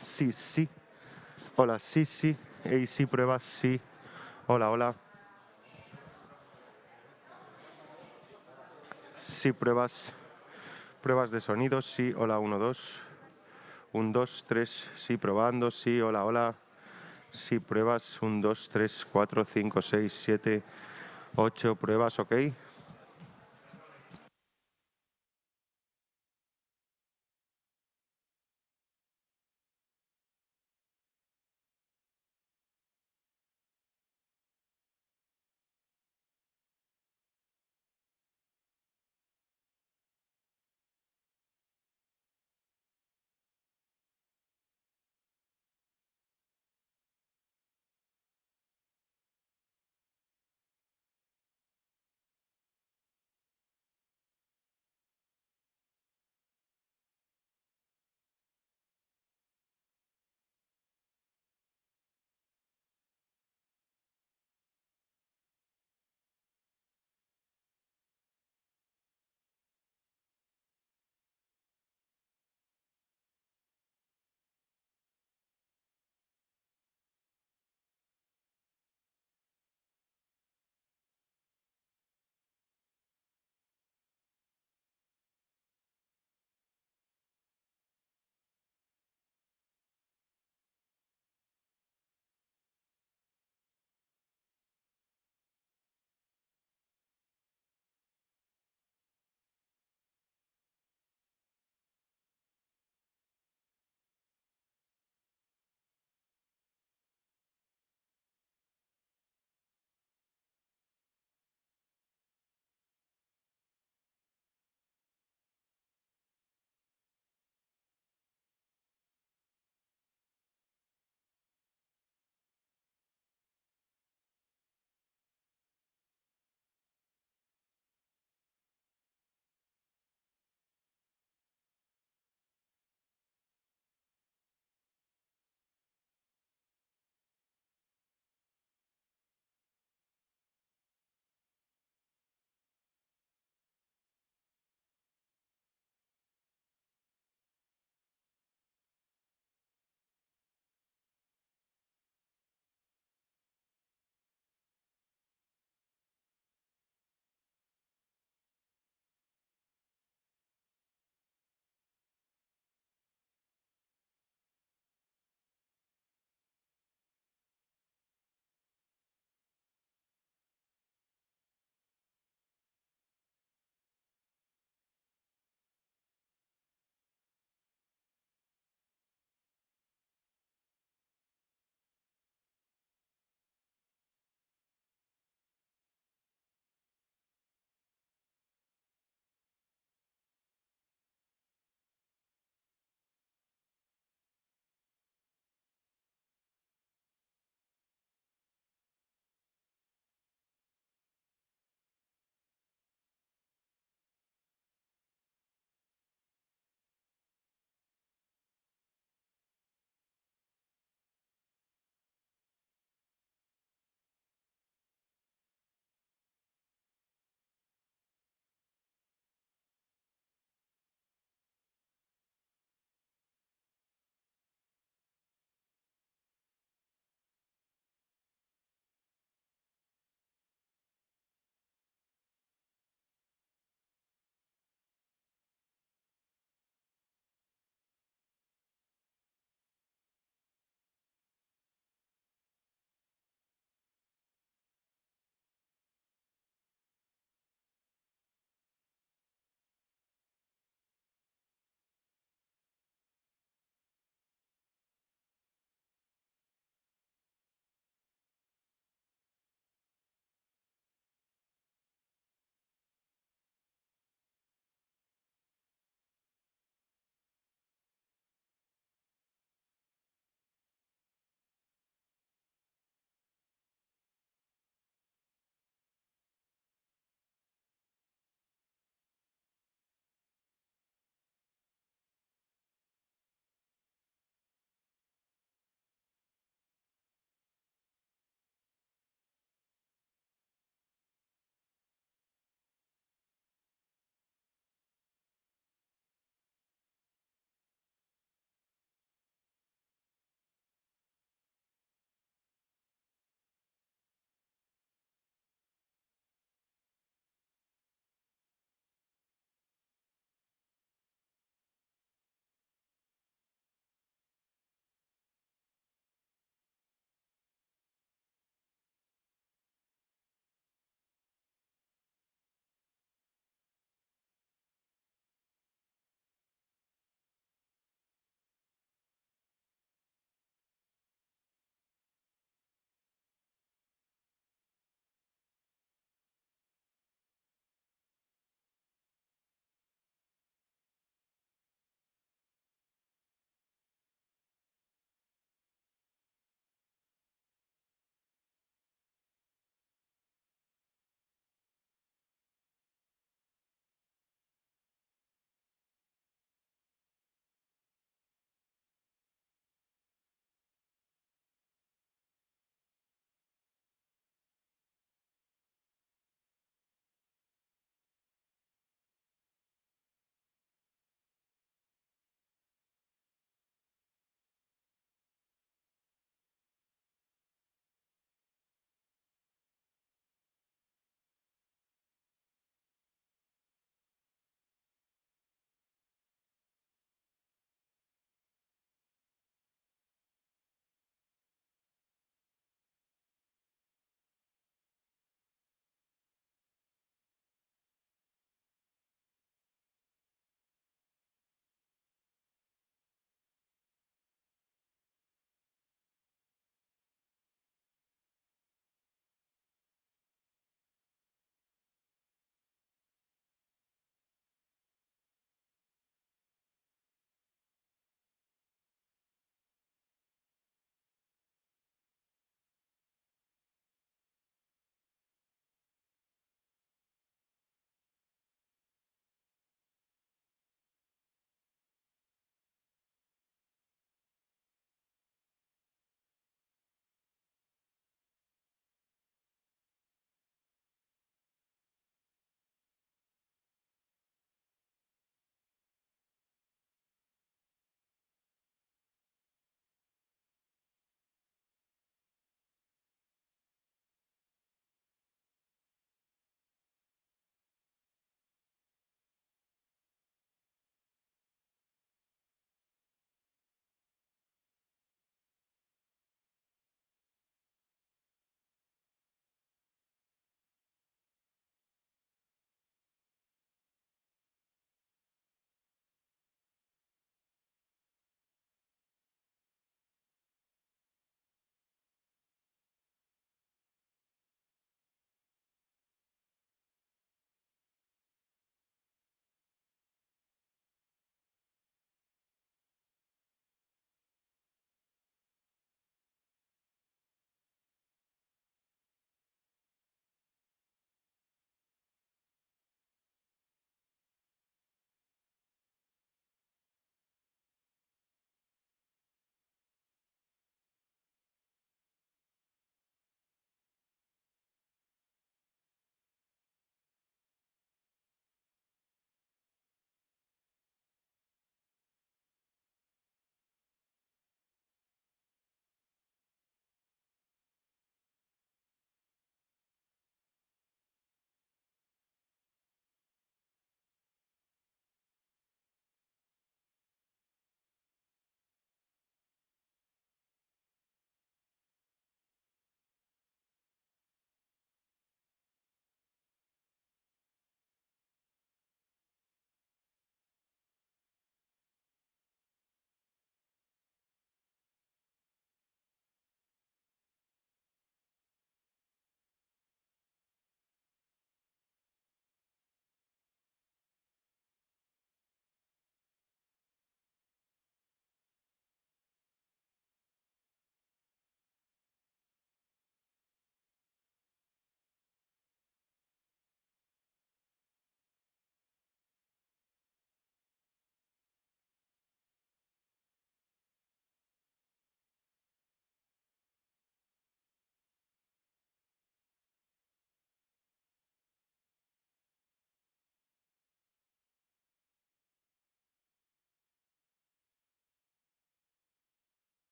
Sí, sí. Hola, sí, sí. Hey, sí, pruebas, sí. Hola, hola. Sí, pruebas. Pruebas de sonido, sí. Hola, 1, 2. 1, 2, 3. Sí, probando, sí. Hola, hola. Sí, pruebas. 1, 2, 3, 4, 5, 6, 7, 8. Pruebas, ok.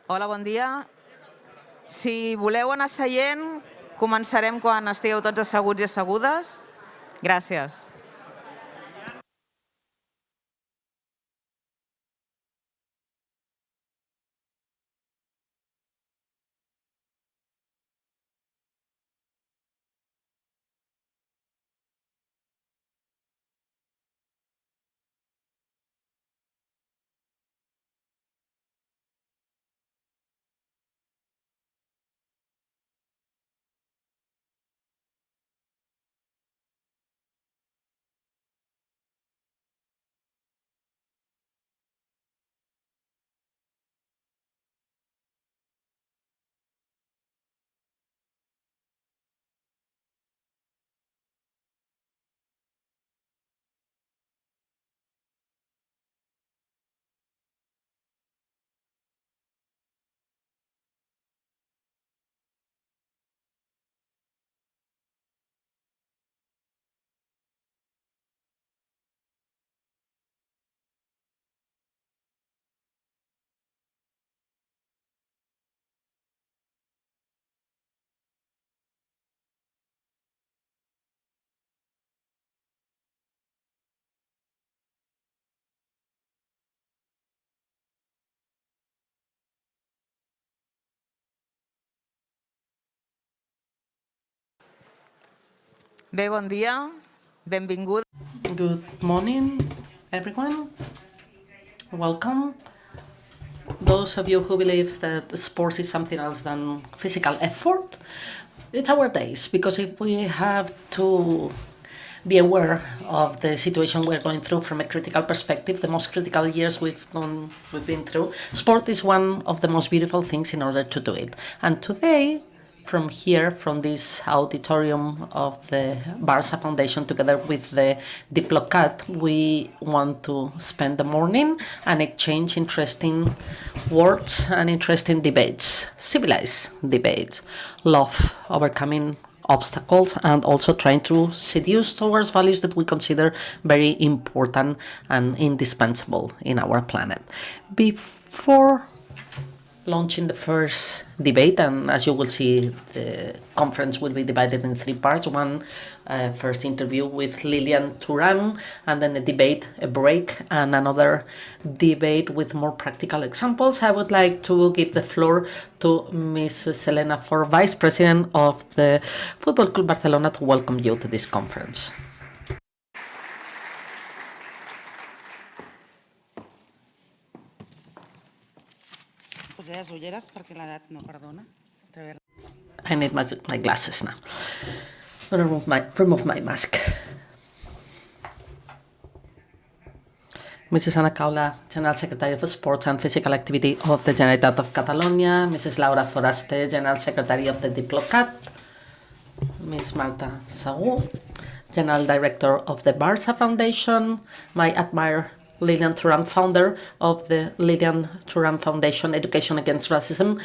Hola, bon dia. Si voleu anar seient, començarem quan estigueu tots asseguts i assegudes. Gràcies. Bé, bon dia. Benvinguda. Good morning, everyone. Welcome. Those of you who believe that sports is something else than physical effort, it's our days, because if we have to be aware of the situation we're going through from a critical perspective, the most critical years we've been through, sport is one of the most beautiful things in order to do it. And today, from here, from this auditorium of the Barça Foundation, together with the DIPLOCAT, we want to spend the morning and exchange interesting words and interesting debates, civilized debates, love, overcoming obstacles, and also trying to seduce towards values that we consider very important and indispensable in our planet. Before launching the first debate, and as you will see, the conference will be divided in three parts. One first interview with Lilian Thuram, and then a debate, a break, and another debate with more practical examples. I would like to give the floor to Ms. Elena For, Vice President of the Football Club Barcelona, to welcome you to this conference. I need my glasses now. I'm gonna remove my mask. Mrs. Ana Caula, General Secretary of Sports and Physical Activity of the Generalitat of Catalonia, Mrs. Laura Foraste, General Secretary of the DIPLOCAT, Ms. Marta Sagú, General Director of the Barça Foundation, my admired Lilian Thuram, founder of the Lilian Thuram Foundation Education Against Racism,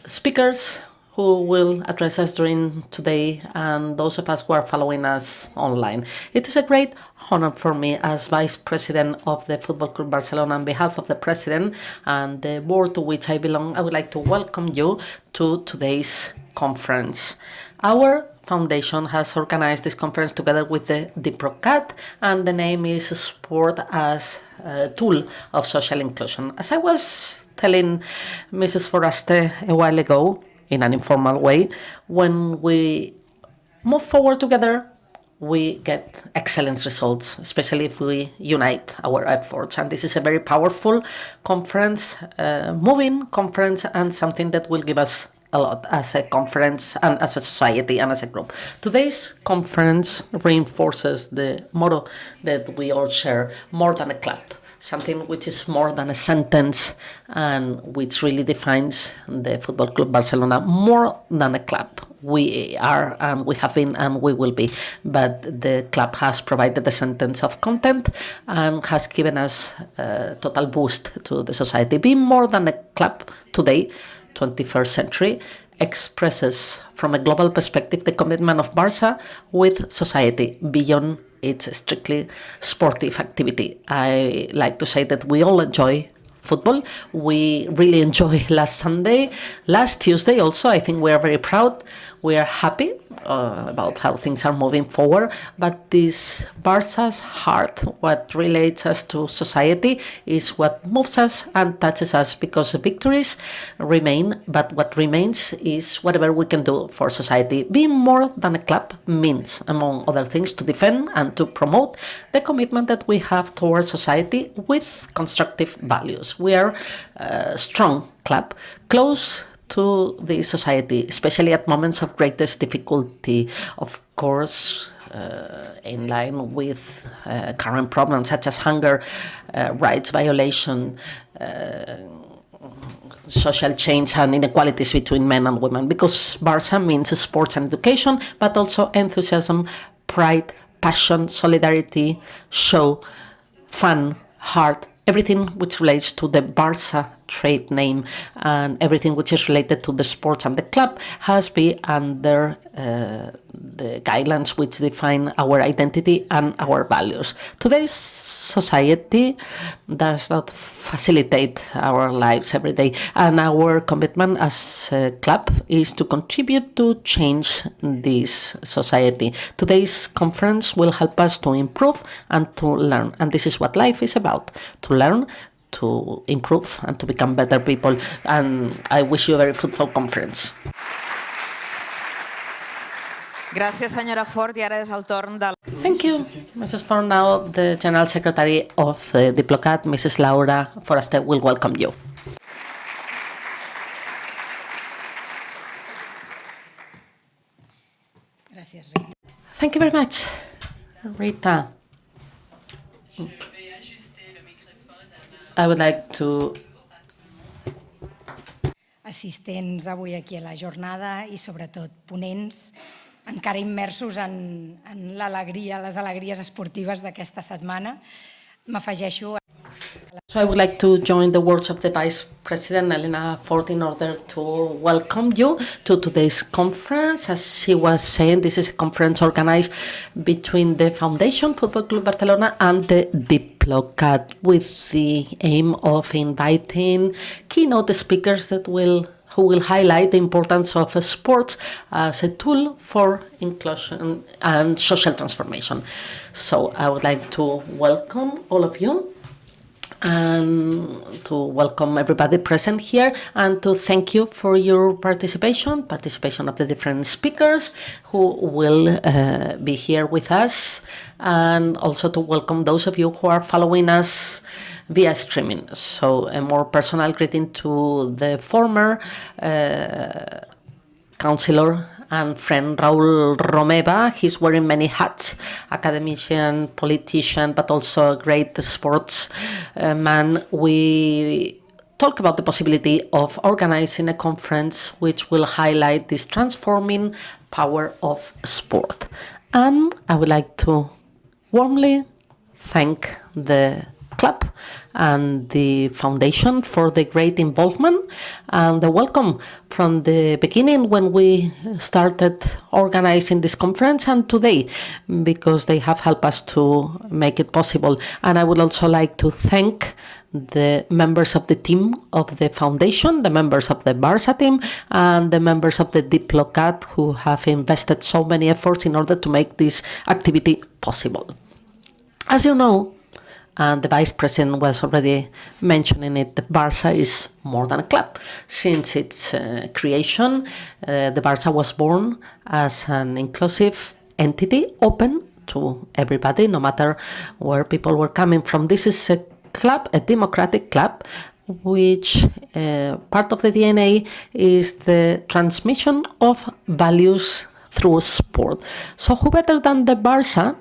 speakers who will address us during today, and those of us who are following us online. It is a great honor for me as Vice President of the Football Club Barcelona, on behalf of the President and the board to which I belong. I would like to welcome you to today's conference. Our Foundation has organized this conference together with the DIPLOCAT, and the name is Sport as a Tool of Social Inclusion. As I was telling Mrs. Foraste a while ago, in an informal way, when we move forward together, we get excellent results, especially if we unite our efforts. And this is a very powerful conference, moving conference, and something that will give us a lot as a conference and as a society and as a group. Today's conference reinforces the motto that we all share: more than a club, something which is more than a sentence and which really defines the Football Club Barcelona. More than a club. We are, and we have been, and we will be, but the club has provided a sentence of content and has given us a total boost to the society. Being more than a club today, 21st century, expresses from a global perspective the commitment of Barça with society beyond its strictly sportive activity. I like to say that we all enjoy football. We really enjoyed last Sunday, last Tuesday also. I think we are very proud. We are happy about how things are moving forward. But this Barca's heart, what relates us to society, is what moves us and touches us, because the victories remain, but what remains is whatever we can do for society. Being more than a club means, among other things, to defend and to promote the commitment that we have towards society with constructive values. We are a strong club, close to the society, especially at moments of greatest difficulty. Of course, in line with current problems such as hunger, rights violation, social change and inequalities between men and women, because Barça means sports and education, but also enthusiasm, pride, passion, solidarity, show, fun, heart, everything which relates to the Barça trade name and everything which is related to the sports and the club has been under the guidelines which define our identity and our values. Today's society does not facilitate our lives every day, and our commitment as a club is to contribute to change this society. Today's conference will help us to improve and to learn, and this is what life is about: to learn, to improve, and to become better people. And I wish you a very fruitful conference. Gràcies, senyora Ford, i ara és el torn del... Thank you, Mrs. Ford. Now the General Secretary of DIPLOCAT, Mrs. Laura Foraster, will welcome you. Gràcies, Rita. Thank you very much, Rita. I would like to assistents avui aquí a la jornada i sobretot ponents encara immersos en l'alegria, les alegries esportives d'aquesta setmana. M'afegeixo. So I would like to join the words of the Vice President, Elena Ford, in order to welcome you to today's conference. As she was saying, this is a conference organized between the Foundation, Football Club Barcelona, and the DIPLOCAT, with the aim of inviting keynote speakers who will highlight the importance of sports as a tool for inclusion and social transformation. So I would like to welcome all of you, and to welcome everybody present here, and to thank you for your participation of the different speakers who will be here with us, and also to welcome those of you who are following us via streaming. So a more personal greeting to the former councillor and friend Raúl Romeva. He's wearing many hats: academician, politician, but also a great sports man. We talk about the possibility of organizing a conference which will highlight this transforming power of sport. And I would like to warmly thank the club and the foundation for the great involvement and the welcome from the beginning when we started organizing this conference, and today, because they have helped us to make it possible. And I would also like to thank the members of the team of the foundation, the members of the Barça team, and the members of the DIPLOCAT, who have invested so many efforts in order to make this activity possible. As you know, and the Vice President was already mentioning it, the Barça is more than a club. Since its creation, the Barça was born as an inclusive entity, open to everybody, no matter where people were coming from. This is a club, a democratic club, which part of the DNA is the transmission of values through sport. So who better than the Barça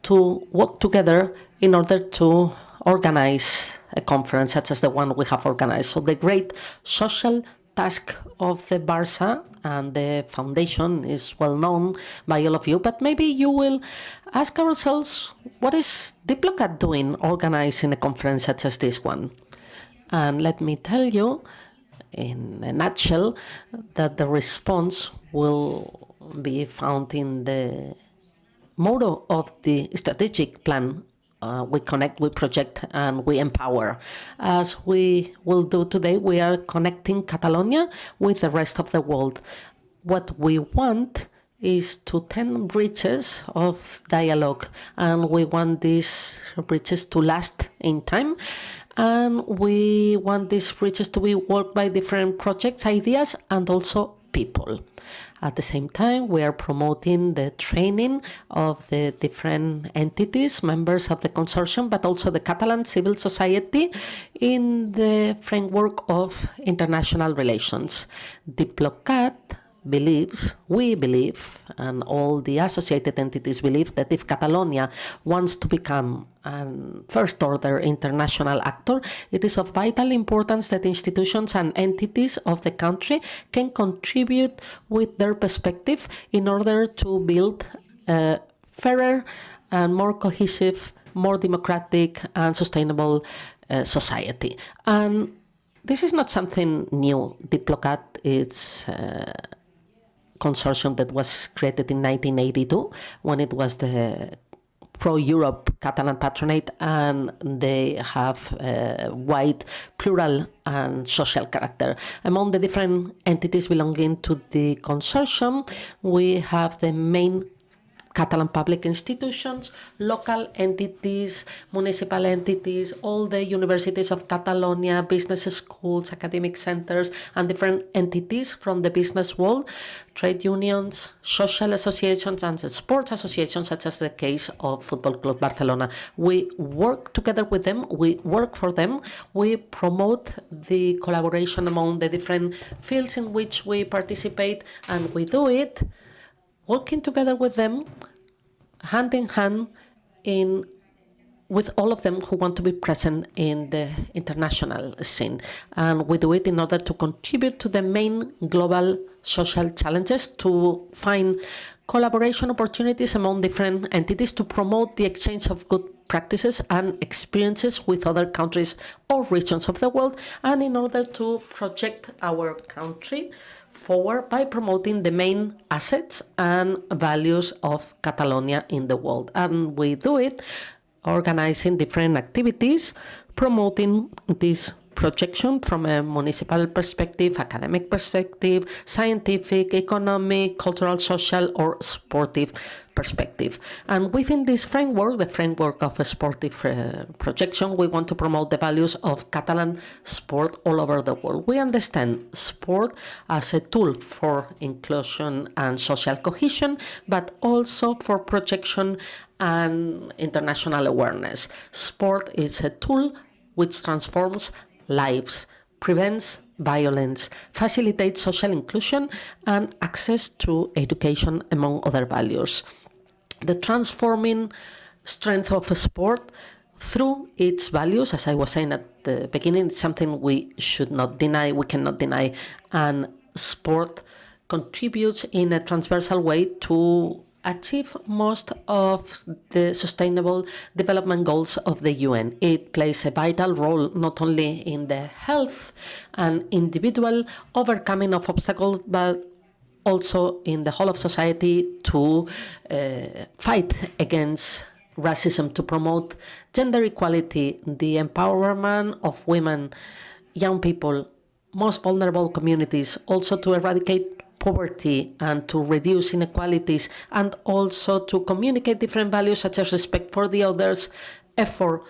to work together in order to organize a conference such as the one we have organized? So the great social task of the Barça and the foundation is well known by all of you, but maybe you will ask ourselves, what is DIPLOCAT doing organizing a conference such as this one? And let me tell you in a nutshell that the response will be found in the motto of the strategic plan we connect, we project, and we empower. As we will do today, we are connecting Catalonia with the rest of the world. What we want is to tend bridges of dialogue, and we want these bridges to last in time, and we want these bridges to be worked by different projects, ideas, and also people. At the same time, we are promoting the training of the different entities, members of the consortium, but also the Catalan civil society in the framework of international relations. DIPLOCAT believes, we believe, and all the associated entities believe that if Catalonia wants to become a first-order international actor, it is of vital importance that institutions and entities of the country can contribute with their perspective in order to build a fairer and more cohesive, more democratic and sustainable society. And this is not something new. DIPLOCAT is consortium that was created in 1982 when it was the pro-Europe Catalan patronate, and they have a wide, plural and social character. Among the different entities belonging to the consortium, we have the main Catalan public institutions, local entities, municipal entities, all the universities of Catalonia, business schools, academic centers, and different entities from the business world, trade unions, social associations, and sports associations, such as the case of Football Club Barcelona. We work together with them, we work for them, we promote the collaboration among the different fields in which we participate, and we do it working together with them, hand in hand, with all of them who want to be present in the international scene. And we do it in order to contribute to the main global social challenges, to find collaboration opportunities among different entities, to promote the exchange of good practices and experiences with other countries or regions of the world, and in order to project our country forward by promoting the main assets and values of Catalonia in the world. And we do it organizing different activities, promoting this projection from a municipal perspective, academic perspective, scientific, economic, cultural, social, or sportive perspective. And within this framework, the framework of a sportive projection, we want to promote the values of Catalan sport all over the world. We understand sport as a tool for inclusion and social cohesion, but also for projection and international awareness. Sport is a tool which transforms lives, prevents violence, facilitates social inclusion and access to education, among other values. The transforming strength of a sport through its values, as I was saying at the beginning, is something we should not deny, we cannot deny, and sport contributes in a transversal way to achieve most of the sustainable development goals of the UN. It plays a vital role not only in the health and individual overcoming of obstacles, but also in the whole of society to fight against racism, to promote gender equality, the empowerment of women, young people, most vulnerable communities, also to eradicate poverty and to reduce inequalities, and also to communicate different values such as respect for the others, effort,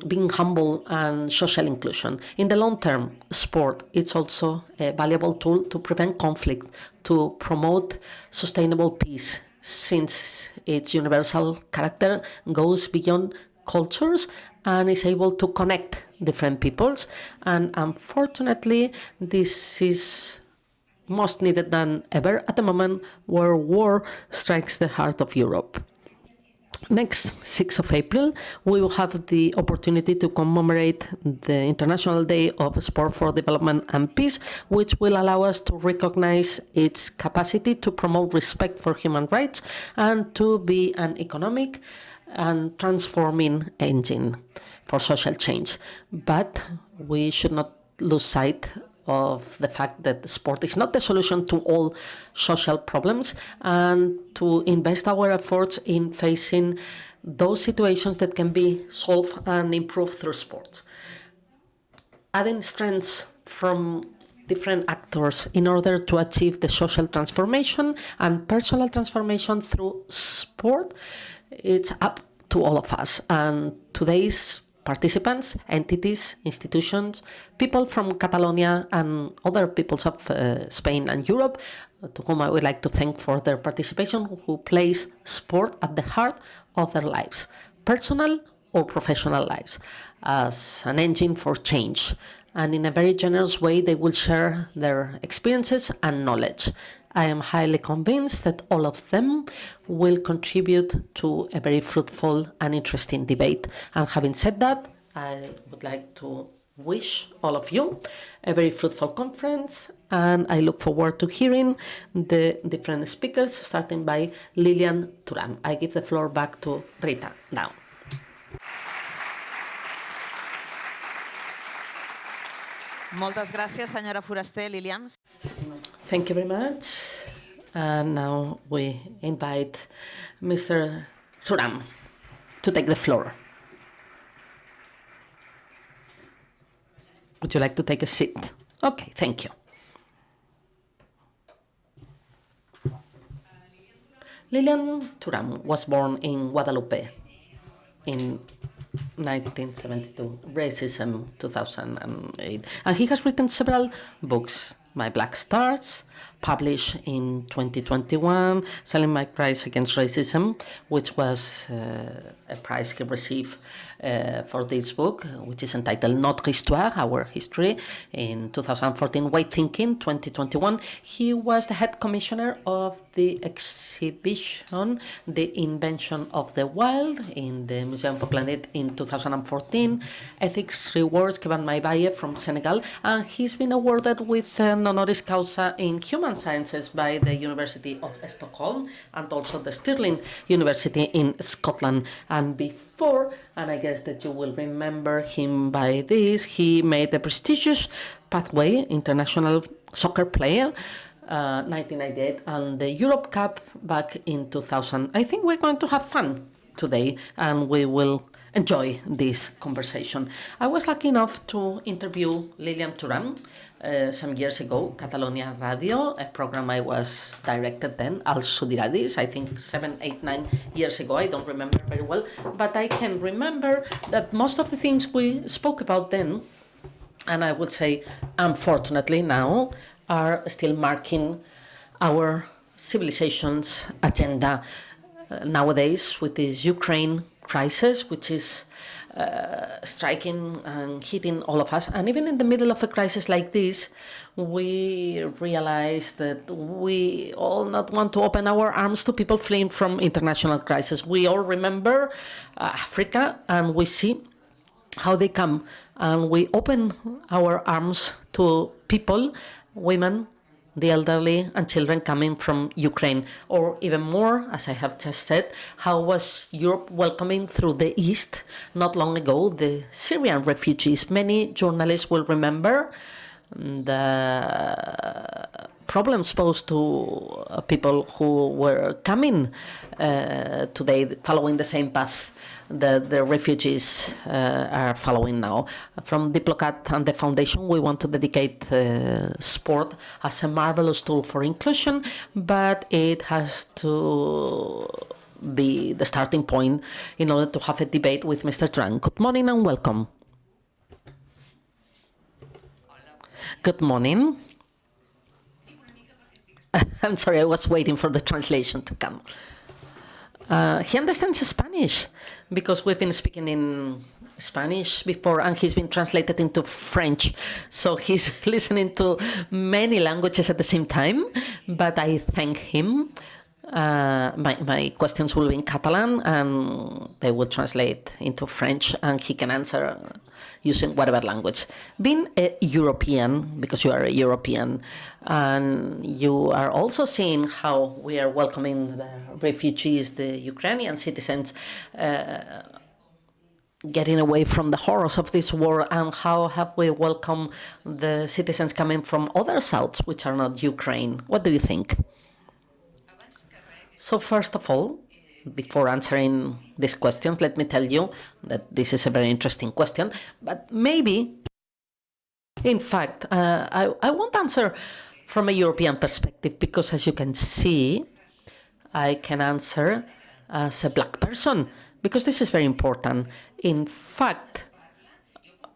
being humble, and social inclusion. In the long term, sport is also a valuable tool to prevent conflict, to promote sustainable peace, since its universal character goes beyond cultures and is able to connect different peoples. And unfortunately, this is most needed than ever at the moment where war strikes the heart of Europe. Next, 6th of April, we will have the opportunity to commemorate the International Day of Sport for Development and Peace, which will allow us to recognize its capacity to promote respect for human rights and to be an economic and transforming engine for social change. But we should not lose sight of the fact that sport is not the solution to all social problems, and to invest our efforts in facing those situations that can be solved and improved through sport. Adding strengths from different actors in order to achieve the social transformation and personal transformation through sport, it's up to all of us. And today's participants, entities, institutions, people from Catalonia and other peoples of Spain and Europe, to whom I would like to thank for their participation, who place sport at the heart of their lives, personal or professional lives, as an engine for change. And in a very generous way, they will share their experiences and knowledge. I am highly convinced that all of them will contribute to a very fruitful and interesting debate. And having said that, I would like to wish all of you a very fruitful conference, and I look forward to hearing the different speakers, starting by Lilian Thuram. I give the floor back to Rita now. Moltes gràcies, senyora Foraster. Lilian. Thank you very much. And now we invite Mr. Thuram to take the floor. Would you like to take a seat? Okay, thank you. Lilian Thuram was born in Guadalupe in 1972, Racism 2008. And he has written several books. My Black Stars, published in 2021, Selling My Prize Against Racism, which was a prize he received for this book, which is entitled Notre Histoire, Our History, in 2014, White Thinking, 2021. He was the head commissioner of the exhibition The Invention of the Wild in the Museum Populanet in 2014, Ethics Rewards given by Baye from Senegal, and he's been awarded with an honoris causa in human sciences by the University of Stockholm and also the Stirling University in Scotland. And before, and I guess that you will remember him by this, he made the prestigious Pathway International Soccer Player, 1998, and the Europe Cup back in 2000. I think we're going to have fun today, and we will enjoy this conversation. I was lucky enough to interview Lilian Thuram some years ago, Catalonia Radio, a program I was directed then, Al Sudiradis, I think 7, 8, 9 years ago. I don't remember very well, but I can remember that most of the things we spoke about then, and I would say unfortunately now, are still marking our civilization's agenda nowadays with this Ukraine crisis, which is striking and hitting all of us. And even in the middle of a crisis like this, we realize that we all not want to open our arms to people fleeing from international crisis. We all remember Africa, and we see how they come, and we open our arms to people, women, the elderly, and children coming from Ukraine. Or even more, as I have just said, how was Europe welcoming through the East not long ago the Syrian refugees? Many journalists will remember the problems posed to people who were coming today, following the same path that the refugees are following now. From DIPLOCAT and the Foundation, we want to dedicate sport as a marvelous tool for inclusion, but it has to be the starting point in order to have a debate with Mr. Thuram. Good morning and welcome. Good morning. I'm sorry, I was waiting for the translation to come. He understands Spanish because we've been speaking in Spanish before, and he's been translated into French. So he's listening to many languages at the same time, but I thank him. My questions will be in Catalan, and they will translate into French, and he can answer using whatever language. Being a European, because you are a European, and you are also seeing how we are welcoming the refugees, the Ukrainian citizens, getting away from the horrors of this war, and how have we welcomed the citizens coming from other Souths, which are not Ukraine? What do you think? So first of all, before answering these questions, let me tell you that this is a very interesting question, but maybe, in fact, I won't answer from a European perspective, because as you can see, I can answer as a black person, because this is very important. In fact,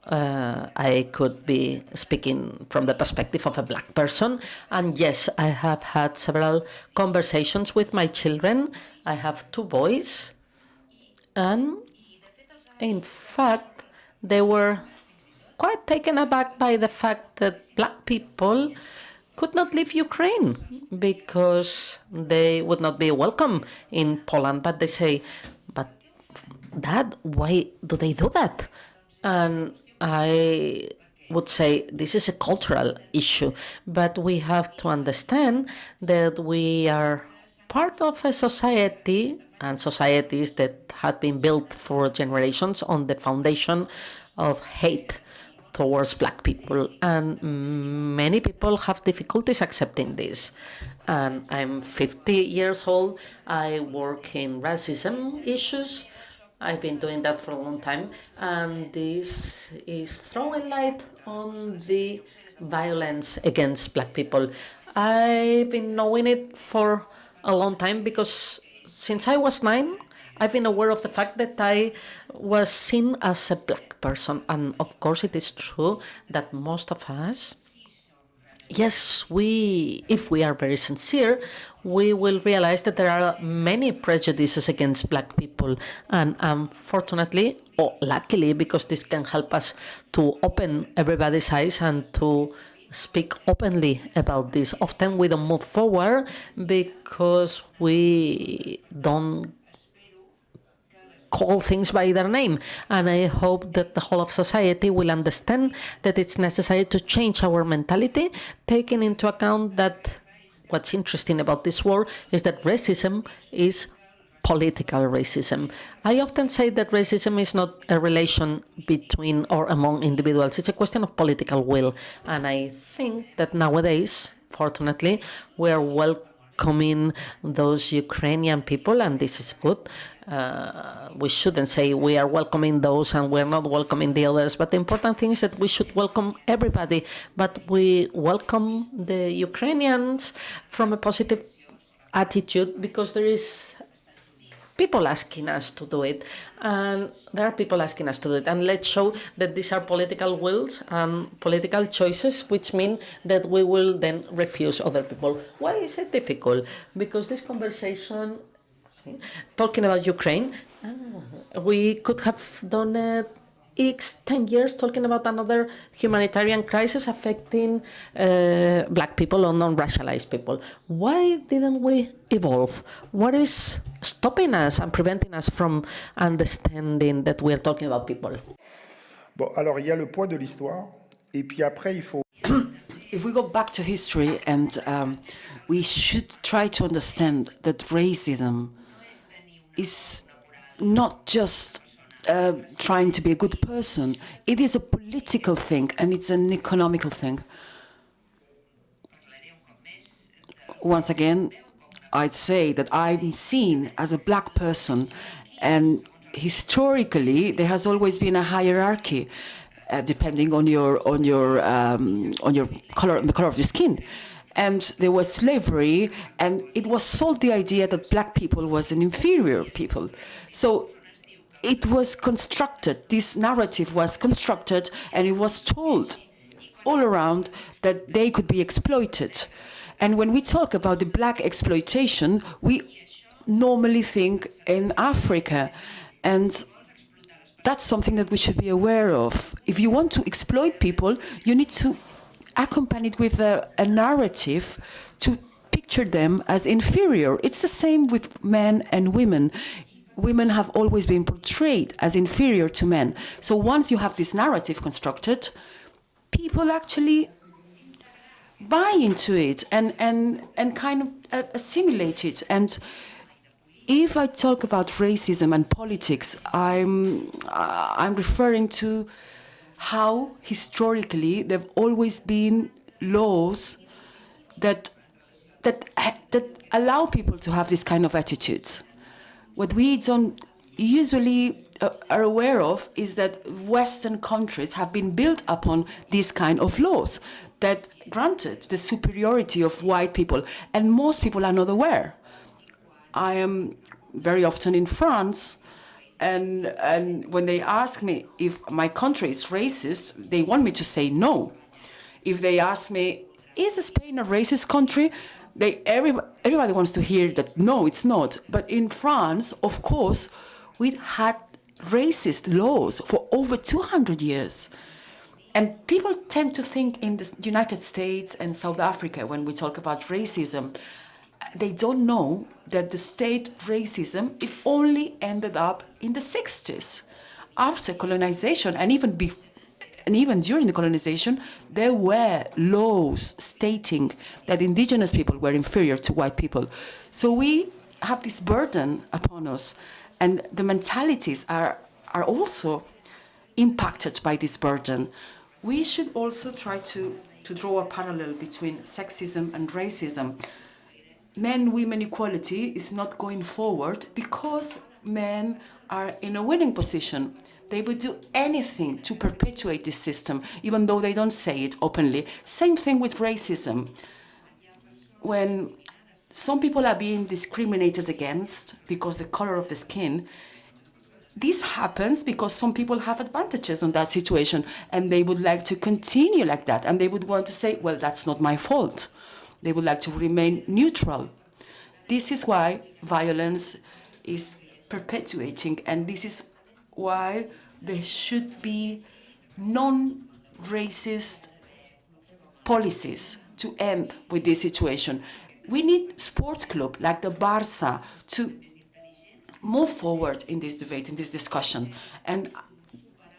I could be speaking from the perspective of a black person, and yes, I have had several conversations with my children. I have 2 boys, and in fact, they were quite taken aback by the fact that black people could not leave Ukraine because they would not be welcome in Poland. But they say, but Dad, why do they do that? And I would say this is a cultural issue, but we have to understand that we are part of a society, and societies that have been built for generations on the foundation of hate towards black people, and many people have difficulties accepting this. And I'm 50 years old. I work in racism issues. I've been doing that for a long time, and this is throwing light on the violence against black people. I've been knowing it for a long time because since I was 9, I've been aware of the fact that I was seen as a black person. And of course, it is true that most of us, yes, if we are very sincere, we will realize that there are many prejudices against black people. And unfortunately, or luckily, because this can help us to open everybody's eyes and to speak openly about this. Often we don't move forward because we don't call things by their name. And I hope that the whole of society will understand that it's necessary to change our mentality, taking into account that what's interesting about this war is that racism is political racism. I often say that racism is not a relation between or among individuals. It's a question of political will. And I think that nowadays, fortunately, we are welcoming those Ukrainian people, and this is good. We shouldn't say we are welcoming those and we're not welcoming the others, but the important thing is that we should welcome everybody, but we welcome the Ukrainians from a positive attitude because there is people asking us to do it, and there are people asking us to do it, and let's show that these are political wills and political choices, which mean that we will then refuse other people. Why is it difficult? Because this conversation, talking about Ukraine, we could have done it 10 years talking about another humanitarian crisis affecting black people or non-racialized people. Why didn't we evolve? What is stopping us and preventing us from understanding that we're talking about people? Bon, alors il y a le poids de l'histoire, et puis après il faut. If we go back to history, and we should try to understand that racism is not just trying to be a good person. It is a political thing, and it's an economical thing. Once again, I'd say that I'm seen as a black person, and historically there has always been a hierarchy, depending on your color, the color of your skin. And there was slavery, and it was sold the idea that black people was an inferior people. So it was constructed, this narrative was constructed, and it was told all around that they could be exploited. And when we talk about the black exploitation, we normally think in Africa, and that's something that we should be aware of. If you want to exploit people, you need to accompany it with a narrative to picture them as inferior. It's the same with men and women. Women have always been portrayed as inferior to men. So once you have this narrative constructed, people actually buy into it and kind of assimilate it. And if I talk about racism and politics, I'm referring to how historically there've always been laws that allow people to have this kind of attitudes. What we don't usually are aware of is that Western countries have been built upon these kind of laws that granted the superiority of white people, and most people are not aware. I am very often in France, and when they ask me if my country is racist, they want me to say no. If they ask me, is Spain a racist country? Everybody wants to hear that, no, it's not. But in France, of course, we had racist laws for over 200 years. And people tend to think in the United States and South Africa, when we talk about racism, they don't know that the state racism, it only ended up in the 60s. After colonization, and even during the colonization, there were laws stating that indigenous people were inferior to white people. So we have this burden upon us, and the mentalities are also impacted by this burden. We should also try to draw a parallel between sexism and racism. Men-women equality is not going forward because men are in a winning position. They would do anything to perpetuate this system, even though they don't say it openly. Same thing with racism. When some people are being discriminated against because of the color of the skin, this happens because some people have advantages on that situation, and they would like to continue like that, and they would want to say, well, that's not my fault. They would like to remain neutral. This is why violence is perpetuating, and this is why there should be non-racist policies to end with this situation. We need sports clubs like the Barça to move forward in this debate, in this discussion. And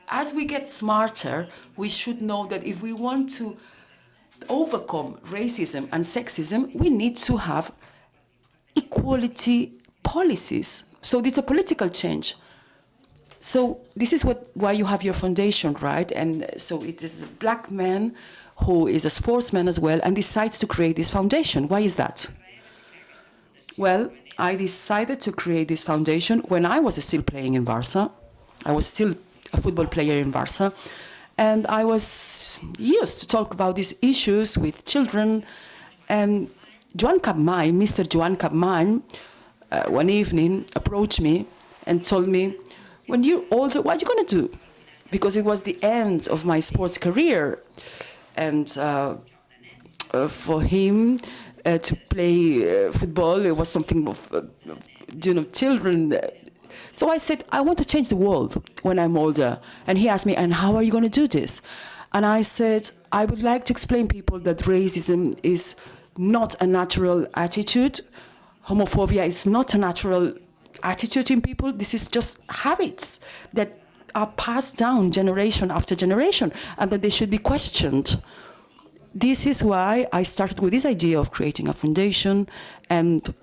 as we get smarter, we should know that if we want to overcome racism and sexism, we need to have equality policies. So it's a political change. So this is why you have your foundation, right? And so it is a black man who is a sportsman as well and decides to create this foundation. Why is that? Well, I decided to create this foundation when I was still playing in Barça. I was still a football player in Barça. And I was used to talk about these issues with children. And Joan Capmany, Mr. Joan Capmany, one evening approached me and told me, when you're older, what are you going to do? Because it was the end of my sports career. And for him to play football, it was something of, children. So I said, I want to change the world when I'm older. And he asked me, and how are you going to do this? And I said, I would like to explain people that racism is not a natural attitude. Homophobia is not a natural attitude in people. This is just habits that are passed down generation after generation, and that they should be questioned. This is why I started with this idea of creating a foundation. And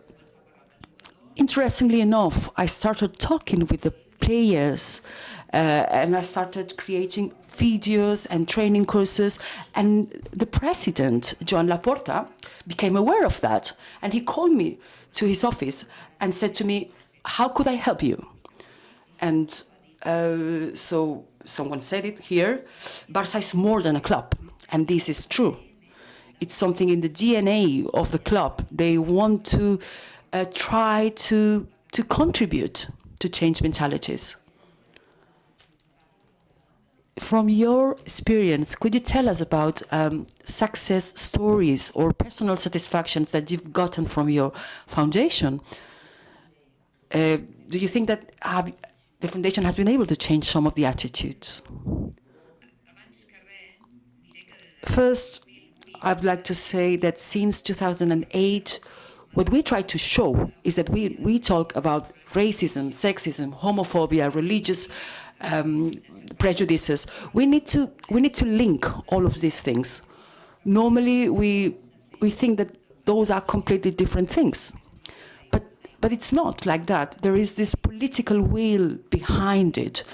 interestingly enough, I started talking with the players, and I started creating videos and training courses. And the president, Joan Laporta, became aware of that. And he called me to his office and said to me, how could I help you? And so someone said it here, Barça is more than a club. And this is true. It's something in the DNA of the club. They want to try to contribute to change mentalities. From your experience, could you tell us about success stories or personal satisfactions that you've gotten from your foundation? Do you think that the foundation has been able to change some of the attitudes? First, I'd like to say that since 2008, what we try to show is that we talk about racism, sexism, homophobia, religious prejudices. We need to link all of these things. Normally, we think that those are completely different things. But But it's not like that. There is this political will behind it.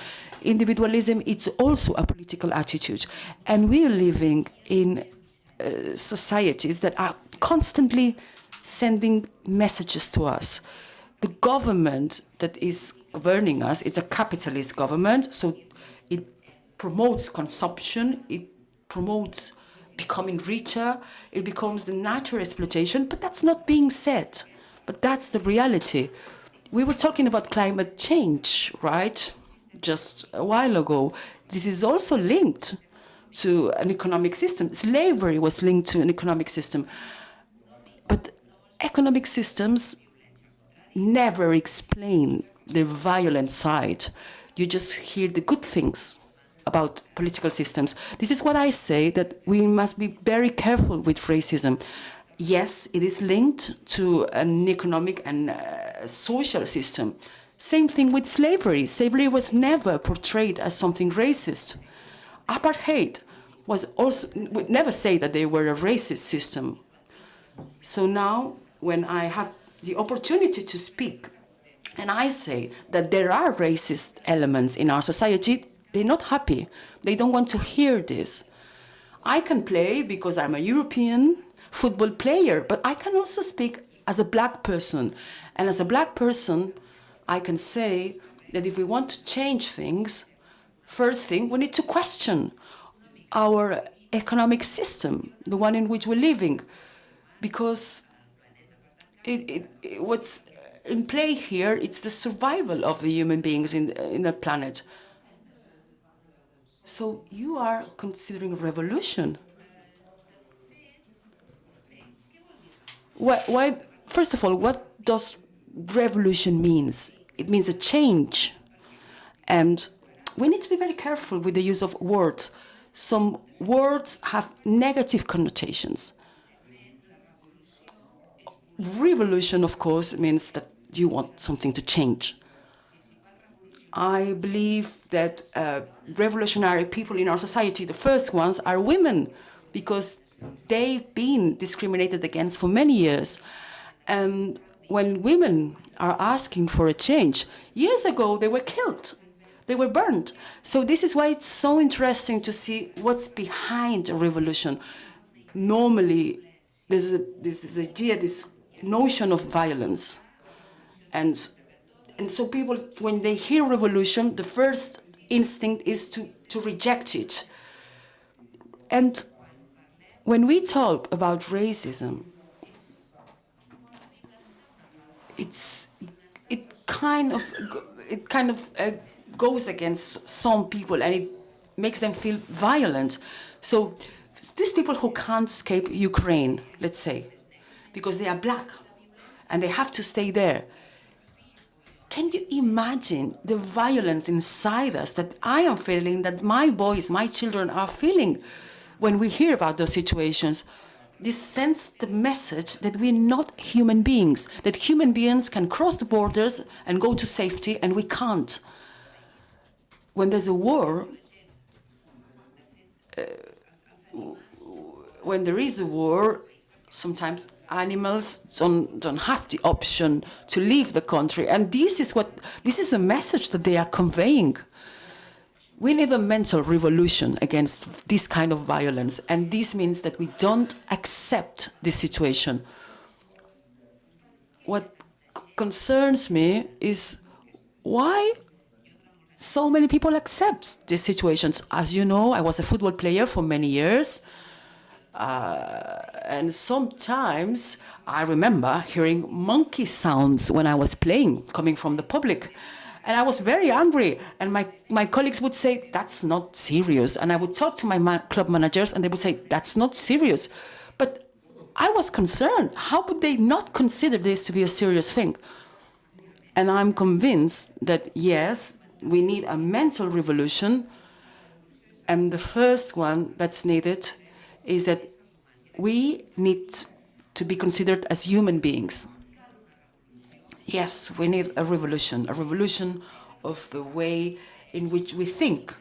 Individualism, it's also a political attitude. And we are living in societies that are constantly sending messages to us. The government that is governing us, it's a capitalist government, so it promotes consumption, it promotes becoming richer, it becomes the natural exploitation, but that's not being said. But that's the reality. We were talking about climate change, right? Just a while ago. This is also linked to an economic system. Slavery was linked to an economic system. But economic systems never explain the violent side. You just hear the good things about political systems. This is what I say, that we must be very careful with racism. Yes, it is linked to an economic and social system. Same thing with slavery. Slavery was never portrayed as something racist. Apartheid was also, would never say that they were a racist system. So now, when I have the opportunity to speak, and I say that there are racist elements in our society, they're not happy. They don't want to hear this. I can play because I'm a European football player, but I can also speak as a black person. And as a black person, I can say that if we want to change things, first thing, we need to question our economic system, the one in which we're living, because what's in play here, it's the survival of the human beings in the planet. So you are considering revolution. Why, first of all, what does revolution means? It means a change. And we need to be very careful with the use of words. Some words have negative connotations. Revolution, of course, means that you want something to change. I believe that revolutionary people in our society, the first ones, are women, because they've been discriminated against for many years. And when women are asking for a change, years ago they were killed, they were burned. So this is why it's so interesting to see what's behind a revolution. Normally, there's this idea, this notion of violence. And so people, when they hear revolution, the first instinct is to reject it. And when we talk about racism, it kind of goes against some people, and it makes them feel violent. So these people who can't escape Ukraine, let's say, because they are black and they have to stay there. Can you imagine the violence inside us that I am feeling, that my boys, my children are feeling when we hear about those situations? This sends the message that we're not human beings, that human beings can cross the borders and go to safety, and we can't. When there's a war, when there is a war, sometimes animals don't have the option to leave the country. And this is a message that they are conveying. We need a mental revolution against this kind of violence. And this means that we don't accept this situation. What concerns me is why so many people accept these situations. As you know, I was a football player for many years. And sometimes I remember hearing monkey sounds when I was playing, coming from the public. And I was very angry. And my colleagues would say, that's not serious. And I would talk to my club managers, and they would say, that's not serious. But I was concerned. How would they not consider this to be a serious thing? And I'm convinced that, yes, we need a mental revolution. And the first one that's needed is that we need to be considered as human beings. Yes, we need a revolution of the way in which we think.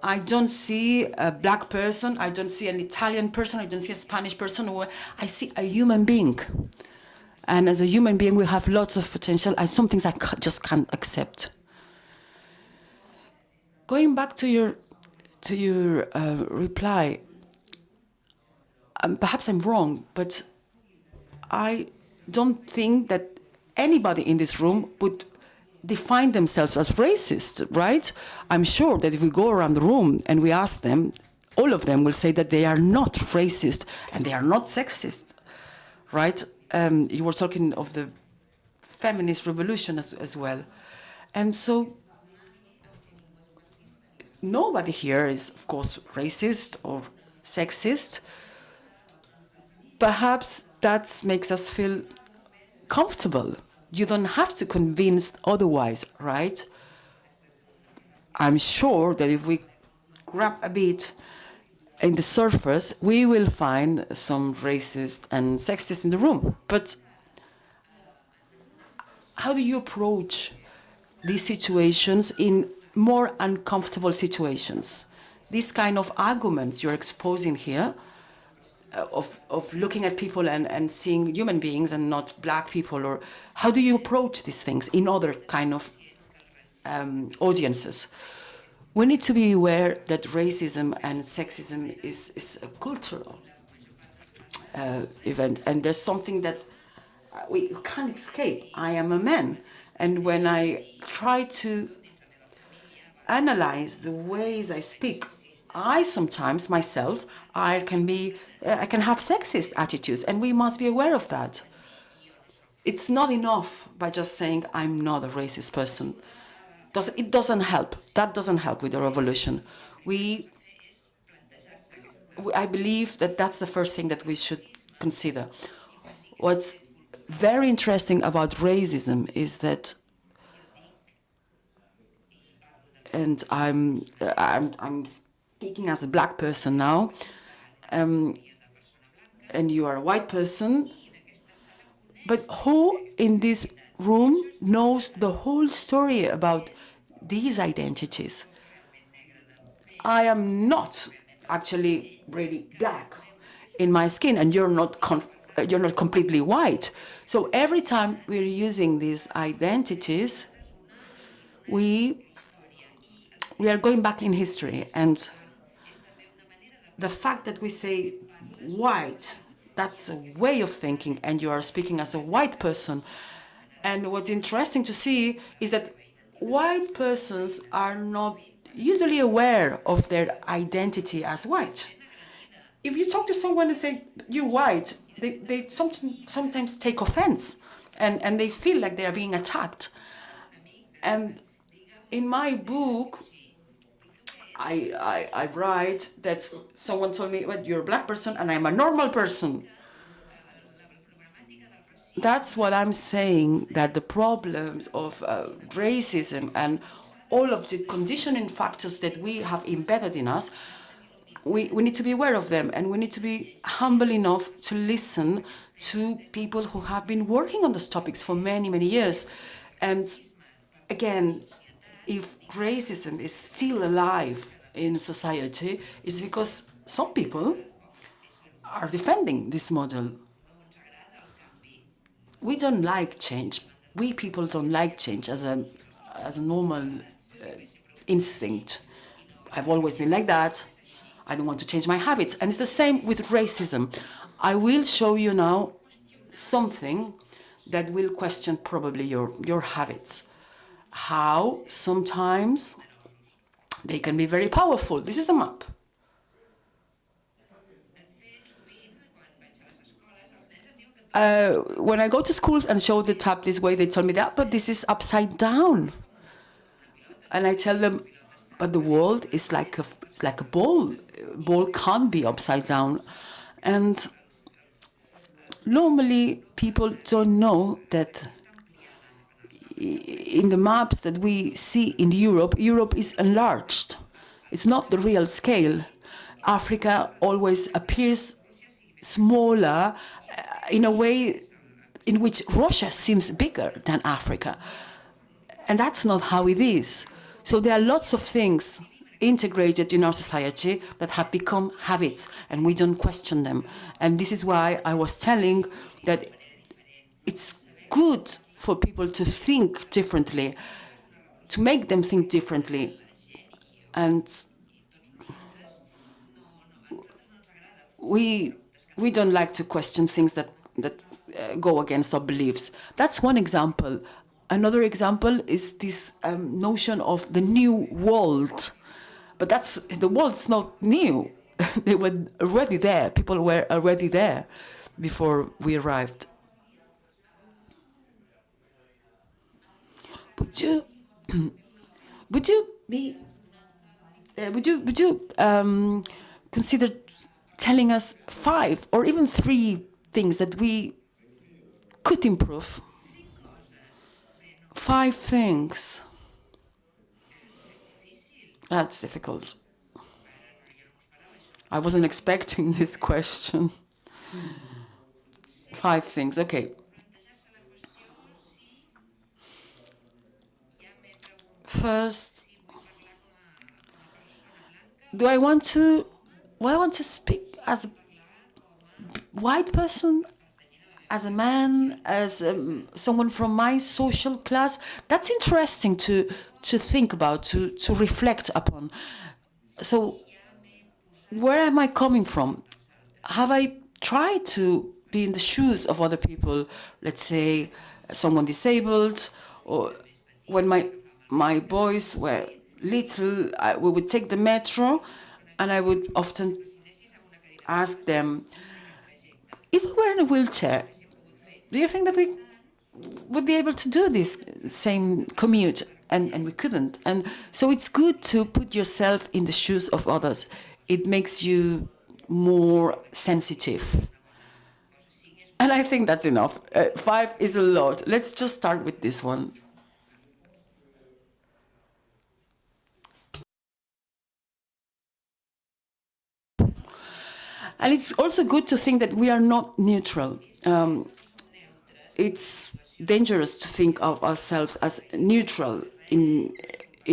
I don't see a black person, I don't see an Italian person, I don't see a Spanish person, I see a human being. And as a human being, we have lots of potential, and some things I just can't accept. Going back to your reply, perhaps I'm wrong, but I don't think that anybody in this room would define themselves as racist, right? I'm sure that if we go around the room and we ask them, all of them will say that they are not racist and they are not sexist, right? You were talking of the feminist revolution as well. And so nobody here is, of course, racist or sexist. Perhaps that makes us feel comfortable. You don't have to convince otherwise, right? I'm sure that if we grab a bit in the surface, we will find some racist and sexist in the room. But how do you approach these situations in more uncomfortable situations? These kind of arguments you're exposing here, of looking at people and seeing human beings and not black people, or how do you approach these things in other kind of audiences? We need to be aware that racism and sexism is a cultural event, and there's something that we can't escape. I am a man, and when I try to analyze the ways I speak, I sometimes myself, I can have sexist attitudes, and we must be aware of that. It's not enough by just saying I'm not a racist person. It doesn't help. That doesn't help with the revolution. I believe that that's the first thing that we should consider. What's very interesting about racism is that, and I'm speaking as a black person now, and you are a white person, but who in this room knows the whole story about these identities? I am not actually really black in my skin, and you're not completely white. So every time we're using these identities, we are going back in history, and the fact that we say white, that's a way of thinking, and you are speaking as a white person. And what's interesting to see is that white persons are not usually aware of their identity as white. If you talk to someone and say, you're white, they sometimes take offense, and they feel like they are being attacked. And in my book, I write that someone told me, well, you're a black person and I'm a normal person. That's what I'm saying, that the problems of racism and all of the conditioning factors that we have embedded in us, we need to be aware of them, and we need to be humble enough to listen to people who have been working on those topics for many, many years. And again, if racism is still alive in society, it's because some people are defending this model. We don't like change. We people don't like change as a normal instinct. I've always been like that. I don't want to change my habits. And it's the same with racism. I will show you now something that will question probably your habits. How sometimes they can be very powerful. This is a map. When I go to schools and show the tab this way, they tell me that, but this is upside down. And I tell them, but the world is like a ball. Ball can't be upside down. And normally people don't know that in the maps that we see in Europe, Europe is enlarged. It's not the real scale. Africa always appears smaller in a way in which Russia seems bigger than Africa. And that's not how it is. So there are lots of things integrated in our society that have become habits, and we don't question them. And this is why I was telling that it's good for people to think differently, to make them think differently. And we don't like to question things that go against our beliefs. That's one example. Another example is this notion of the new world. But the world's not new. They were already there. People were already there before we arrived. Would you consider telling us 5 or even 3 things that we could improve? 5 things. That's difficult. I wasn't expecting this question. 5 things, okay. First, do I want to speak as a white person, as a man, as someone from my social class? That's interesting to think about, to reflect upon. So, where am I coming from? Have I tried to be in the shoes of other people? Let's say someone disabled, or when my boys were little, we would take the metro, and I would often ask them, if we were in a wheelchair, do you think that we would be able to do this same commute? And we couldn't. And so it's good to put yourself in the shoes of others. It makes you more sensitive. And I think that's enough. 5 is a lot. Let's just start with this one. And it's also good to think that we are not neutral. It's dangerous to think of ourselves as neutral in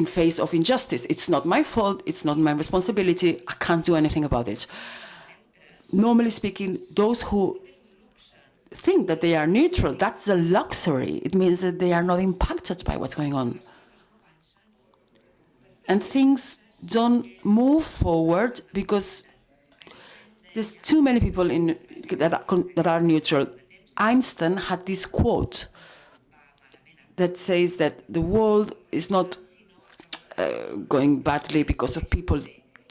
face of injustice. It's not my fault, it's not my responsibility, I can't do anything about it. Normally speaking, those who think that they are neutral, that's a luxury. It means that they are not impacted by what's going on. And things don't move forward because there's too many people that are neutral. Einstein had this quote that says that the world is not going badly because of people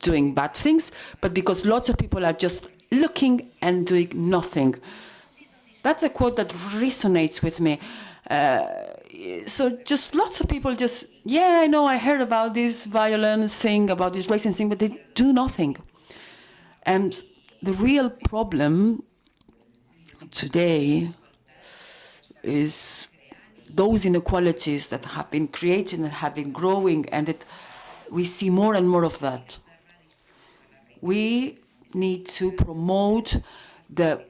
doing bad things, but because lots of people are just looking and doing nothing. That's a quote that resonates with me. So just lots of people just, yeah, I know, I heard about this violence thing, about this racing thing, but they do nothing. And the real problem today is those inequalities that have been created and have been growing, and that we see more and more of that. We need to promote the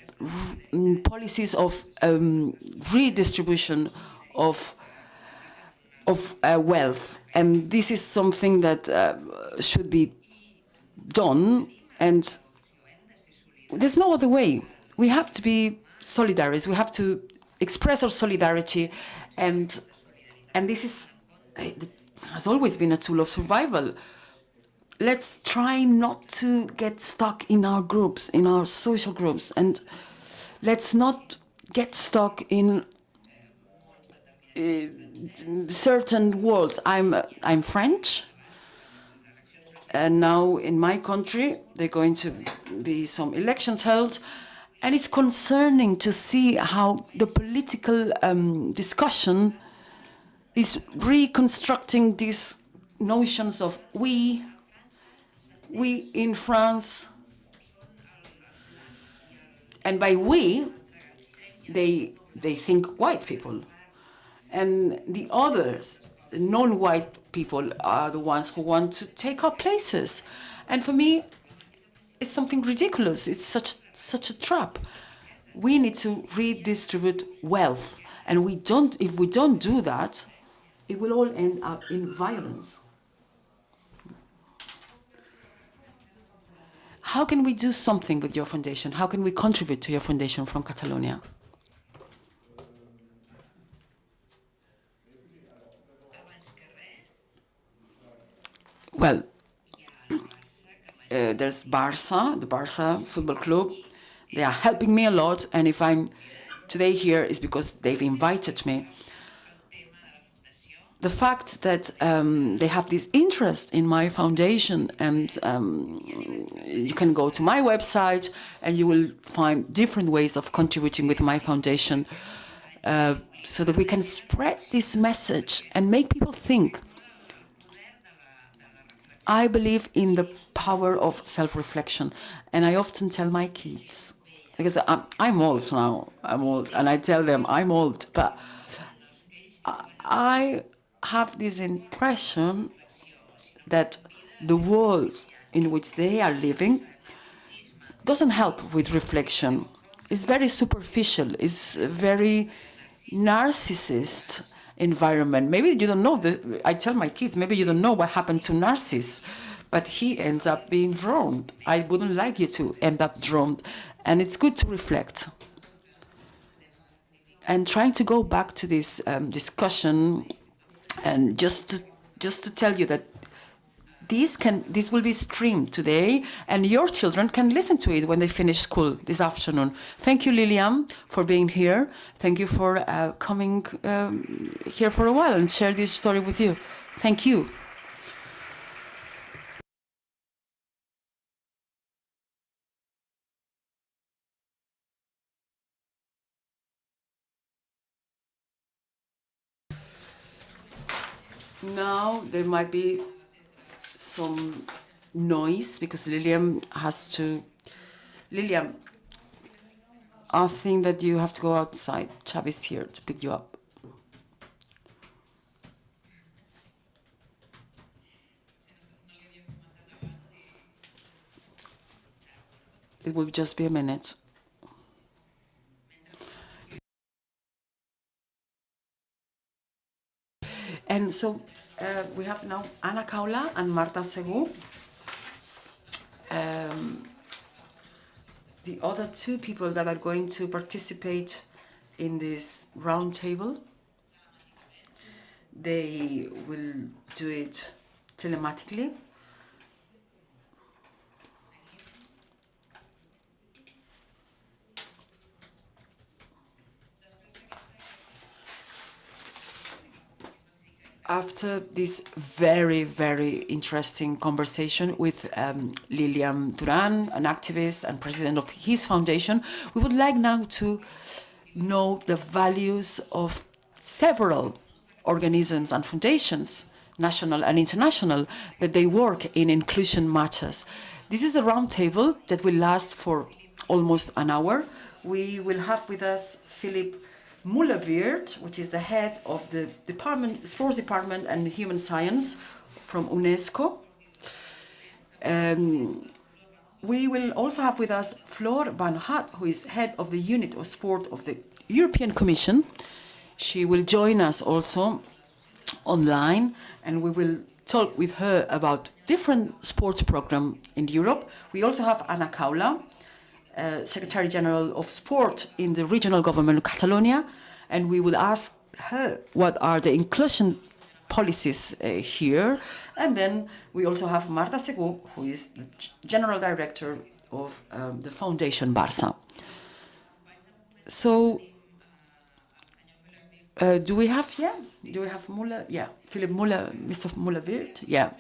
policies of redistribution of wealth, and this is something that should be done, and there's no other way. We have to be solidarious. We have to express our solidarity, and this has always been a tool of survival. Let's try not to get stuck in our groups, in our social groups, and let's not get stuck in certain worlds. I'm French, and now in my country there are going to be some elections held, and it's concerning to see how the political discussion is reconstructing these notions of we in France, and by we, they think white people, and the others, the non-white people, are the ones who want to take our places. And for me, it's something ridiculous. It's such a trap. We need to redistribute wealth, and if we don't do that, it will all end up in violence. How can we do something with your foundation? How can we contribute to your foundation from Catalonia? well, there's Barça, the Barça Football Club. They are helping me a lot, and if I'm today here is because they've invited me. The fact that they have this interest in my foundation, and you can go to my website and you will find different ways of contributing with my foundation so that we can spread this message and make people think. I believe in the power of self-reflection, and I often tell my kids, because I'm old now, and I tell them I'm old, but I have this impression that the world in which they are living doesn't help with reflection. It's very superficial, it's a very narcissist environment. Maybe you don't know, I tell my kids, maybe you don't know what happened to Narcissus, but he ends up being drowned. I wouldn't like you to end up drowned. And it's good to reflect. And trying to go back to this discussion, and just to tell you that this will be streamed today, and your children can listen to it when they finish school this afternoon. Thank you, Lilian, for being here. Thank you for coming here for a while and share this story with you. Thank you. Now there might be some noise because Lilian has to. Lilian, I think that you have to go outside. Chavi's here to pick you up. It will just be a minute. And so we have now Ana Caula and Marta Segu. The other two people that are going to participate in this round table, they will do it telematically. After this very, very interesting conversation with Lilian Duran, an activist and president of his foundation, we would like now to know the values of several organisms and foundations, national and international, that they work in inclusion matters. This is a round table that will last for almost an hour. We will have with us Philip Muller, which is the head of the sports department and human science from UNESCO. We will also have with us Floor van Hat, who is head of the unit of sport of the European Commission. She will join us also online, and we will talk with her about different sports programs in Europe. We also have Ana Caula, Secretary General of Sport in the regional government of Catalonia, and we would ask her what are the inclusion policies here. And then we also have Marta Segu, who is the General Director of the Foundation Barça. So, do we have Muller? Yeah, Philip Muller, Mr. Muller-Weert? Yeah.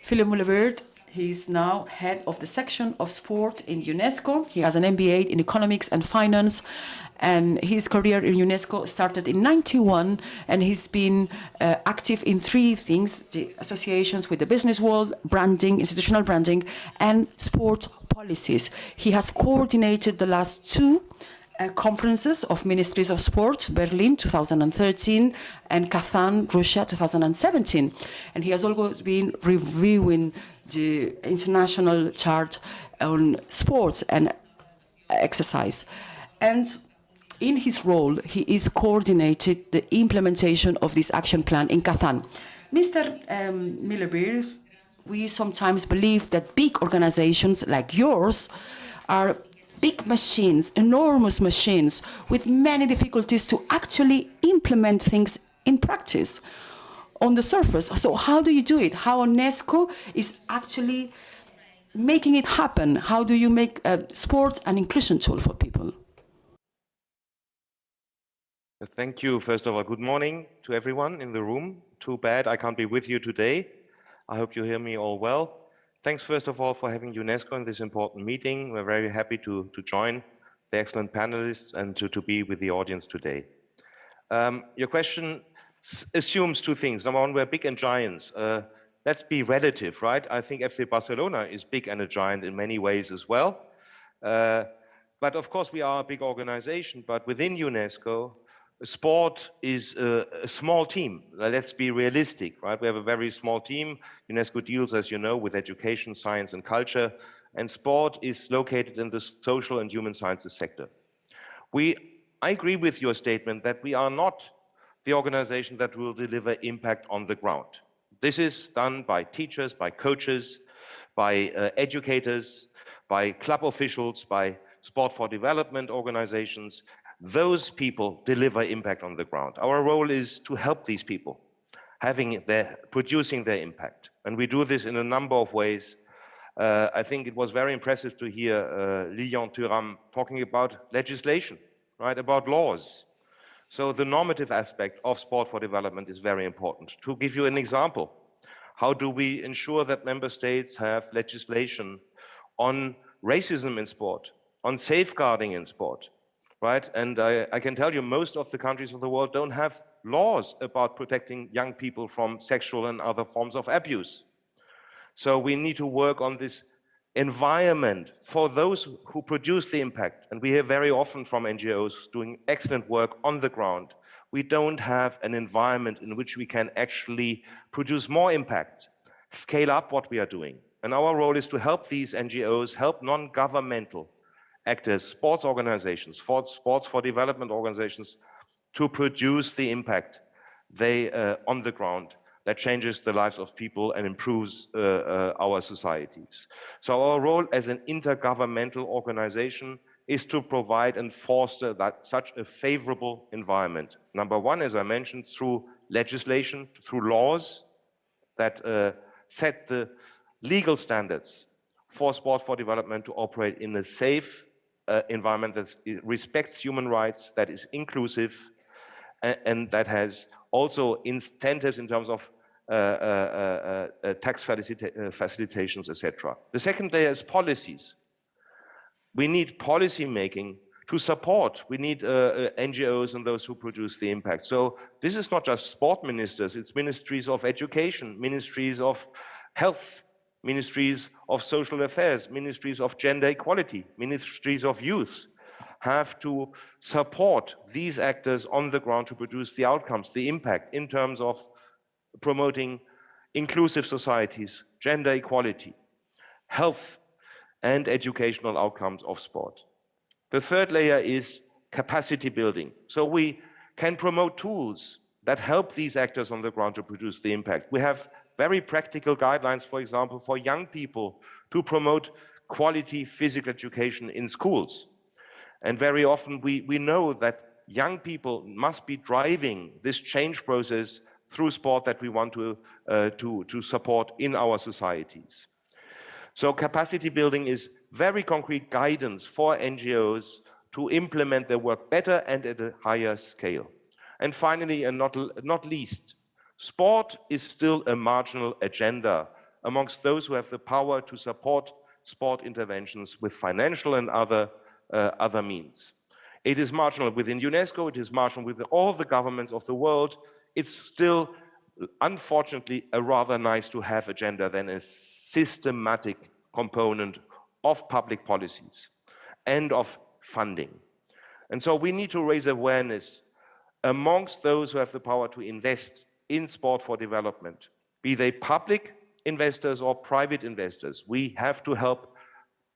Philip Muller-Weert, he is now head of the section of sport in UNESCO. He has an MBA in economics and finance, and his career in UNESCO started in '91, and he's been active in three things: the associations with the business world, branding, institutional branding, and sport policies. He has coordinated the last two conferences of Ministries of Sport, Berlin 2013 and Kazan, Russia 2017. And he has always been reviewing the international chart on sports and exercise. And in his role, he is coordinated the implementation of this action plan in Kazan. Mr. Muller-Weert, we sometimes believe that big organizations like yours are big machines, enormous machines, with many difficulties to actually implement things in practice. on the surface. So how do you do it? How UNESCO is actually making it happen? How do you make sport an inclusion tool for people? Thank you. First of all, good morning to everyone in the room. Too bad I can't be with you today. I hope you hear me all well. Thanks, first of all, for having UNESCO in this important meeting. We're very happy to join the excellent panelists and to be with the audience today. Your question assumes two things. Number one, we're big and giants. Let's be relative, right? I think FC Barcelona is big and a giant in many ways as well. But of course, we are a big organization, but within UNESCO, sport is a small team. Let's be realistic, right? We have a very small team. UNESCO deals, as you know, with education, science, and culture, and sport is located in the social and human sciences sector. I agree with your statement that we are not the organization that will deliver impact on the ground. This is done by teachers, by coaches, by educators, by club officials, by sport for development organizations. Those people deliver impact on the ground. Our role is to help these people producing their impact. And we do this in a number of ways. I think it was very impressive to hear Lilian Thuram talking about legislation, right, about laws. So the normative aspect of sport for development is very important. To give you an example, how do we ensure that member states have legislation on racism in sport, on safeguarding in sport? Right, and I can tell you most of the countries of the world don't have laws about protecting young people from sexual and other forms of abuse. So we need to work on this environment for those who produce the impact. And we hear very often from NGOs doing excellent work on the ground. We don't have an environment in which we can actually produce more impact, scale up what we are doing. And our role is to help these NGOs, help non-governmental actors, sports organizations, sports for development organizations, to produce the impact on the ground that changes the lives of people and improves our societies. So our role as an intergovernmental organization is to provide and foster such a favorable environment. Number one, as I mentioned, through legislation, through laws that set the legal standards for sport for development to operate in a safe environment that respects human rights, that is inclusive, and that has also incentives in terms of tax facilitations, etc. The second layer is policies. We need policy making to support. We need NGOs and those who produce the impact. So this is not just sport ministers, it's ministries of education, ministries of health, ministries of social affairs, ministries of gender equality, ministries of youth have to support these actors on the ground to produce the outcomes, the impact in terms of promoting inclusive societies, gender equality, health, and educational outcomes of sport. The third layer is capacity building. So we can promote tools that help these actors on the ground to produce the impact. We have very practical guidelines, for example, for young people to promote quality physical education in schools. And very often we know that young people must be driving this change process through sport that we want to support in our societies. So capacity building is very concrete guidance for NGOs to implement their work better and at a higher scale. And finally, and not least, sport is still a marginal agenda amongst those who have the power to support sport interventions with financial and other means. It is marginal within UNESCO, it is marginal with all the governments of the world. It's still, unfortunately, a rather nice to have agenda than a systematic component of public policies and of funding. And so we need to raise awareness amongst those who have the power to invest in sport for development, be they public investors or private investors. We have to help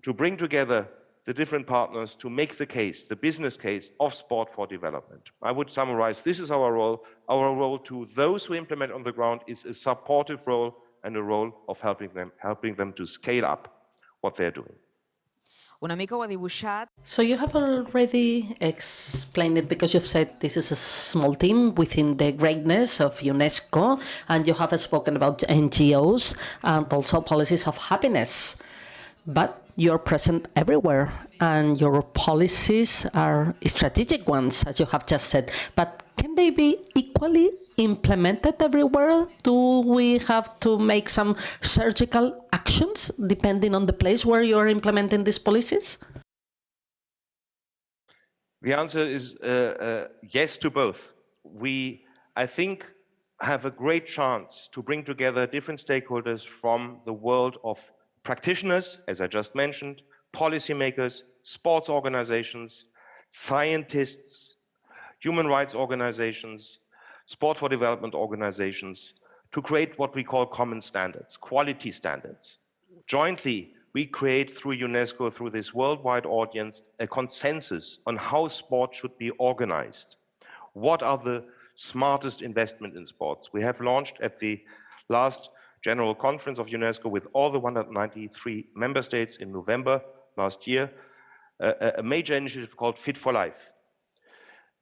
to bring together the different partners to make the case, the business case of sport for development. I would summarize, this is our role. Our role to those who implement on the ground is a supportive role and a role of helping them to scale up what they're doing. una mica ho ha dibuixat. So you have already explained it because you've said this is a small team within the greatness of UNESCO, and you have spoken about NGOs and also policies of happiness. But you're present everywhere, and your policies are strategic ones, as you have just said. But can they be equally implemented everywhere? Do we have to make some surgical actions depending on the place where you're implementing these policies? The answer is yes to both. We, I think, have a great chance to bring together different stakeholders from the world of practitioners, as I just mentioned, policymakers, sports organizations, scientists, human rights organizations, sport for development organizations, to create what we call common standards, quality standards. Jointly, we create through UNESCO, through this worldwide audience, a consensus on how sport should be organized. What are the smartest investment in sports? We have launched at the last General Conference of UNESCO with all the 193 member states in November last year, a major initiative called Fit for Life.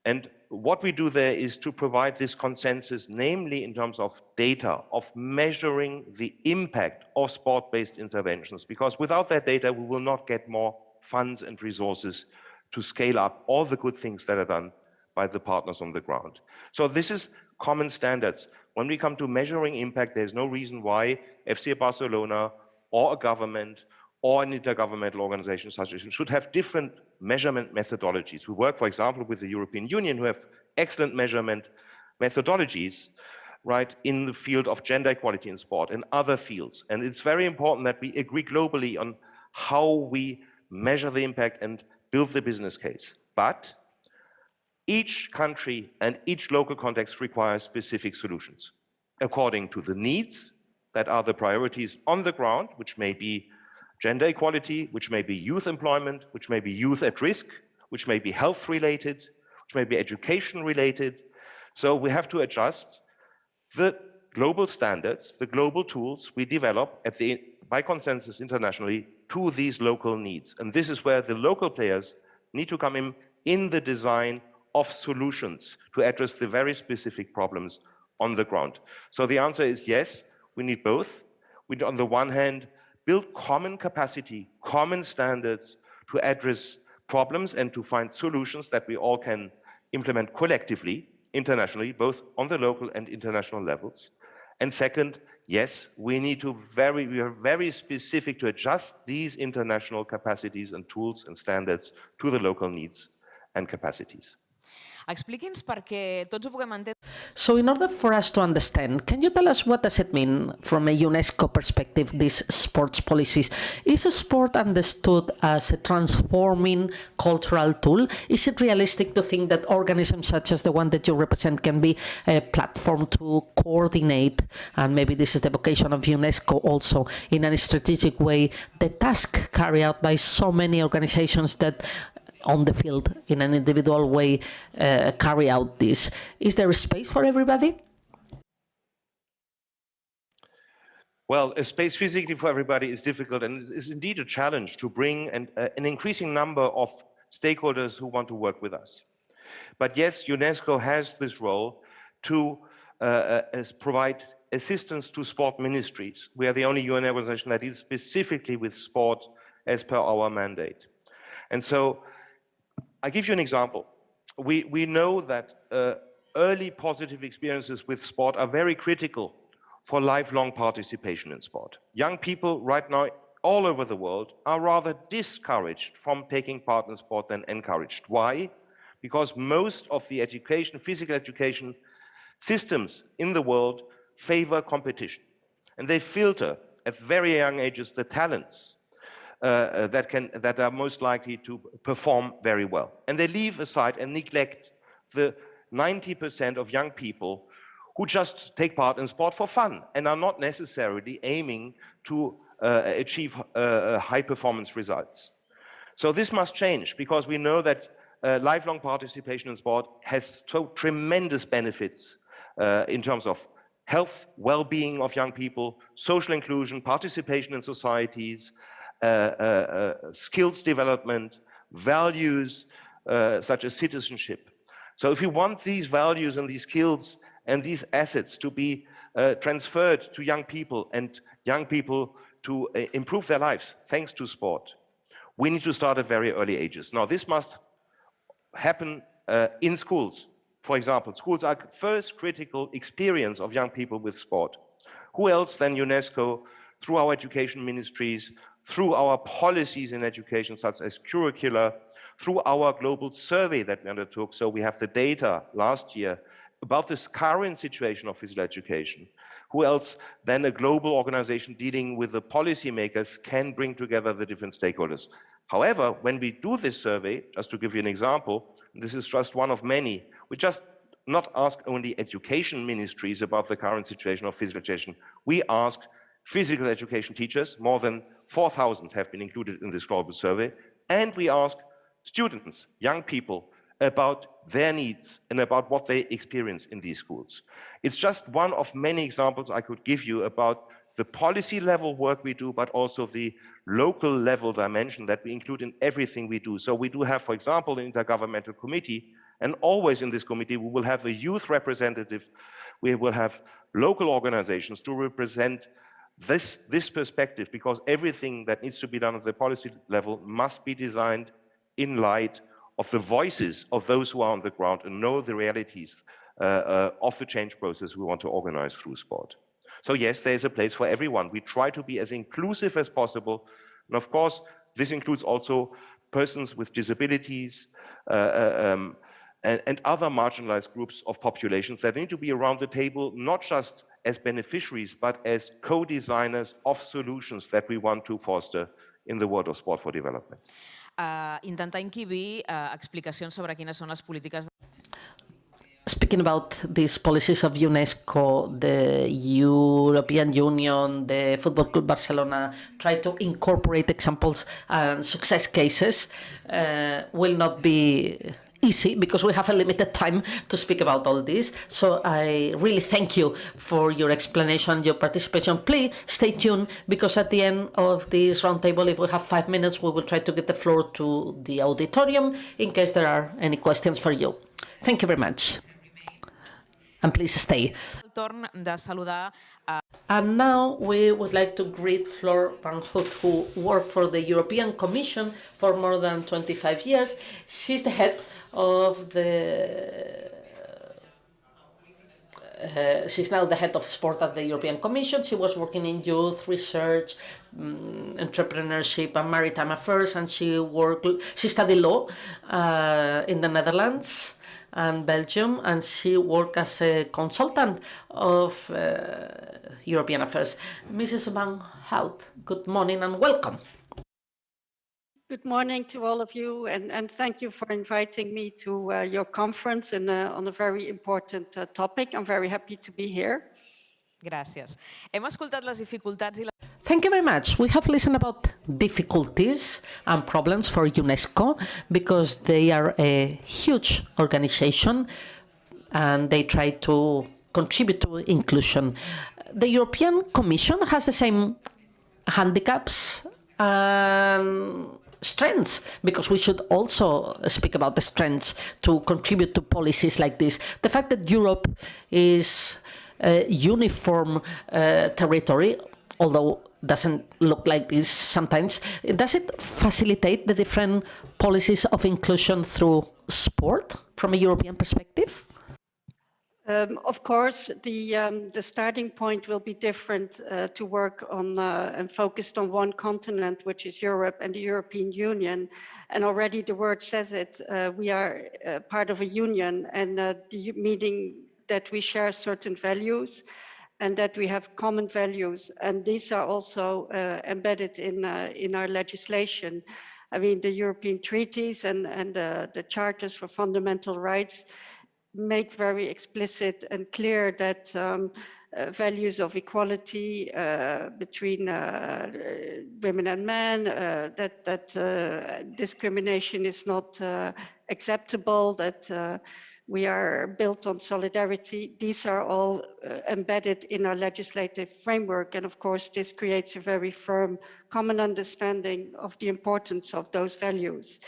And what we do there is to provide this consensus, namely in terms of data, of measuring the impact of sport-based interventions, because without that data, we will not get more funds and resources to scale up all the good things that are done by the partners on the ground. So this is common standards. When we come to measuring impact, there's no reason why FC Barcelona or a government or an intergovernmental organization such as should have different measurement methodologies. We work, for example, with the European Union, who have excellent measurement methodologies, right, in the field of gender equality in sport and other fields. And it's very important that we agree globally on how we measure the impact and build the business case. But each country and each local context requires specific solutions according to the needs that are the priorities on the ground, which may be gender equality, which may be youth employment, which may be youth at risk, which may be health related, which may be education related. So we have to adjust the global standards, the global tools we develop by consensus internationally to these local needs. And this is where the local players need to come in the design of solutions to address the very specific problems on the ground. So the answer is yes, we need both. We need, on the one hand, build common capacity, common standards to address problems and to find solutions that we all can implement collectively, internationally, both on the local and international levels. And second, yes, we are very specific to adjust these international capacities and tools and standards to the local needs and capacities. Expliqui'ns perquè tots ho puguem entendre. So in order for us to understand, can you tell us what does it mean from a UNESCO perspective, these sports policies? Is sport understood as a transforming cultural tool? Is it realistic to think that organisms such as the one that you represent can be a platform to coordinate, and maybe this is the vocation of UNESCO also, in a strategic way, the task carried out by so many organizations that on the field in an individual way carry out this? Is there a space for everybody? Well, a space physically for everybody is difficult, and it is indeed a challenge to bring an increasing number of stakeholders who want to work with us. But yes, UNESCO has this role to provide assistance to sport ministries. We are the only UN organization that deals specifically with sport as per our mandate. And so I give you an example. We know that early positive experiences with sport are very critical for lifelong participation in sport. Young people right now all over the world are rather discouraged from taking part in sport than encouraged. Why? Because most of the education, physical education systems in the world favor competition. And they filter at very young ages the talents that are most likely to perform very well. And they leave aside and neglect the 90% of young people who just take part in sport for fun and are not necessarily aiming to achieve high performance results. So this must change, because we know that lifelong participation in sport has tremendous benefits in terms of health, well-being of young people, social inclusion, participation in societies, skills development, values such as citizenship. So if you want these values and these skills and these assets to be transferred to young people and young people to improve their lives thanks to sport, we need to start at very early ages. Now, this must happen in schools. For example, schools are first critical experience of young people with sport. Who else than UNESCO, through our education ministries, through our policies in education, such as curricula, through our global survey that we undertook, so we have the data last year about this current situation of physical education. Who else than a global organization dealing with the policymakers can bring together the different stakeholders? However, when we do this survey, just to give you an example, this is just one of many, we just not ask only education ministries about the current situation of physical education. We ask physical education teachers, more than 4,000 have been included in this global survey, and we ask students, young people, about their needs and about what they experience in these schools. It's just one of many examples I could give you about the policy level work we do, but also the local level dimension that we include in everything we do. So we do have, for example, an intergovernmental committee, and always in this committee we will have a youth representative, we will have local organizations to represent this perspective, because everything that needs to be done at the policy level must be designed in light of the voices of those who are on the ground and know the realities of the change process we want to organize through sport. So yes, there is a place for everyone. We try to be as inclusive as possible. And of course, this includes also persons with disabilities and other marginalized groups of populations that need to be around the table, not just as beneficiaries, but as co-designers of solutions that we want to foster in the world of sport for development. Intentar encabir explicacions sobre quines són les polítiques. Speaking about these policies of UNESCO, the European Union, the Football Club Barcelona try to incorporate examples and success cases will not be easy because we have a limited time to speak about all this. So I really thank you for your explanation, your participation. Please stay tuned, because at the end of this roundtable, if we have 5 minutes, we will try to give the floor to the auditorium in case there are any questions for you. Thank you very much. And please stay. El torn de saludar And now we would like to greet Flor van Hout, who worked for the European Commission for more than 25 years. She's the head of she's now the head of sport at the European Commission. She was working in youth, research, entrepreneurship and maritime affairs, and she studied law in the Netherlands and Belgium, and she worked as a consultant of European affairs. Mrs. Van Hout, good morning and welcome. Good morning to all of you, and thank you for inviting me to your conference on a very important topic. I'm very happy to be here. Gràcies. Hem escoltat les dificultats i Thank you very much. We have listened about difficulties and problems for UNESCO because they are a huge organization and they try to contribute to inclusion. The European Commission has the same handicaps and strengths, because we should also speak about the strengths to contribute to policies like this. The fact that Europe is a uniform territory, although doesn't look like this sometimes, does it facilitate the different policies of inclusion through sport from a European perspective? Of course, the starting point will be different to work on and focused on one continent, which is Europe and the European Union. And already the word says it, we are part of a union, and meaning that we share certain values and that we have common values. And these are also embedded in our legislation. I mean, the European treaties and the charters for fundamental rights make very explicit and clear that values of equality between women and men, that discrimination is not acceptable, that We are built on solidarity. These are all embedded in our legislative framework. And of course, this creates a very firm common understanding of the importance of those values.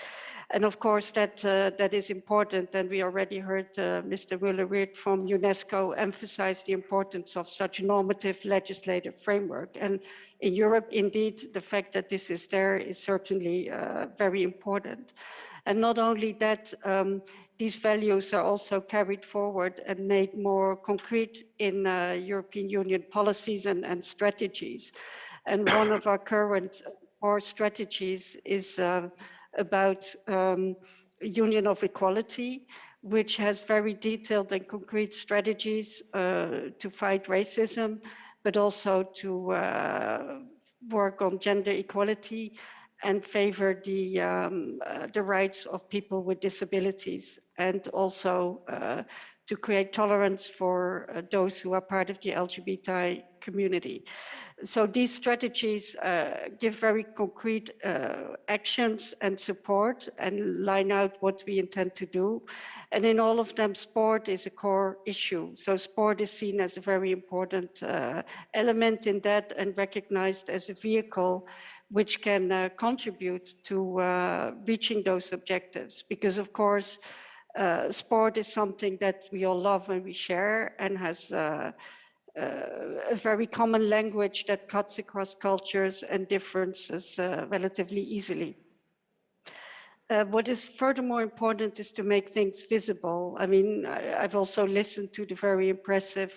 And of course, that is important. And we already heard Mr. Muller from UNESCO emphasize the importance of such normative legislative framework. And in Europe, indeed, the fact that this is there is certainly very important. And not only that, these values are also carried forward and made more concrete in European Union policies and strategies. And one of our current core strategies is about Union of Equality, which has very detailed and concrete strategies to fight racism, but also to work on gender equality and favor the rights of people with disabilities, and also to create tolerance for those who are part of the LGBTI community. So these strategies give very concrete actions and support and line out what we intend to do. And in all of them, sport is a core issue. So sport is seen as a very important element in that and recognized as a vehicle which can contribute to reaching those objectives. Because of course, sport is something that we all love and we share, and has a very common language that cuts across cultures and differences relatively easily. What is furthermore important is to make things visible. I mean, I've also listened to the very impressive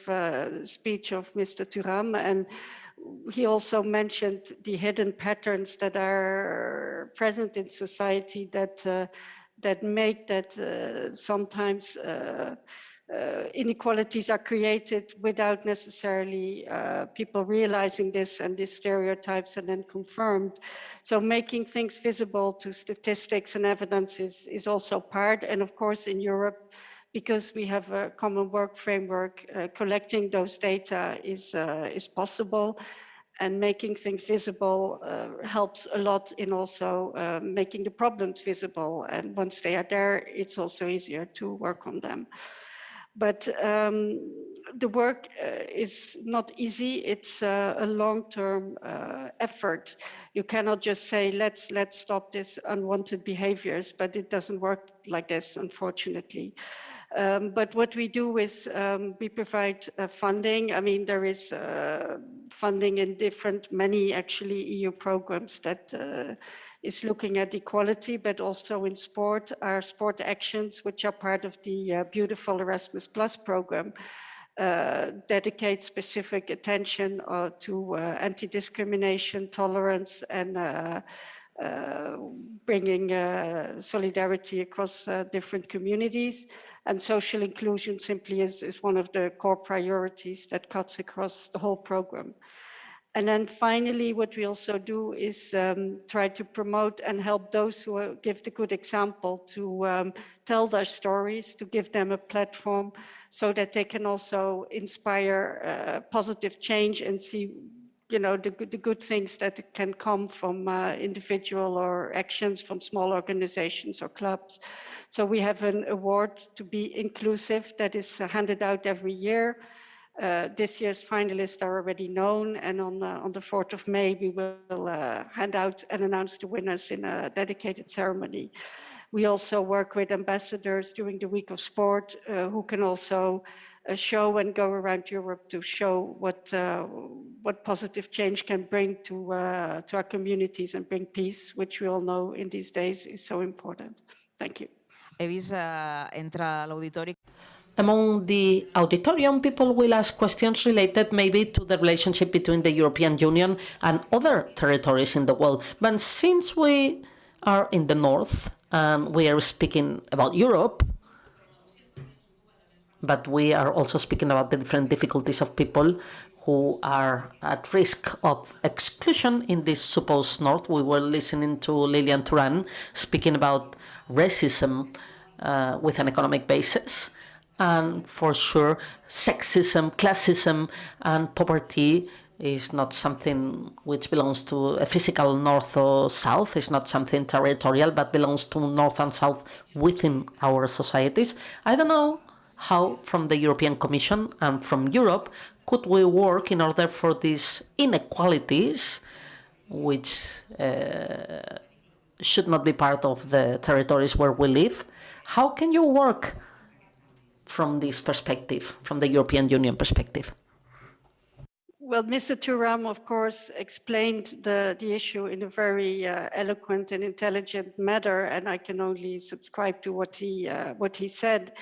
speech of Mr. Thuram, and he also mentioned the hidden patterns that are present in society that make that sometimes inequalities are created without necessarily people realizing this, and these stereotypes are then confirmed. So making things visible to statistics and evidence is also part. And of course, in Europe, because we have a common work framework, collecting those data is possible. And making things visible helps a lot in also making the problems visible. And once they are there, it's also easier to work on them. But the work is not easy. It's a long-term effort. You cannot just say, let's stop this unwanted behaviors, but it doesn't work like this, unfortunately. But what we do is we provide funding. I mean, there is funding in many actually EU programs that is looking at equality, but also in sport, our sport actions, which are part of the beautiful Erasmus Plus program, dedicate specific attention to anti-discrimination, tolerance, and bringing solidarity across different communities. And social inclusion simply is one of the core priorities that cuts across the whole program. And then finally, what we also do is try to promote and help those who give the good example to tell their stories, to give them a platform so that they can also inspire positive change and see, you know, the good things that can come from individual or actions from small organizations or clubs. So we have an award to be inclusive that is handed out every year. This year's finalists are already known, and on the 4th of May, we will hand out and announce the winners in a dedicated ceremony. We also work with ambassadors during the Week of Sport, who can also show and go around Europe to show what positive change can bring to our communities and bring peace, which we all know in these days is so important. Thank you. He vist entre l'auditori. Among the auditorium, people will ask questions related maybe to the relationship between the European Union and other territories in the world. But since we are in the north and we are speaking about Europe, but we are also speaking about the different difficulties of people who are at risk of exclusion in this supposed north. We were listening to Lilian Thuram speaking about racism with an economic basis. And for sure, sexism, classism, and poverty is not something which belongs to a physical north or south. It's not something territorial, but belongs to north and south within our societies. I don't know how, from the European Commission and from Europe, could we work in order for these inequalities, which should not be part of the territories where we live. How can you work from this perspective, from the European Union perspective? Well, Mr. Thuram, of course, explained the issue in a very eloquent and intelligent manner, and I can only subscribe to what he said.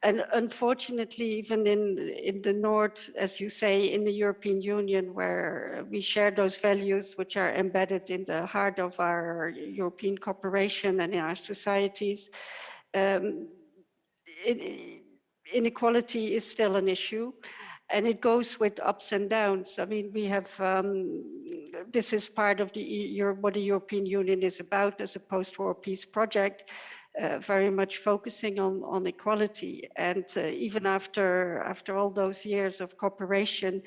And unfortunately, even in the North, as you say, in the European Union, where we share those values which are embedded in the heart of our European cooperation and in our societies, inequality is still an issue. And it goes with ups and downs. I mean, we have, this is part of what the European Union is about as a post-war peace project, very much focusing on equality. And even after all those years of cooperation,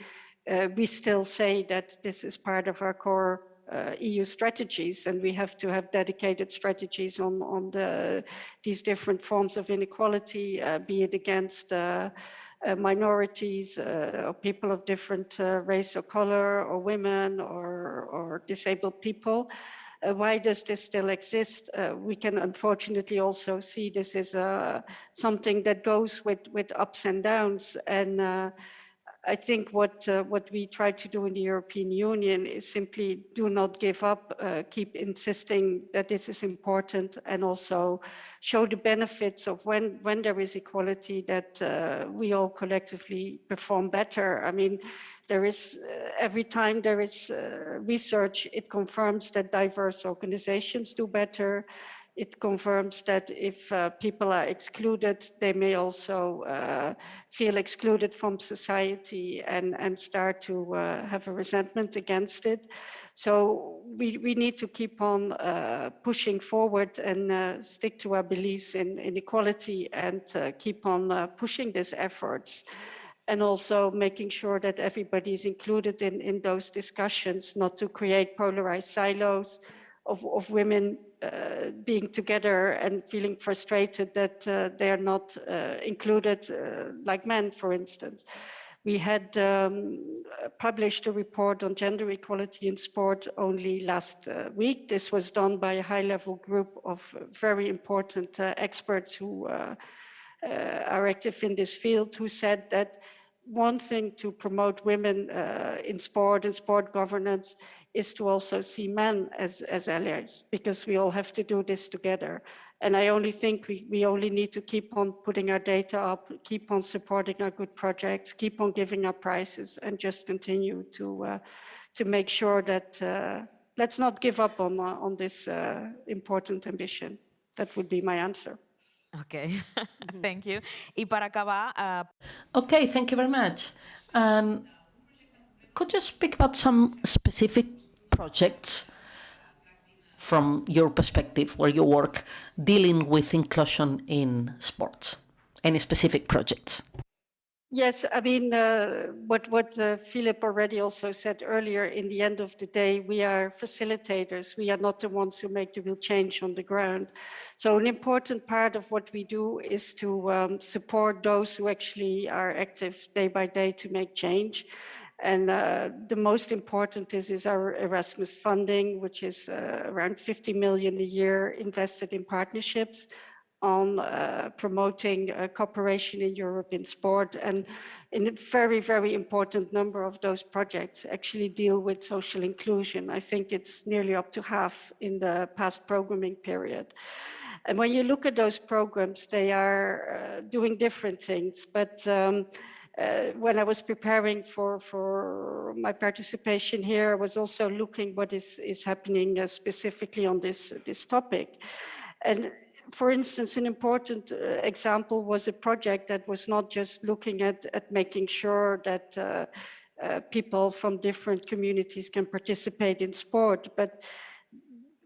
we still say that this is part of our core EU strategies, and we have to have dedicated strategies on these different forms of inequality, be it against minorities or people of different race or color, or women or disabled people. Why does this still exist? We can unfortunately also see this is something that goes with ups and downs. And I think what we try to do in the European Union is simply do not give up, keep insisting that this is important, and also show the benefits of when there is equality, that we all collectively perform better. I mean, there is, every time there is research, it confirms that diverse organizations do better. It confirms that if people are excluded, they may also feel excluded from society and start to have a resentment against it. So we need to keep on pushing forward and stick to our beliefs in equality, and keep on pushing these efforts. And also making sure that everybody is included in those discussions, not to create polarized silos of women being together and feeling frustrated that they are not included like men, for instance. We had published a report on gender equality in sport only last week. This was done by a high-level group of very important experts who are active in this field, who said that one thing to promote women in sport and sport governance is to also see men as allies, because we all have to do this together. And I only think we only need to keep on putting our data up, keep on supporting our good projects, keep on giving our prizes, and just continue to make sure that let's not give up on this important ambition. That would be my answer. Okay, thank you. Y para acabar... Okay, thank you very much. Could you speak about some specific projects from your perspective where you work dealing with inclusion in sports? Any specific projects? Yes, I mean, what Philip already also said earlier, in the end of the day, we are facilitators. We are not the ones who make the real change on the ground. So an important part of what we do is to support those who actually are active day by day to make change. And the most important is our Erasmus Funding, which is around 50 million a year invested in partnerships on promoting cooperation in Europe in sport. And in a very, very important number of those projects actually deal with social inclusion. I think it's nearly up to half in the past programming period. And when you look at those programs, they are doing different things. But when I was preparing for my participation here, I was also looking what is happening specifically on this topic. And for instance, an important example was a project that was not just looking at making sure that people from different communities can participate in sport, but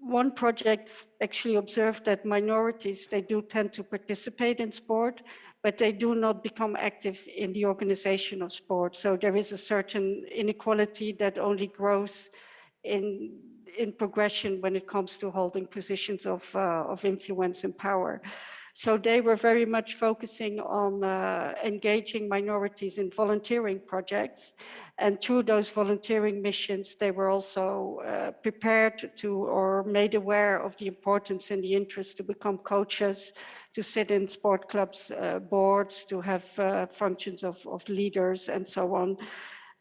one project actually observed that minorities, they do tend to participate in sport, but they do not become active in the organization of sport. So there is a certain inequality that only grows in progression when it comes to holding positions of influence and power. So they were very much focusing on engaging minorities in volunteering projects. And through those volunteering missions, they were also prepared to or made aware of the importance and the interest to become coaches, to sit in sport clubs boards, to have functions of leaders and so on.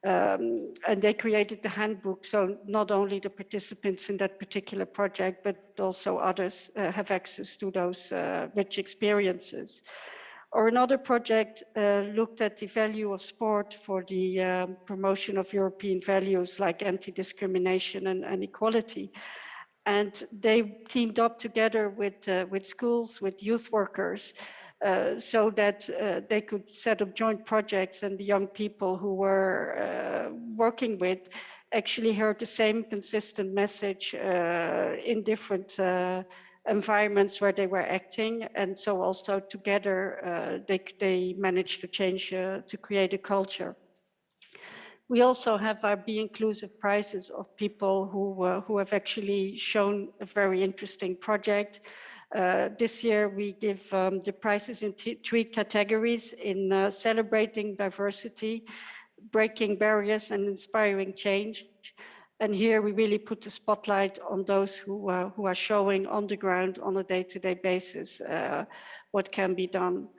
And they created the handbook, so not only the participants in that particular project, but also others have access to those rich experiences. Or another project looked at the value of sport for the promotion of European values like anti-discrimination and equality. And they teamed up together with schools, with youth workers, so that they could set up joint projects, and the young people who were working with actually heard the same consistent message in different environments where they were acting. And so also together they managed to change, to create a culture. We also have our Be Inclusive prizes of people who have actually shown a very interesting project. This year we give the prizes in three categories: in celebrating diversity, breaking barriers, and inspiring change. And here we really put the spotlight on those who are showing on the ground on a day-to-day basis what can be done.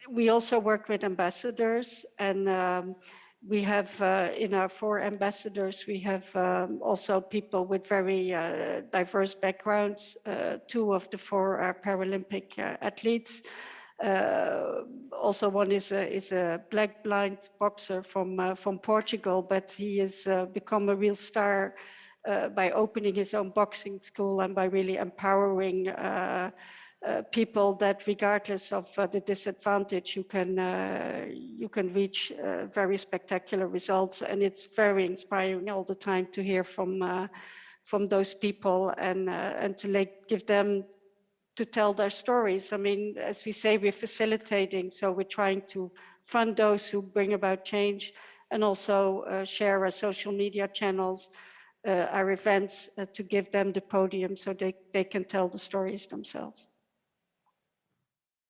We also work with ambassadors, and we have in our 4 ambassadors, we have also people with very diverse backgrounds. 2 of the 4 are Paralympic athletes. Also one is a black blind boxer from Portugal, but he has become a real star by opening his own boxing school and by really empowering people that regardless of the disadvantage, you can reach very spectacular results. And it's very inspiring all the time to hear from those people and to give them to tell their stories. I mean, as we say, we're facilitating, so we're trying to fund those who bring about change, and also share our social media channels, our events, to give them the podium so they can tell the stories themselves.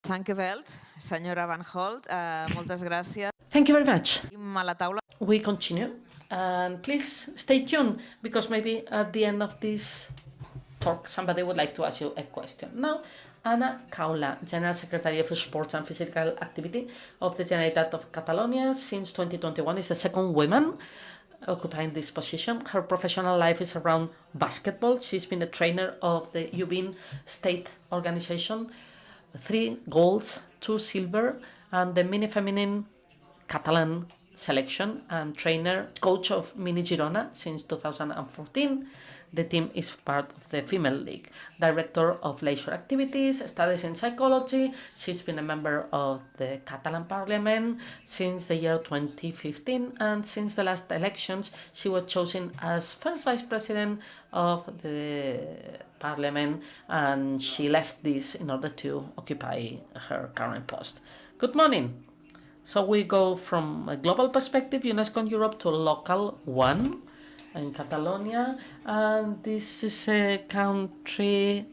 Dankjewel, senyora Van Holt. Moltes gràcies. Thank you very much. A la taula. We continue, and please stay tuned, because maybe at the end of this talk somebody would like to ask you a question. Now, Ana Caula, General Secretary of Sports and Physical Activity of the Generalitat of Catalonia since 2021, is the second woman occupying this position. Her professional life is around basketball. She's been a trainer of the UBIN state organization, 3 golds, 2 silver, and the mini feminine Catalan selection, and coach of Mini Girona since 2014. The team is part of the Female League. Director of Leisure Activities, studies in psychology. She's been a member of the Catalan Parliament since the year 2015, and since the last elections, she was chosen as first Vice President of the Parliament, and she left this in order to occupy her current post. Good morning. So we go from a global perspective, UNESCO in Europe, to a local one in Catalonia, and this is a country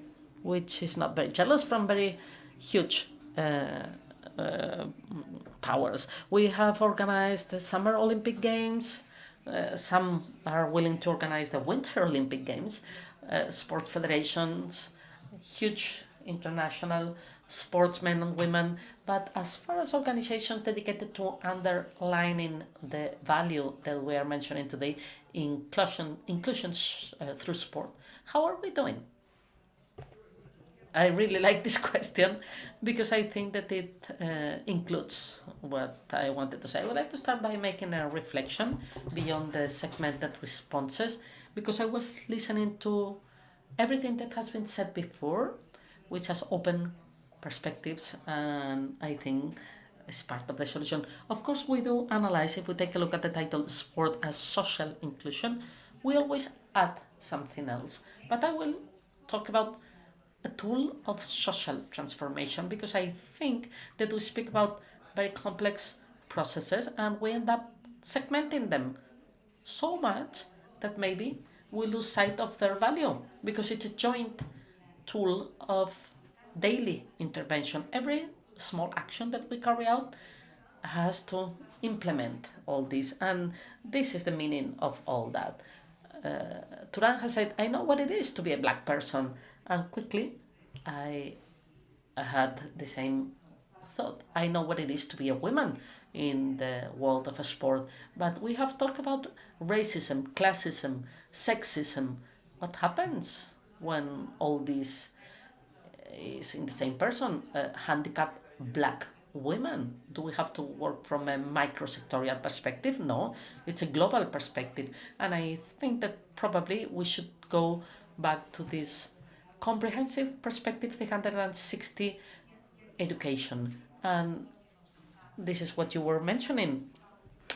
which is not very jealous from very huge powers. We have organized the Summer Olympic Games. Some are willing to organize the Winter Olympic Games. Sport federations, huge international sportsmen and women. But as far as organizations dedicated to underlining the value that we are mentioning today, inclusion through sport, how are we doing? I really like this question because I think that it includes what I wanted to say. I would like to start by making a reflection beyond the segmented responses, because I was listening to everything that has been said before, which has opened perspectives, and I think it's part of the solution. Of course, we do analyze. If we take a look at the title, Sport as Social Inclusion, we always add something else. But I will talk about a tool of social transformation, because I think that we speak about very complex processes and we end up segmenting them so much that maybe we lose sight of their value, because it's a joint tool of daily intervention. Every small action that we carry out has to implement all this, and this is the meaning of all that. Turan has said, I know what it is to be a black person, and quickly I had the same thought. I know what it is to be a woman in the world of sport, but we have talked about racism, classism, sexism. What happens when all this is in the same person? Handicapped black women. Do we have to work from a microsectorial perspective? No, it's a global perspective. And I think that probably we should go back to this comprehensive perspective, 360 education. And this is what you were mentioning.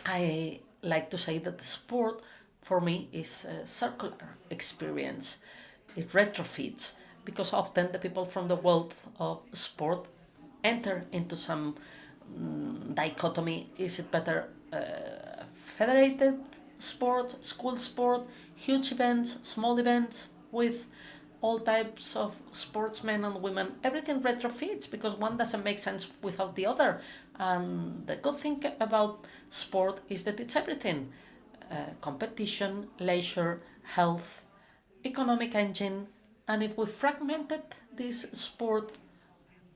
I like to say that the sport for me is a circular experience. It retrofits, because often the people from the world of sport enter into some dichotomy. Is it better federated sport, school sport, huge events, small events with all types of sportsmen and women? Everything retrofits because one doesn't make sense without the other. And the good thing about sport is that it's everything. Competition, leisure, health, economic engine. And if we fragmented this sport,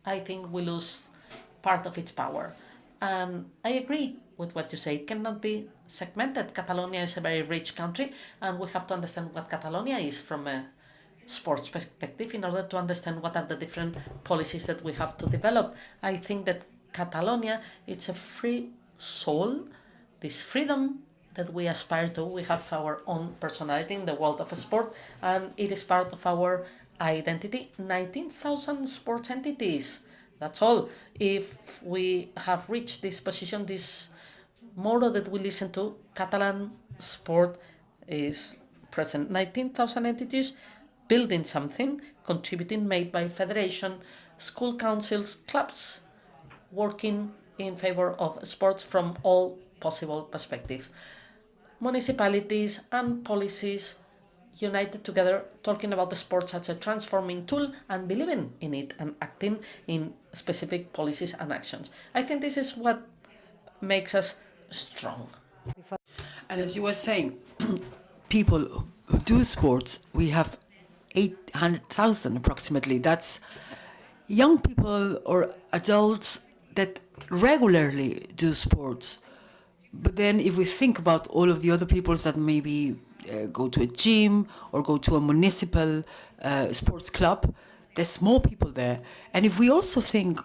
I think we lose part of its power. And I agree with what you say. It cannot be segmented. Catalonia is a very rich country, and we have to understand what Catalonia is from a sports perspective in order to understand what are the different policies that we have to develop. I think that Catalonia, it's a free soul, this freedom that we aspire to. We have our own personality in the world of sport, and it is part of our identity. 19,000 sports entities. That's all. If we have reached this position, this motto that we listen to, Catalan sport is present. 19,000 entities building something, contributing, made by federation, school councils, clubs, working in favor of sports from all possible perspectives. Municipalities and policies united together, talking about the sports as a transforming tool and believing in it and acting in specific policies and actions. I think this is what makes us strong. And as you were saying, people who do sports, we have 800,000 approximately. That's young people or adults that regularly do sports. But then if we think about all of the other people that maybe go to a gym or go to a municipal sports club, there's more people there. And if we also think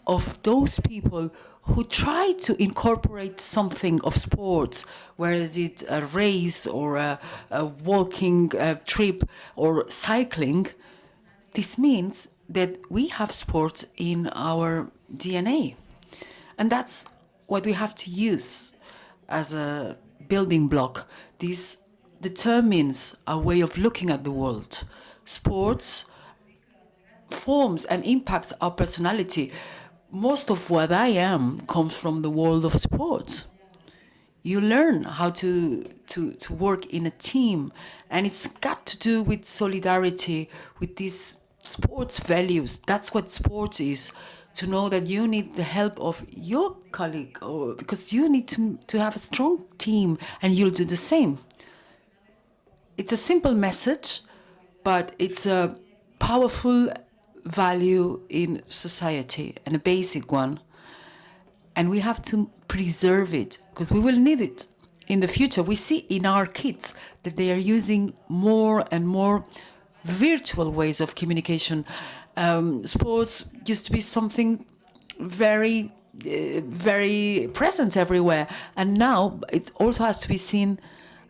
of those people who try to incorporate something of sports, whether it's a race or a walking trip or cycling, this means that we have sports in our DNA. And that's what we have to use as a building block. This determines our way of looking at the world. Sports forms and impacts our personality. Most of what I am comes from the world of sports. You learn how to work in a team, and it's got to do with solidarity, with these sports values. That's what sports is. To know that you need the help of your colleague, or because you need to have a strong team, and you'll do the same. It's a simple message, but it's a powerful value in society, and a basic one. And we have to preserve it, because we will need it in the future. We see in our kids that they are using more and more virtual ways of communication. Sports used to be something very, very present everywhere. And now it also has to be seen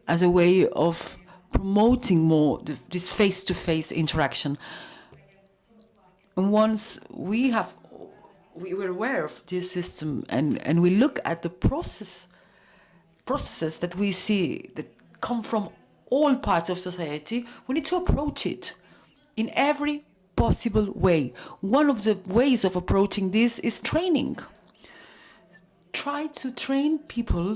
as a way of promoting more this face-to-face interaction. And once we were aware of this system, and we look at the processes that we see that come from all parts of society, we need to approach it in every possible way. One of the ways of approaching this is training. Try to train people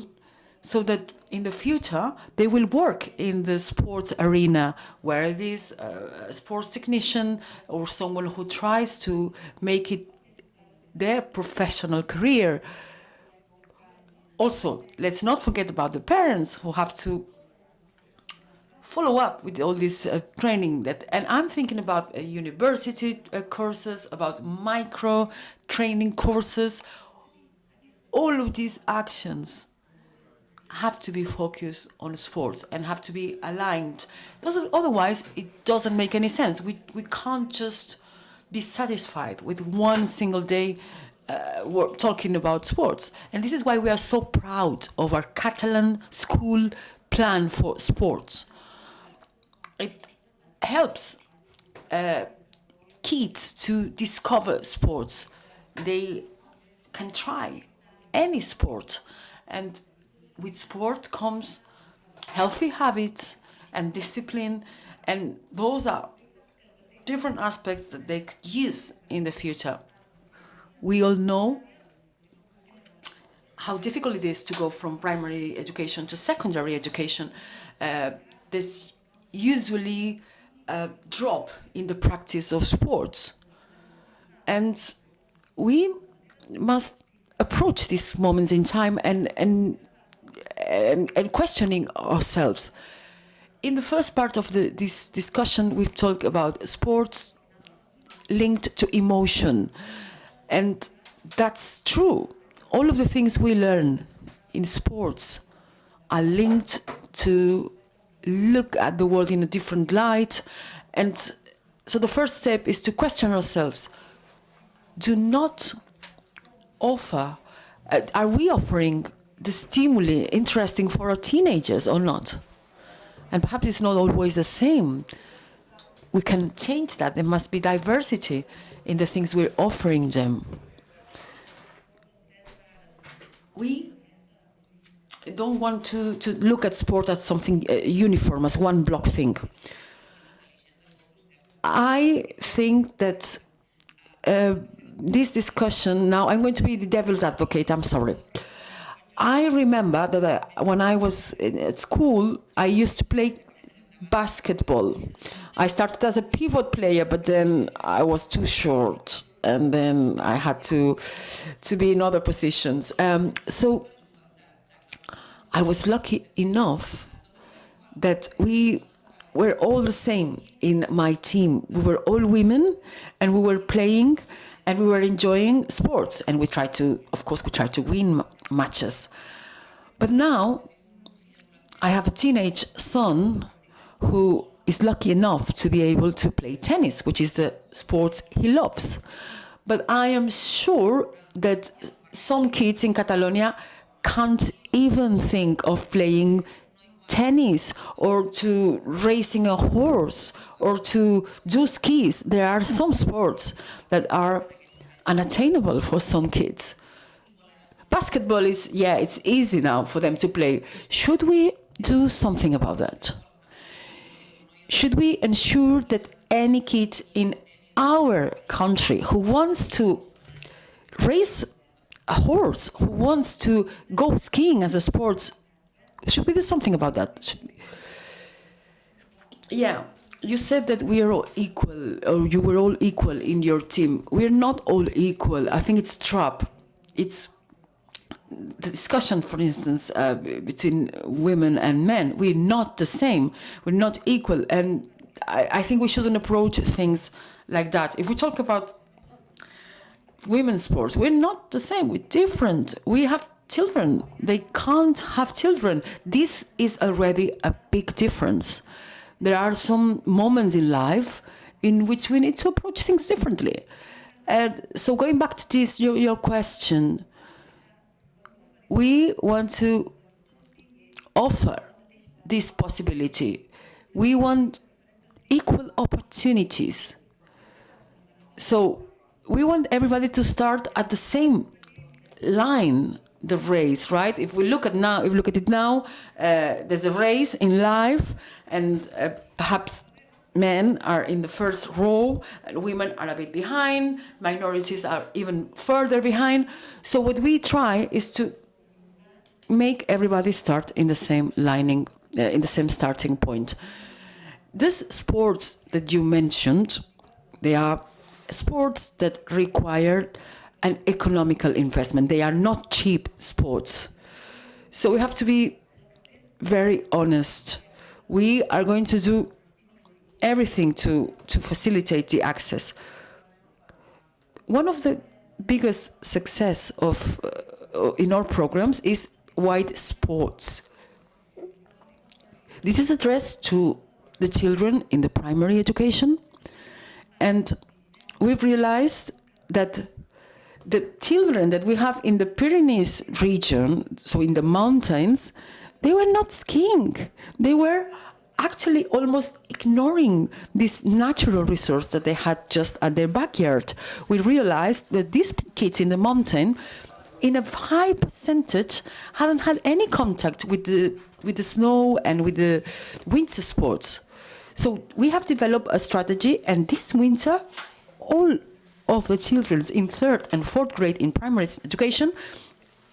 so that in the future they will work in the sports arena, where it is a sports technician or someone who tries to make it their professional career. Also, let's not forget about the parents who have to follow up with all this training. And I'm thinking about university courses, about micro training courses. All of these actions have to be focused on sports and have to be aligned. Otherwise, it doesn't make any sense. We can't just be satisfied with one single day we're talking about sports. And this is why we are so proud of our Catalan school plan for sports. It helps kids to discover sports. They can try any sport. And with sport comes healthy habits and discipline. And those are different aspects that they could use in the future. We all know how difficult it is to go from primary education to secondary education. There's usually a drop in the practice of sports. And we must approach these moments in time and questioning ourselves. In the first part of this discussion, we've talked about sports linked to emotion. And that's true. All of the things we learn in sports are linked to look at the world in a different light. And so the first step is to question ourselves. Do not offer, are we offering the stimuli interesting for our teenagers or not? And perhaps it's not always the same. We can change that. There must be diversity in the things we're offering them. We don't want to look at sport as something uniform, as one block thing. I think that this discussion, now I'm going to be the devil's advocate, I'm sorry. I remember that when I was at school, I used to play basketball. I started as a pivot player, but then I was too short, and then I had to be in other positions. So I was lucky enough that we were all the same in my team. We were all women, and we were playing, and we were enjoying sports, and we tried to win matches. But now I have a teenage son who is lucky enough to be able to play tennis, which is the sport he loves. But I am sure that some kids in Catalonia can't even think of playing tennis or to racing a horse or to do skis. There are some sports that are unattainable for some kids. Basketball is, it's easy now for them to play. Should we do something about that? Should we ensure that any kid in our country who wants to race a horse, who wants to go skiing as a sport, should we do something about that? You said that we are all equal, or you were all equal in your team. We're not all equal. I think it's a trap. It's the discussion, for instance, between women and men. We're not the same. We're not equal. And I think we shouldn't approach things like that. If we talk about women's sports, we're not the same. We're different. We have children. They can't have children. This is already a big difference. There are some moments in life in which we need to approach things differently. So going back to this, your question, we want to offer this possibility. We want equal opportunities. So we want everybody to start at the same line, the race, right? If we look at it now, there's a race in life, and perhaps men are in the first row, and women are a bit behind, minorities are even further behind. So what we try is to make everybody start in the same lining, in the same starting point. These sports that you mentioned, they are sports that require an economical investment. They are not cheap sports. So we have to be very honest. We are going to do everything to facilitate the access. One of the biggest success of in our programs is white sports. This is addressed to the children in the primary education, and we've realized that the children that we have in the Pyrenees region, so in the mountains, they were not skiing. They were actually almost ignoring this natural resource that they had just at their backyard. We realized that these kids in the mountain, in a high percentage, haven't had any contact with the snow and with the winter sports. So we have developed a strategy, and this winter, all of the children in 3rd and 4th grade in primary education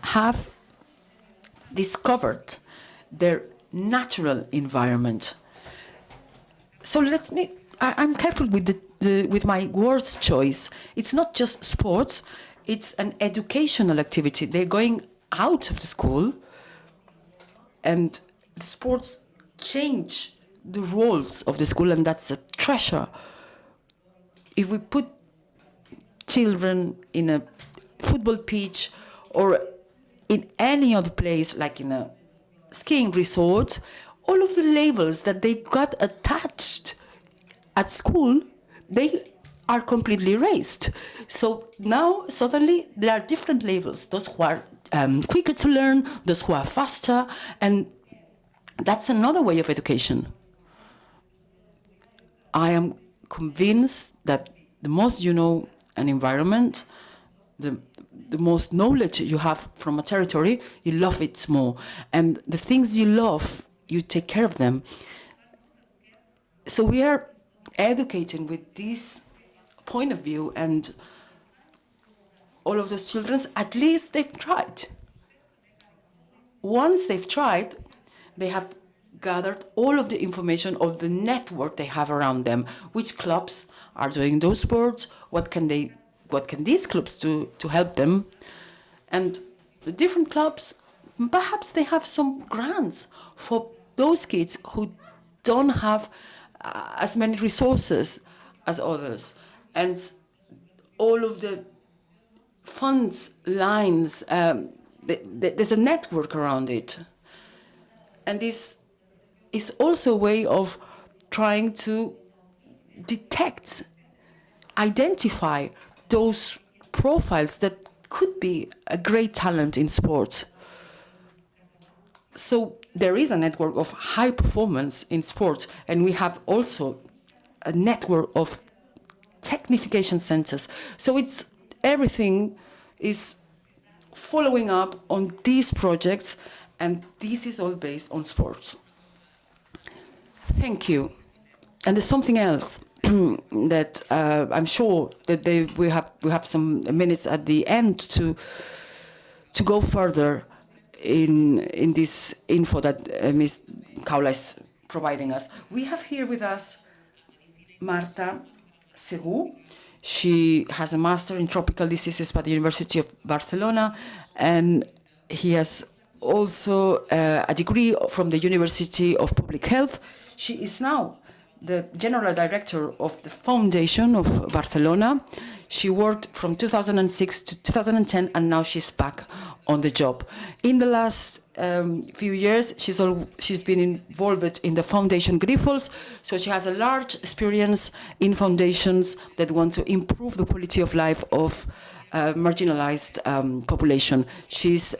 have discovered their natural environment. So I'm careful with my words choice. It's not just sports, it's an educational activity. They're going out of the school, and the sports change the roles of the school, and that's a treasure. If we put children in a football pitch or in any other place, like in a skiing resort, all of the labels that they got attached at school, they are completely erased. So now suddenly there are different labels, those who are quicker to learn, those who are faster, and that's another way of education. I am convinced that the most you know an environment, the most knowledge you have from a territory, you love it more. And the things you love, you take care of them. So we are educating with this point of view, and all of those children, at least they've tried. Once they've tried, they have gathered all of the information of the network they have around them. Which clubs are doing those sports? What can these clubs do to help them? And the different clubs, perhaps they have some grants for those kids who don't have as many resources as others. And all of the funds lines, there's a network around it. And this is also a way of trying to detect, identify those profiles that could be a great talent in sports. So there is a network of high performance in sports, and we have also a network of technification centers. So everything is following up on these projects, and this is all based on sports. Thank you. And there's something else that I'm sure that we have some minutes at the end to go further in this info that Ms. Kaula is providing us. We have here with us Marta Segú. She has a master in tropical diseases by the University of Barcelona, and he has also a degree from the University of Public Health. She is now the General Director of the Foundation of Barcelona. She worked from 2006 to 2010, and now she's back on the job. In the last few years, she's been involved in the Foundation Grifols, so she has a large experience in foundations that want to improve the quality of life of marginalized population. She's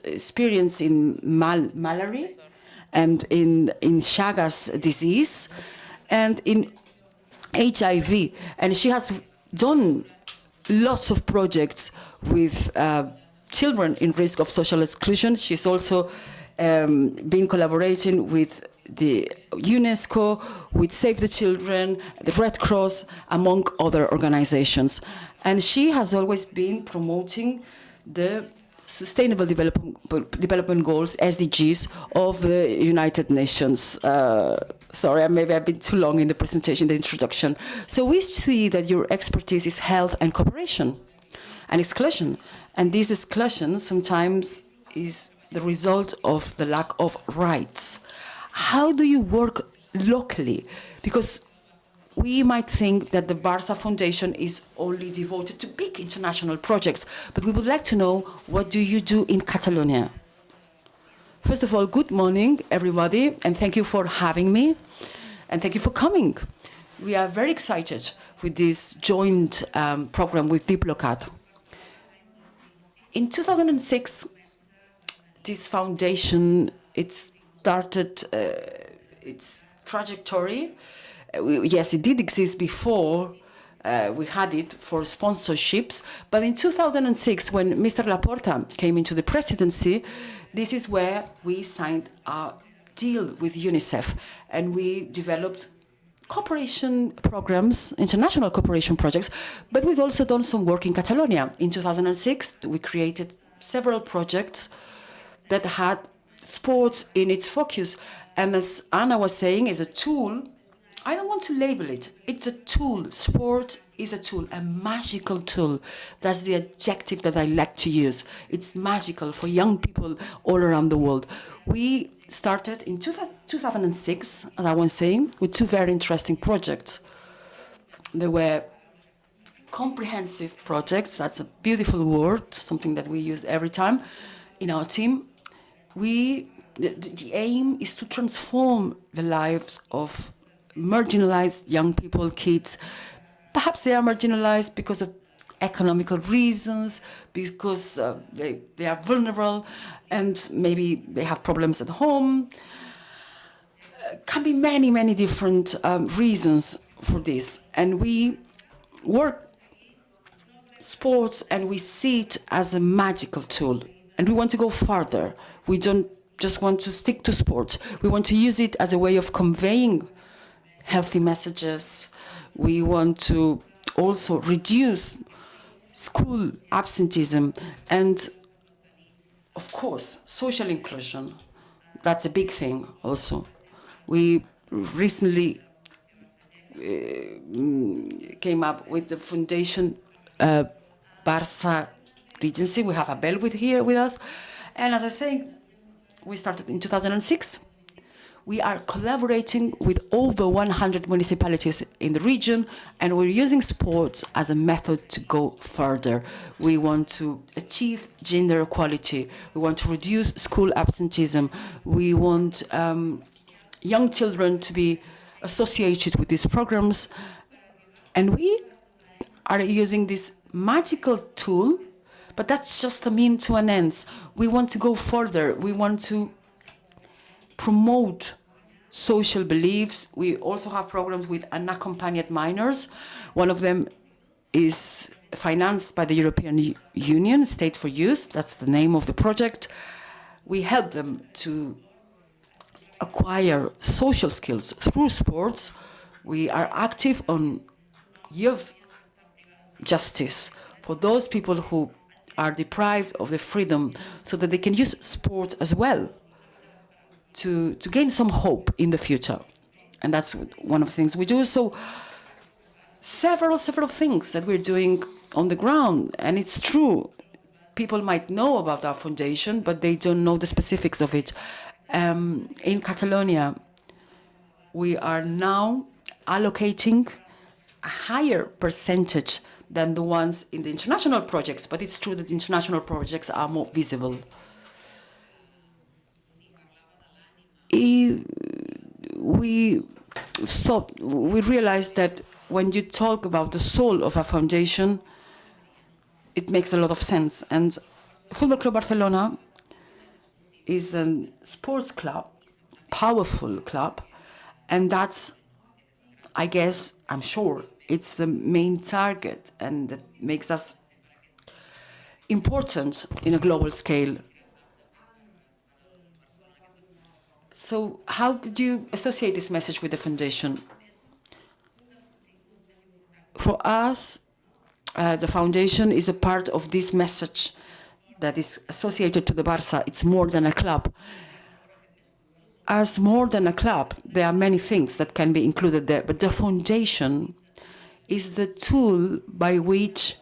experienced in malaria and in Chagas disease and in HIV, and she has done lots of projects with children in risk of social exclusion. She's also been collaborating with the UNESCO, with Save the Children, the Red Cross, among other organizations. And she has always been promoting the Sustainable Development Goals, SDGs, of the United Nations. Sorry, maybe I've been too long in the presentation, the introduction. So we see that your expertise is health and cooperation and exclusion. And this exclusion sometimes is the result of the lack of rights. How do you work locally? Because we might think that the Barça Foundation is only devoted to big international projects, but we would like to know, what do you do in Catalonia? First of all, good morning, everybody, and thank you for having me, and thank you for coming. We are very excited with this joint program with DIPLOCAT. In 2006, this foundation, it started its trajectory. Yes, it did exist before. We had it for sponsorships. But in 2006, when Mr. Laporta came into the presidency, this is where we signed a deal with UNICEF. And we developed cooperation programs, international cooperation projects. But we've also done some work in Catalonia. In 2006, we created several projects that had sports in its focus. And as Anna was saying, is a tool. I don't want to label it. It's a tool. Sport is a tool, a magical tool. That's the adjective that I like to use. It's magical for young people all around the world. We started in 2006, as I was saying, with two very interesting projects. They were comprehensive projects. That's a beautiful word, something that we use every time in our team. The aim is to transform the lives of marginalized young people, kids. Perhaps they are marginalized because of economical reasons, because they are vulnerable, and maybe they have problems at home. Can be many, many different reasons for this. And we work sports and we see it as a magical tool. And we want to go further. We don't just want to stick to sports. We want to use it as a way of conveying healthy messages. We want to also reduce school absenteeism and, of course, social inclusion. That's a big thing also. We recently came up with the Foundation Barça Regency. We have Abel here with us. And as I say, we started in 2006. We are collaborating with over 100 municipalities in the region, and we're using sports as a method to go further. We want to achieve gender equality. We want to reduce school absenteeism. We want young children to be associated with these programs. And we are using this magical tool, but that's just a means to an end. We want to go further. We want to promote social beliefs. We also have programs with unaccompanied minors. One of them is financed by the European Union, State for Youth. That's the name of the project. We help them to acquire social skills through sports. We are active on youth justice for those people who are deprived of the freedom, so that they can use sports as well to gain some hope in the future. And that's one of the things we do. So several things that we're doing on the ground. And it's true, people might know about our foundation, but they don't know the specifics of it. In Catalonia, we are now allocating a higher percentage than the ones in the international projects, but it's true that the international projects are more visible. We realized that when you talk about the soul of a foundation, it makes a lot of sense. And Football Club Barcelona is a sports club, powerful club, and that's, I guess, I'm sure, it's the main target, and that makes us important in a global scale. So how do you associate this message with the foundation? For us, the foundation is a part of this message that is associated to the Barça. It's more than a club. As more than a club, there are many things that can be included there, but the foundation is the tool by which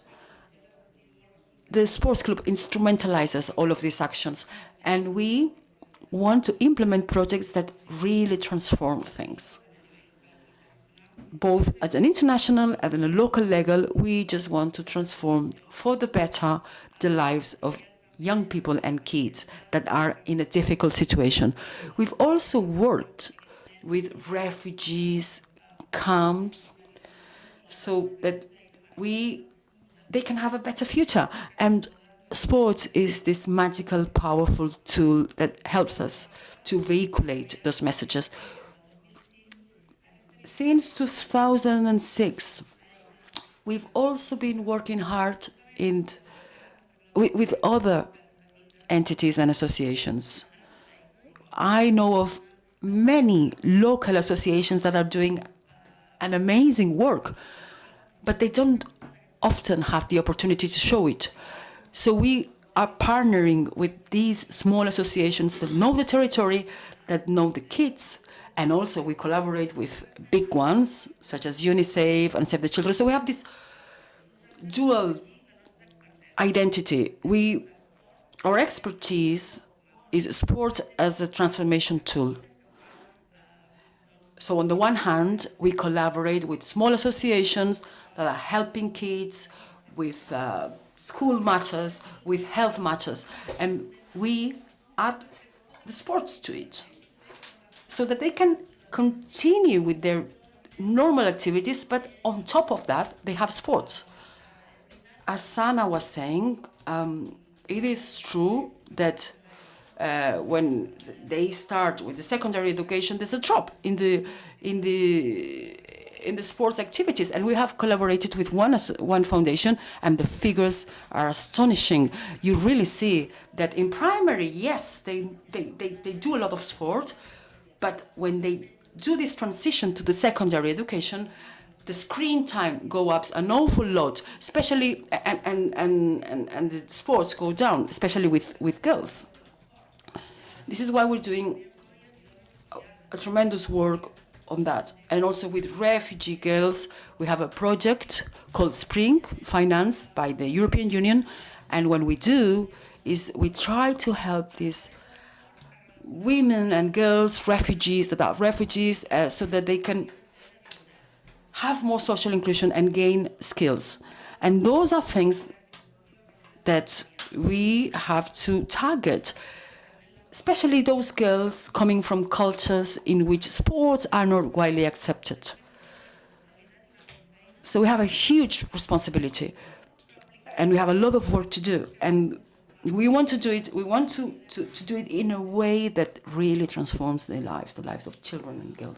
the sports club instrumentalizes all of these actions. And we want to implement projects that really transform things. Both at an international and at a local level, we just want to transform for the better the lives of young people and kids that are in a difficult situation. We've also worked with refugees camps so that they can have a better future. And sport is this magical, powerful tool that helps us to vehiculate those messages. Since 2006, we've also been working hard with other entities and associations. I know of many local associations that are doing an amazing work, but they don't often have the opportunity to show it. So we are partnering with these small associations that know the territory, that know the kids, and also we collaborate with big ones, such as UNICEF and Save the Children. So we have this dual identity. Our expertise is sport as a transformation tool. So on the one hand, we collaborate with small associations that are helping kids with school matters, with health matters, and we add the sports to it so that they can continue with their normal activities, but on top of that, they have sports. As Sana was saying, it is true that when they start with the secondary education, there's a drop in the sports activities, and we have collaborated with one foundation, and the figures are astonishing. You really see that in primary, yes, they do a lot of sport, but when they do this transition to the secondary education, the screen time go up an awful lot, especially and the sports go down, especially with girls. This is why we're doing a tremendous work on that. And also with refugee girls, we have a project called Spring, financed by the European Union. And what we do is we try to help these women and girls, refugees that are refugees, so that they can have more social inclusion and gain skills. And those are things that we have to target, especially those girls coming from cultures in which sports are not widely accepted. So we have a huge responsibility, and we have a lot of work to do. And we want to do it. We want to do it in a way that really transforms their lives, the lives of children and girls.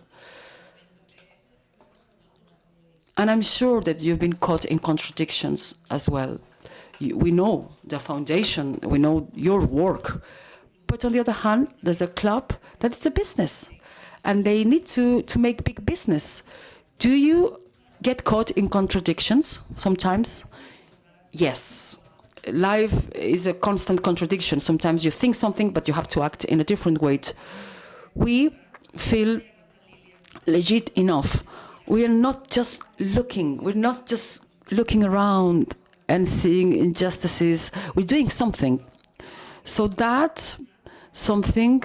And I'm sure that you've been caught in contradictions as well. We know the foundation, we know your work, but on the other hand, there's a club that is a business, and they need to make big business. Do you get caught in contradictions sometimes? Yes. Life is a constant contradiction. Sometimes you think something, but you have to act in a different way. We feel legit enough. We are not just looking. We're not just looking around and seeing injustices. We're doing something. So that's something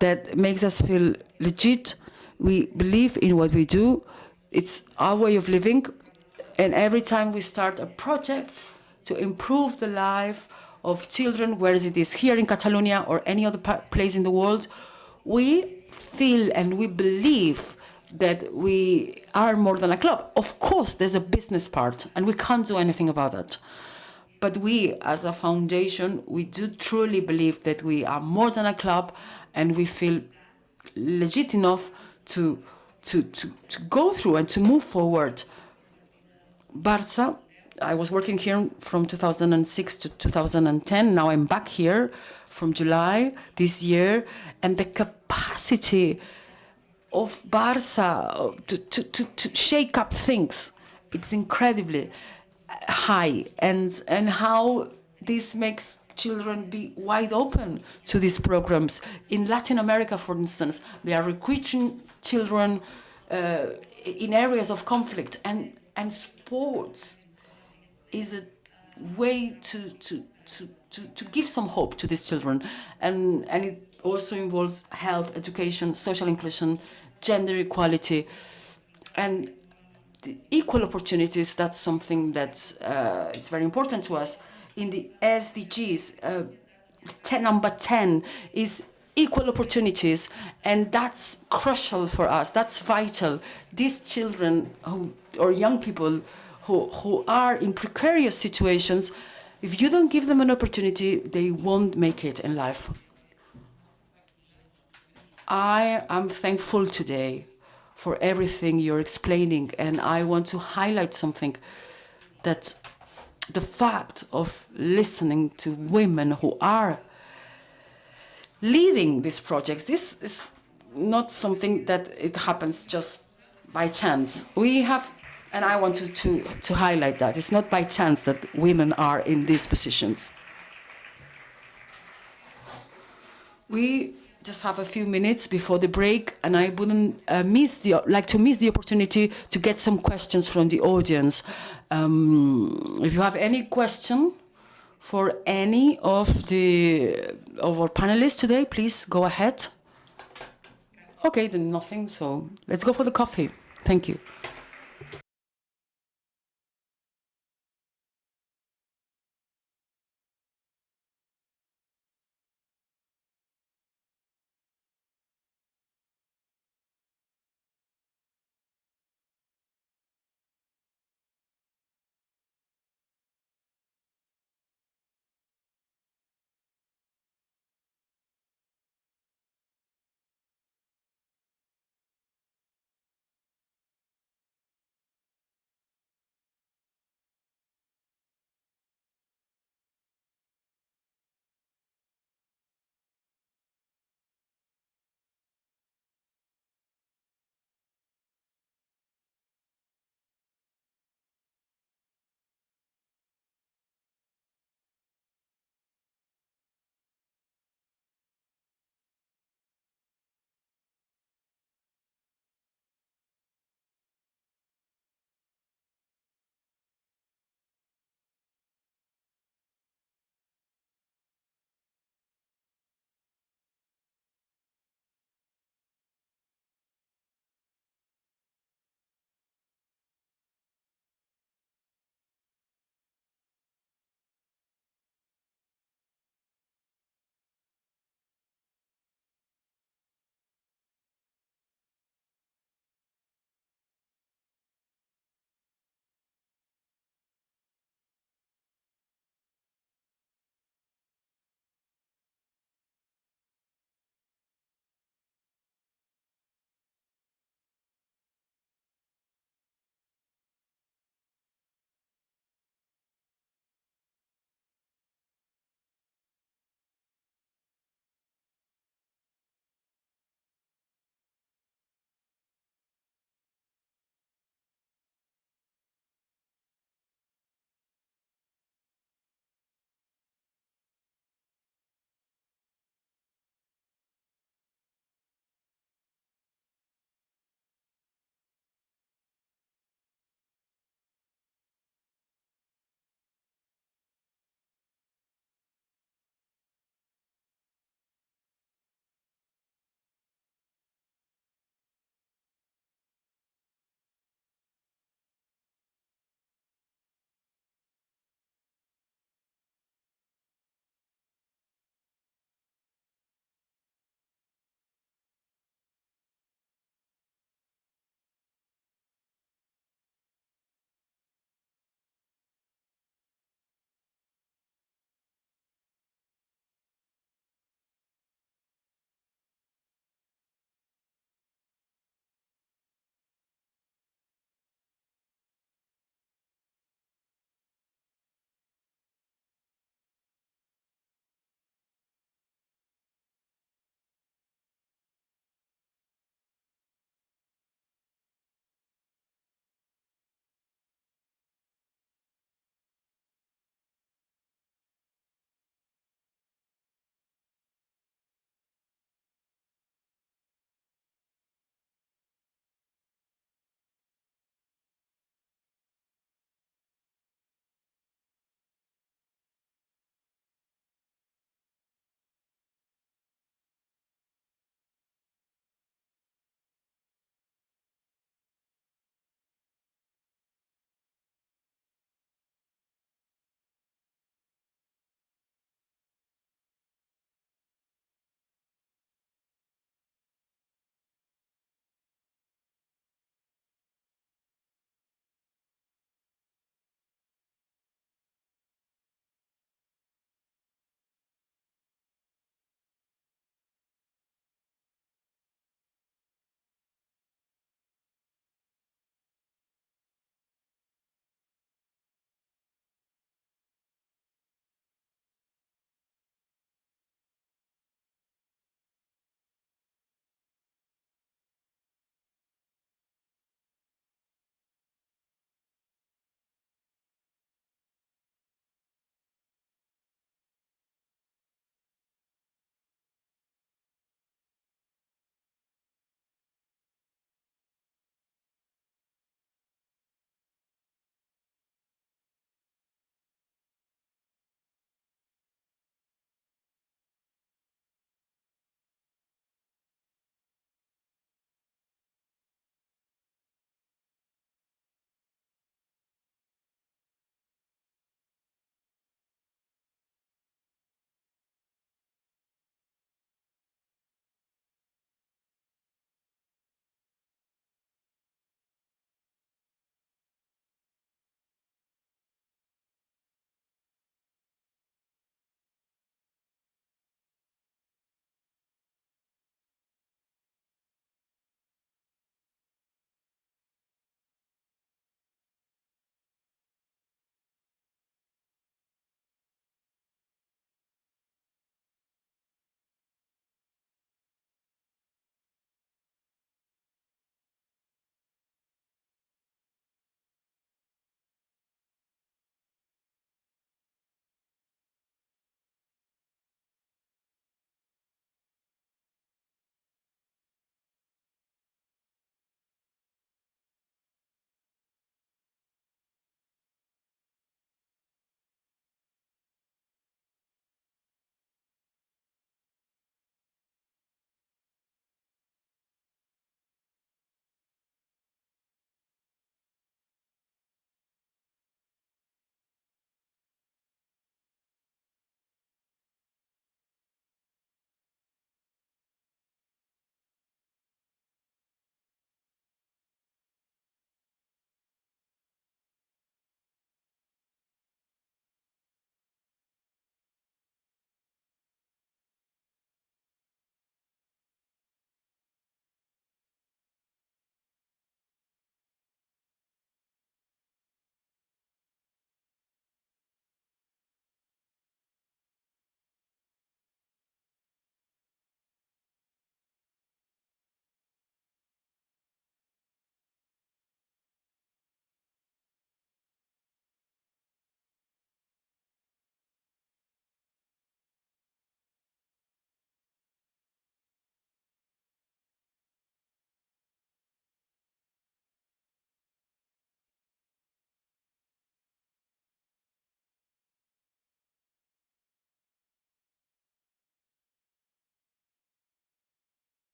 that makes us feel legit. We believe in what we do. It's our way of living. And every time we start a project to improve the life of children, whether it is here in Catalonia or any other place in the world, we feel and we believe that we are more than a club. Of course, there's a business part, and we can't do anything about that. But we, as a foundation, we do truly believe that we are more than a club, and we feel legit enough to go through and to move forward. Barça I was working here from 2006 to 2010. Now I'm back here from July this year, and the capacity of Barça to shake up things, it's incredibly high, and how this makes children be wide open to these programs. In Latin America, for instance, they are recruiting children in areas of conflict, and sports is a way to give some hope to these children, and it also involves health, education, social inclusion, gender equality, and the equal opportunities. That's something that is very important to us. In the SDGs, number 10 is equal opportunities, and that's crucial for us. That's vital. These children or young people who are in precarious situations, if you don't give them an opportunity, they won't make it in life. I am thankful today for everything you're explaining, and I want to highlight something, that the fact of listening to women who are leading these projects, this is not something that it happens just by chance. We have, and I wanted to highlight that, it's not by chance that women are in these positions. We just have a few minutes before the break, and I wouldn't like to miss the opportunity to get some questions from the audience. If you have any question for any of our panelists today, please go ahead. Okay, then nothing, so let's go for the coffee. Thank you.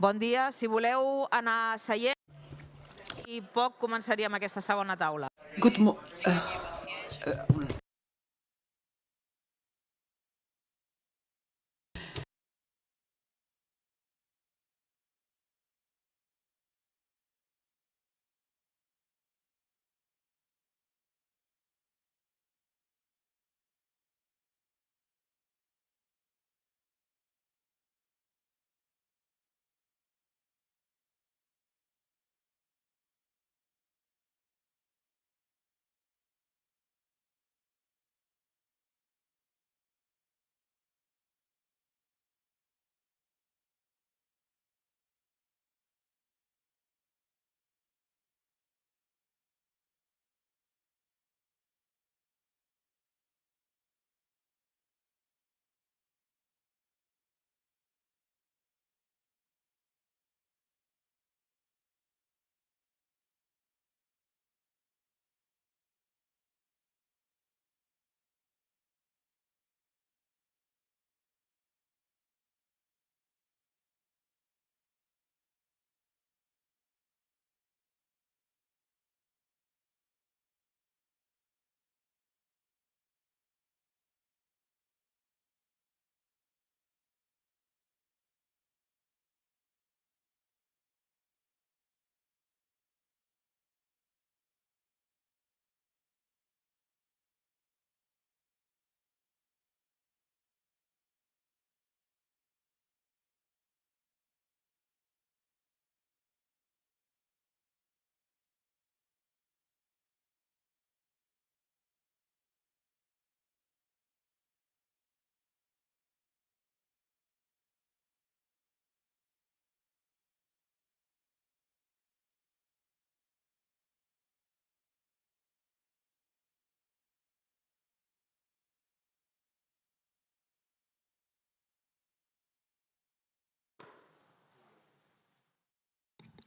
Bon dia. Si voleu anar seient, i poc començaríem aquesta segona taula. Good mo-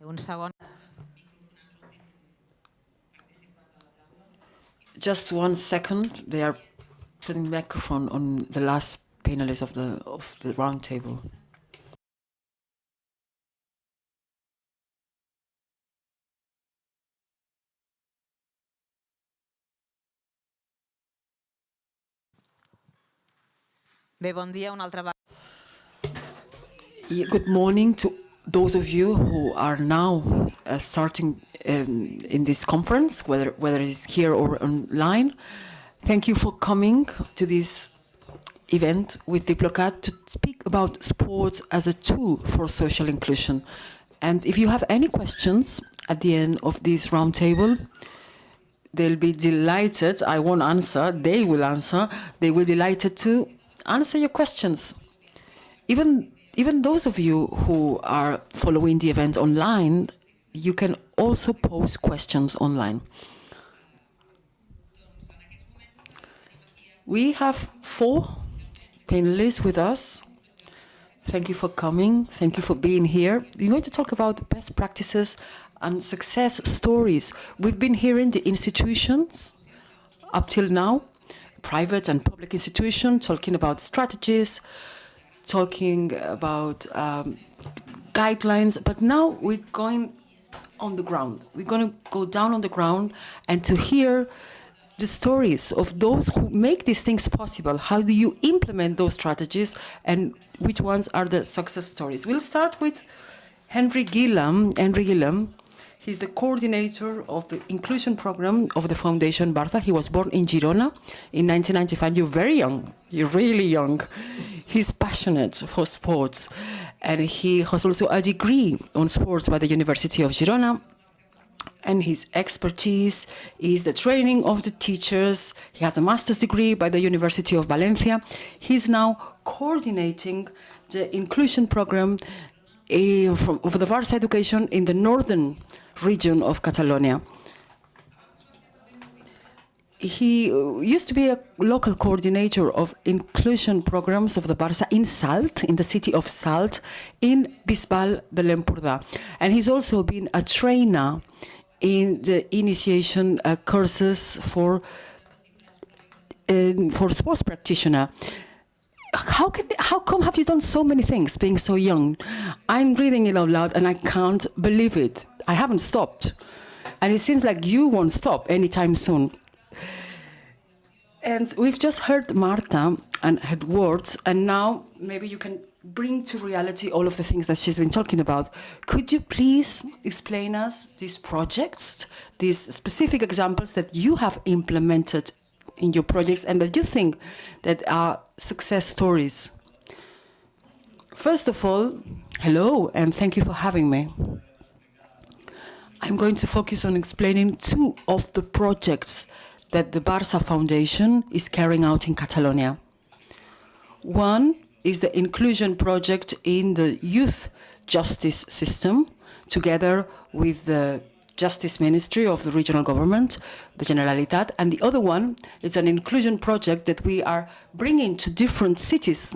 Un segon. Just 1 second. They are putting microphone on the last panelist of the round table. Bé, bon dia una altra vegada. Good morning to those of you who are now starting in this conference, whether it's here or online. Thank you for coming to this event with DIPLOCAT to speak about sports as a tool for social inclusion. And if you have any questions at the end of this roundtable, they'll be delighted. I won't answer. They will answer. They will be delighted to answer your questions. Even those of you who are following the event online, you can also pose questions online. We have 4 panelists with us. Thank you for coming. Thank you for being here. We're going to talk about best practices and success stories. We've been hearing the institutions up till now, private and public institutions, talking about strategies, talking about guidelines, but now we're going on the ground. We're going to go down on the ground and to hear the stories of those who make these things possible. How do you implement those strategies and which ones are the success stories? We'll start with Henry Gillam. He's the coordinator of the inclusion program of the Foundation Barça. He was born in Girona in 1995. You're very young. You're really young. He's passionate for sports. And he has also a degree on sports by the University of Girona. And his expertise is the training of the teachers. He has a master's degree by the University of Valencia. He's now coordinating the inclusion program of the Barça education in the northern region of Catalonia. He used to be a local coordinator of inclusion programs of the Barça in Salt, in the city of Salt, in Bisbal de l'Empordà. And he's also been a trainer in the initiation courses for sports practitioner. how come have you done so many things being so young? I'm reading it out loud and I can't believe it. I haven't stopped. And it seems like you won't stop anytime soon. And we've just heard Marta and her words, and now maybe you can bring to reality all of the things that she's been talking about. Could you please explain us these projects, these specific examples that you have implemented in your projects and that you think that are success stories? First of all, hello, and thank you for having me. I'm going to focus on explaining two of the projects that the Barça Foundation is carrying out in Catalonia. One is the inclusion project in the youth justice system, together with the Justice Ministry of the regional government, the Generalitat, and the other one is an inclusion project that we are bringing to different cities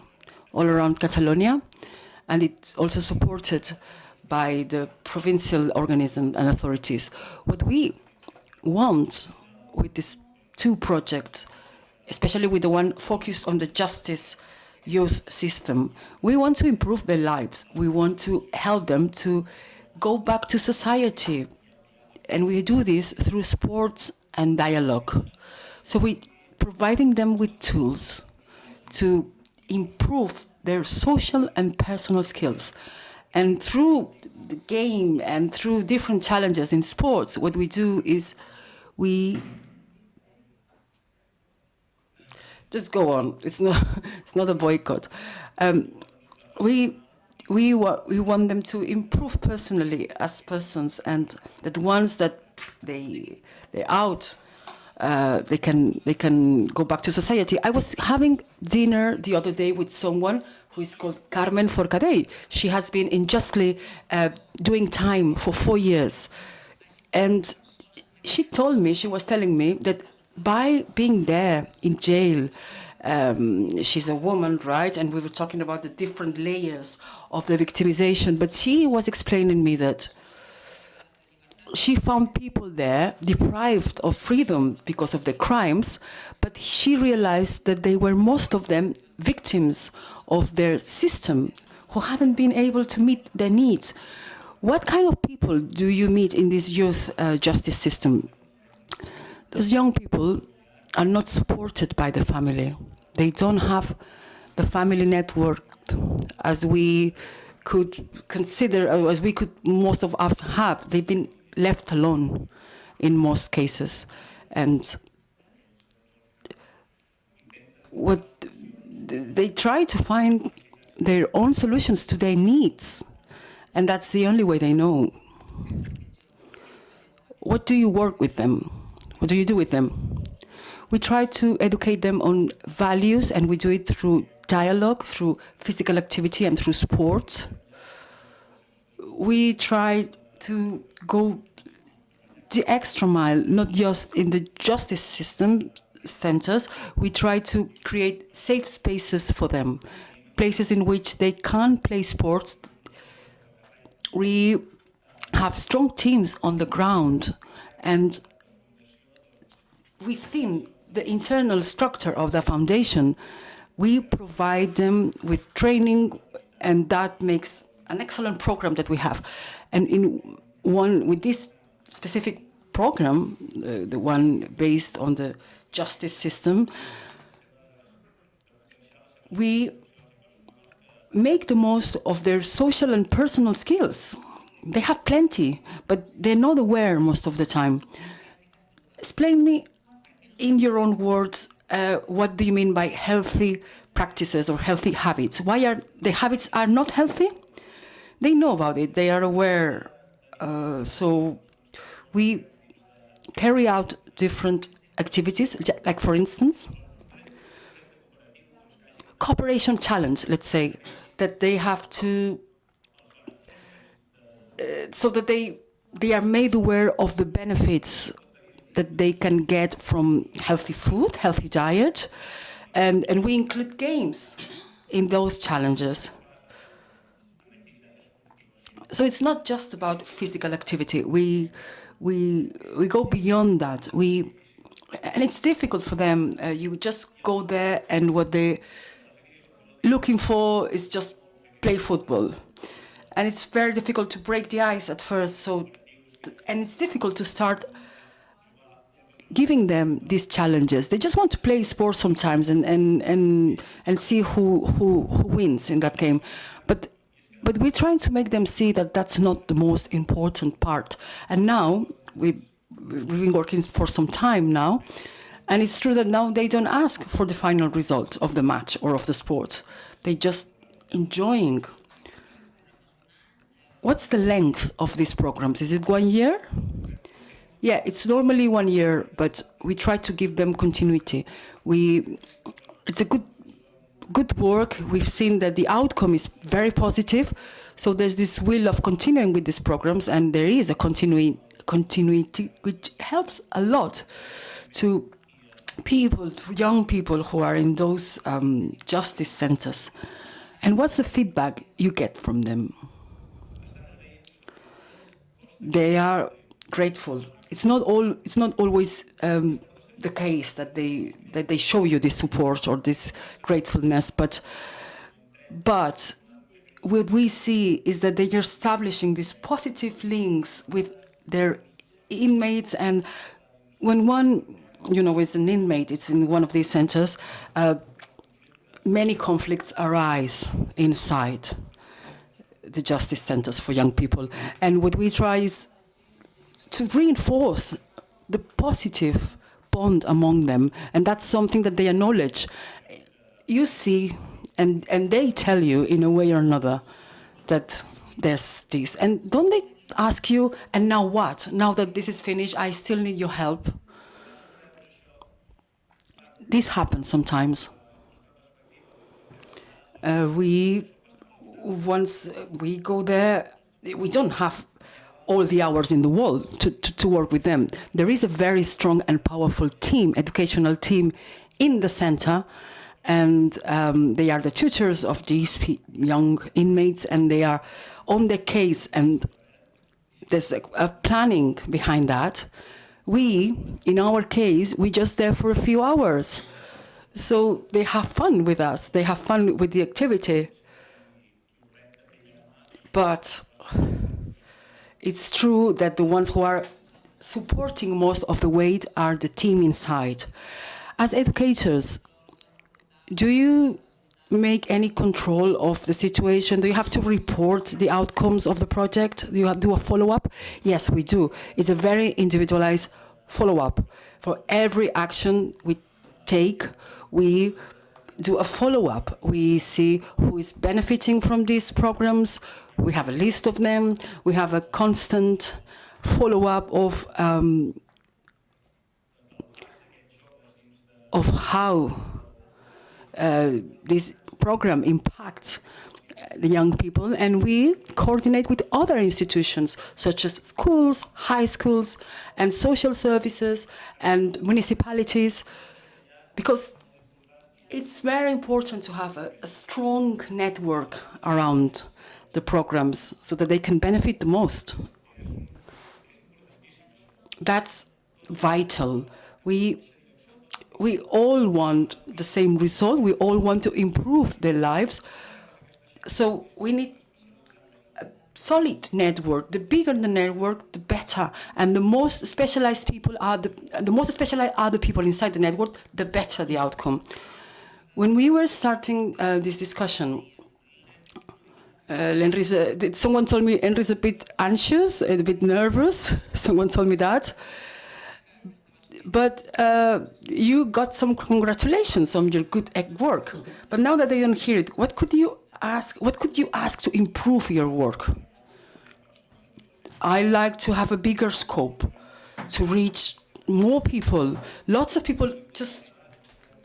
all around Catalonia, and it's also supported by the provincial organism and authorities. What we want with these two projects, especially with the one focused on the justice youth system, we want to improve their lives. We want to help them to go back to society. And we do this through sports and dialogue. So we're providing them with tools to improve their social and personal skills. And through the game and through different challenges in sports, what we do is we just go on. It's not a boycott. We want them to improve personally as persons, and that once that they're out, they can go back to society. I was having dinner the other day with someone who is called Carmen Forcadell. She has been unjustly doing time for 4 years, and she was telling me that by being there in jail, she's a woman, right? And we were talking about the different layers of the victimization, but she was explaining me that she found people there deprived of freedom because of their crimes, but she realized that they were, most of them, victims of their system who hadn't been able to meet their needs. What kind of people do you meet in this youth justice system? Those young people are not supported by the family. They don't have the family network as we could consider, or as we could, most of us have. They've been left alone in most cases. And what they try to find their own solutions to their needs. And that's the only way they know. What do you work with them? What do you do with them? We try to educate them on values, and we do it through dialogue, through physical activity, and through sports. We try to go the extra mile, not just in the justice system centers. We try to create safe spaces for them, places in which they can play sports. We have strong teams on the ground, and within the internal structure of the foundation, we provide them with training, and that makes an excellent program that we have. And with this specific program, the one based on the justice system, we make the most of their social and personal skills. They have plenty, but they're not aware most of the time. Explain me in your own words, what do you mean by healthy practices or healthy habits? Why are the habits are not healthy? They know about it, they are aware. So we carry out different activities, like for instance, cooperation challenge, let's say, that they have to, so that they are made aware of the benefits that they can get from healthy food, healthy diet, and we include games in those challenges. So it's not just about physical activity. We go beyond that. And it's difficult for them. You just go there, and what they looking for is just play football. And it's very difficult to break the ice at first. And it's difficult to start giving them these challenges. They just want to play sports sometimes and see who wins in that game. But we're trying to make them see that that's not the most important part. And now we've been working for some time now, and it's true that now they don't ask for the final result of the match or of the sport. They just enjoying. What's the length of these programs? Is it 1 year? Yeah, it's normally 1 year, but we try to give them continuity. It's a good work. We've seen that the outcome is very positive. So there's this will of continuing with these programs, and there is a continuity which helps a lot to people, to young people who are in those justice centers. And what's the feedback you get from them? They are grateful. It's not always the case that they show you this support or this gratefulness, but what we see is that they are establishing these positive links with their inmates, and when one, is an inmate, it's in one of these centers, many conflicts arise inside the justice centers for young people. And what we try is to reinforce the positive bond among them, and that's something that they acknowledge. You see, and they tell you in a way or another that there's this. And don't they ask you, and now what? Now that this is finished, I still need your help. This happens sometimes. Once we go there, we don't have all the hours in the world to work with them. There is a very strong and powerful team, educational team in the center, and they are the tutors of these young inmates, and they are on their case, and there's a planning behind that. In our case, we just there for a few hours. So they have fun with us, they have fun with the activity. But it's true that the ones who are supporting most of the weight are the team inside. As educators, do you make any control of the situation? Do you have to report the outcomes of the project? Do you do a follow-up? Yes, we do. It's a very individualized follow-up. For every action we take, we do a follow-up. We see who is benefiting from these programs. We have a list of them. We have a constant follow-up of how this program impacts the young people, and we coordinate with other institutions such as schools, high schools, and social services and municipalities, because it's very important to have a strong network around the programs so that they can benefit the most. That's vital. We all want the same result. We all want to improve their lives. So we need a solid network. The bigger the network, the better. And the most specialized people are the people inside the network, the better the outcome. When we were starting this discussion, someone told me Henry's a bit anxious, a bit nervous. Someone told me that. But you got some congratulations on your good work. But now that they don't hear it, what could you ask to improve your work? I like to have a bigger scope, to reach more people. Lots of people just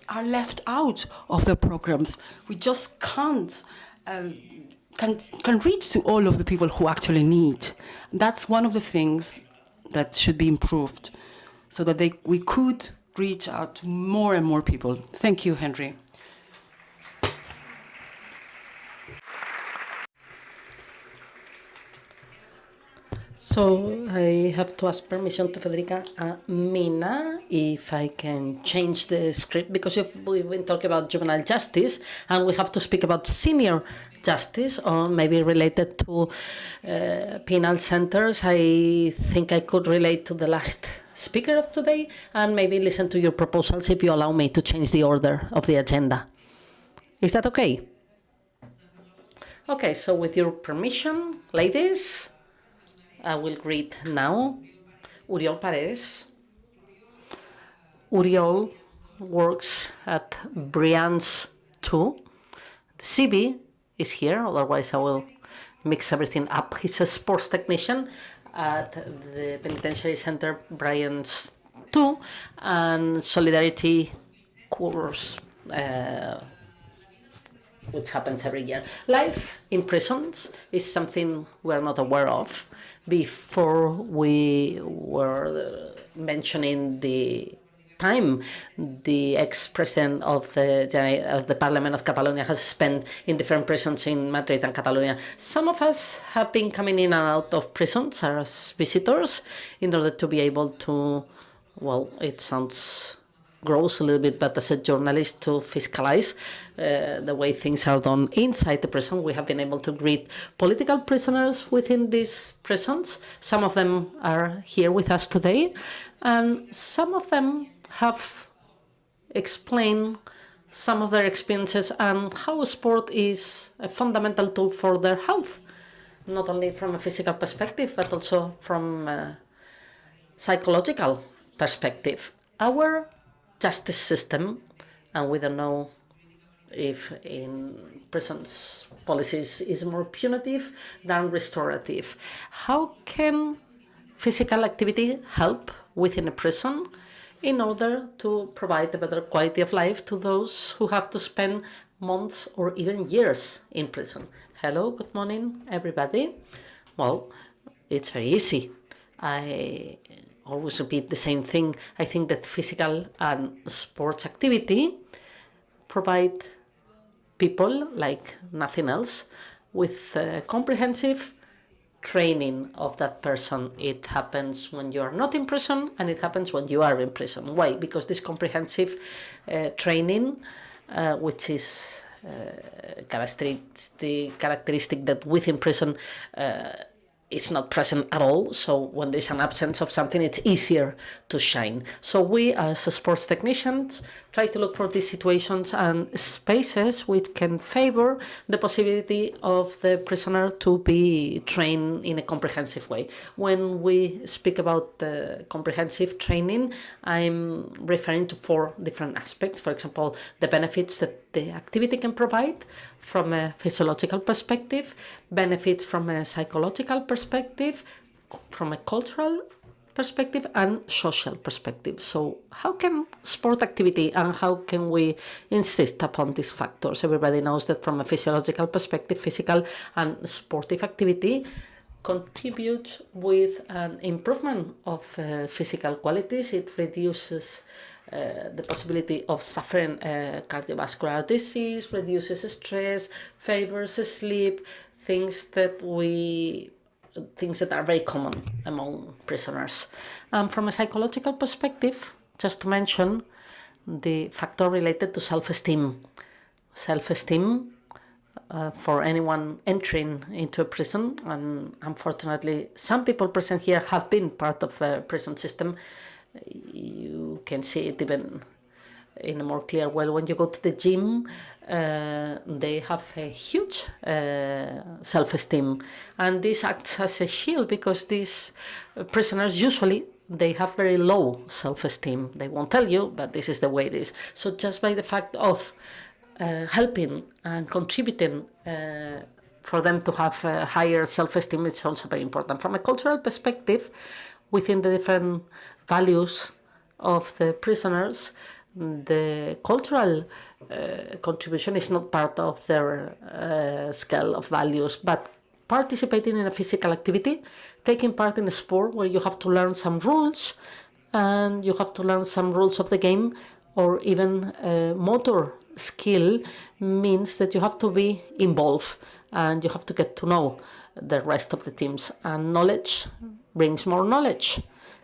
are left out of the programs. We just can't can reach to all of the people who actually need. That's one of the things that should be improved, so that we could reach out to more and more people. Thank you, Henry. So I have to ask permission to Federica Mina if I can change the script, because we've been talking about juvenile justice and we have to speak about senior justice, or maybe related to penal centers. I think I could relate to the last speaker of today and maybe listen to your proposals if you allow me to change the order of the agenda. Is that okay? Okay, so with your permission, ladies, I will greet now Uriol Paredes. Uriol works at Brianz 2. The CB is here, otherwise I will mix everything up. He's a sports technician at the Penitentiary Center Brianz 2 and Solidarity course, which happens every year. Life in prisons is something we're not aware of. Before we were mentioning the time the ex-president of the Parliament of Catalonia has spent in different prisons in Madrid and Catalonia. Some of us have been coming in and out of prisons as visitors in order to be able to, well, it sounds gross a little bit, but as a journalist, to fiscalize the way things are done inside the prison. We have been able to greet political prisoners within these prisons. Some of them are here with us today, and some of them have explained some of their experiences and how sport is a fundamental tool for their health, not only from a physical perspective, but also from a psychological perspective. Our justice system, and we don't know if in prisons policies is more punitive than restorative. How can physical activity help within a prison in order to provide a better quality of life to those who have to spend months or even years in prison? Hello, good morning, everybody. Well, it's very easy. I always repeat the same thing. I think that physical and sports activity provide people, like nothing else, with comprehensive training of that person. It happens when you are not in prison, and it happens when you are in prison. Why? Because this comprehensive training, which is characteristic that within prison it's not present at all. So when there's an absence of something, it's easier to shine. So we, as sports technicians, try to look for these situations and spaces which can favor the possibility of the prisoner to be trained in a comprehensive way. When we speak about the comprehensive training, I'm referring to 4 different aspects. For example, the benefits that the activity can provide from a physiological perspective, benefits from a psychological perspective, from a cultural perspective, and social perspective. So how can sport activity and how can we insist upon these factors? Everybody knows that from a physiological perspective, physical and sportive activity contribute with an improvement of physical qualities. It reduces the possibility of suffering cardiovascular disease, reduces stress, favors sleep, things that are very common among prisoners. From a psychological perspective, just to mention the factor related to self-esteem. Self-esteem for anyone entering into a prison, and unfortunately some people present here have been part of a prison system. You can see it even in a more clear way when you go to the gym. They have a huge self-esteem, and this acts as a shield because these prisoners usually they have very low self-esteem. They won't tell you, but this is the way it is. So just by the fact of helping and contributing for them to have higher self-esteem, it's also very important. From a cultural perspective, within the different values of the prisoners, the cultural contribution is not part of their scale of values, but participating in a physical activity, taking part in a sport where you have to learn some rules and you have to learn some rules of the game, or even motor skill means that you have to be involved and you have to get to know the rest of the teams. And knowledge brings more knowledge,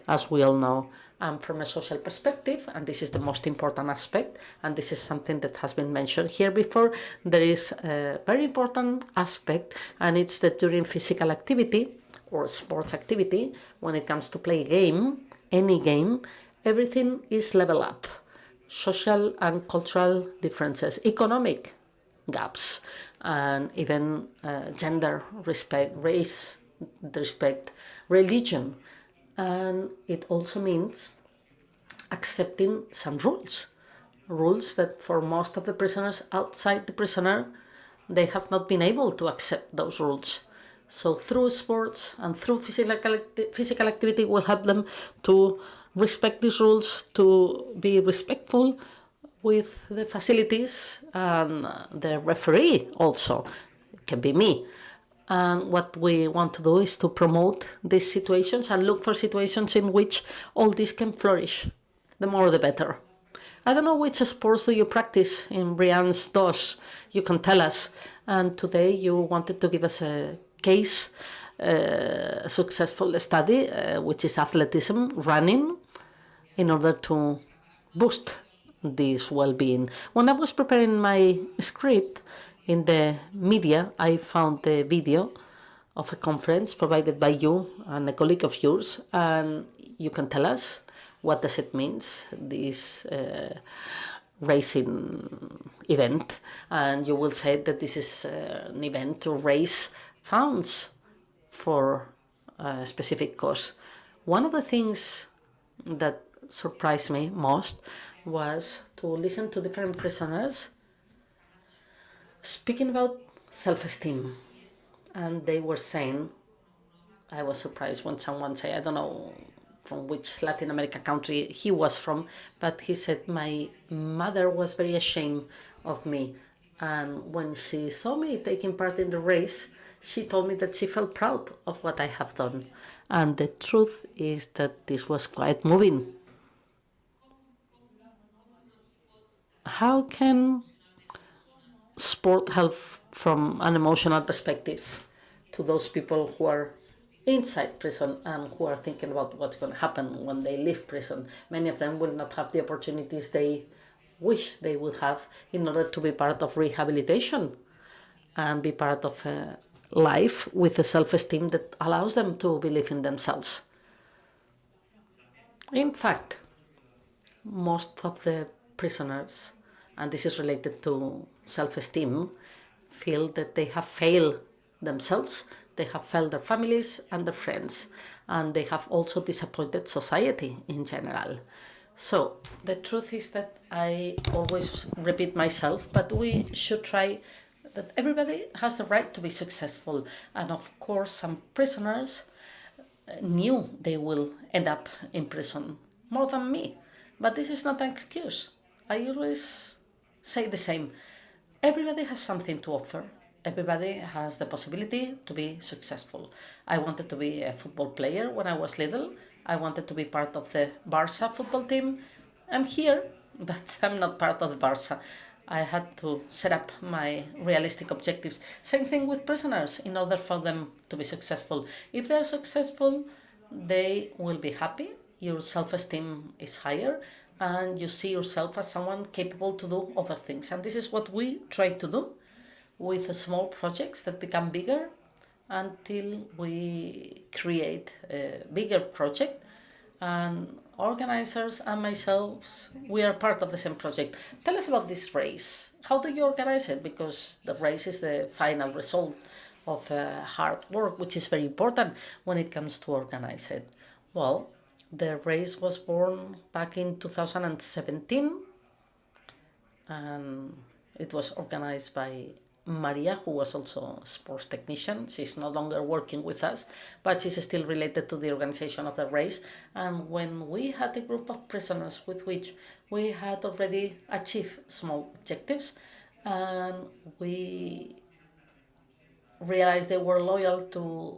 as we all know. And from a social perspective, and this is the most important aspect, and this is something that has been mentioned here before, there is a very important aspect, and it's that during physical activity or sports activity, when it comes to play a game, any game, everything is level up. Social and cultural differences, economic gaps, and even gender respect, race respect, religion. And it also means accepting some rules that for most of the prisoners outside the prisoner, they have not been able to accept those rules. So through sports and through physical activity, we'll help them to respect these rules, to be respectful with the facilities and the referee also. It can be me. And what we want to do is to promote these situations and look for situations in which all this can flourish. The more the better. I don't know which sports do you practice in Brian's DOS. You can tell us. And today you wanted to give us a case, a successful study, which is athleticism, running, in order to boost this well-being. When I was preparing my script, in the media, I found the video of a conference provided by you and a colleague of yours, and you can tell us what does it mean, this racing event, and you will say that this is an event to raise funds for a specific cause. One of the things that surprised me most was to listen to different prisoners speaking about self-esteem, and they were saying, I was surprised when someone said, I don't know from which Latin American country he was from, but he said, my mother was very ashamed of me, and when she saw me taking part in the race, she told me that she felt proud of what I have done. And the truth is that this was quite moving. How can sport help from an emotional perspective to those people who are inside prison and who are thinking about what's going to happen when they leave prison? Many of them will not have the opportunities they wish they would have in order to be part of rehabilitation and be part of a life with a self-esteem that allows them to believe in themselves. In fact, most of the prisoners, and this is related to self-esteem, feel that they have failed themselves, they have failed their families and their friends, and they have also disappointed society in general. So the truth is that I always repeat myself, but we should try that everybody has the right to be successful. And of course, some prisoners knew they will end up in prison more than me, but this is not an excuse. I always say the same. Everybody has something to offer. Everybody has the possibility to be successful. I wanted to be a football player when I was little. I wanted to be part of the Barça football team. I'm here, but I'm not part of the Barça. I had to set up my realistic objectives. Same thing with prisoners in order for them to be successful. If they're successful, they will be happy. Your self-esteem is higher, and you see yourself as someone capable to do other things. And this is what we try to do with small projects that become bigger until we create a bigger project. And organizers and myself, we are part of the same project. Tell us about this race. How do you organize it? Because the race is the final result of hard work, which is very important when it comes to organize it. Well, the race was born back in 2017, and it was organized by Maria, who was also a sports technician. She's no longer working with us, but she's still related to the organization of the race. And when we had a group of prisoners with which we had already achieved small objectives, and we realized they were loyal to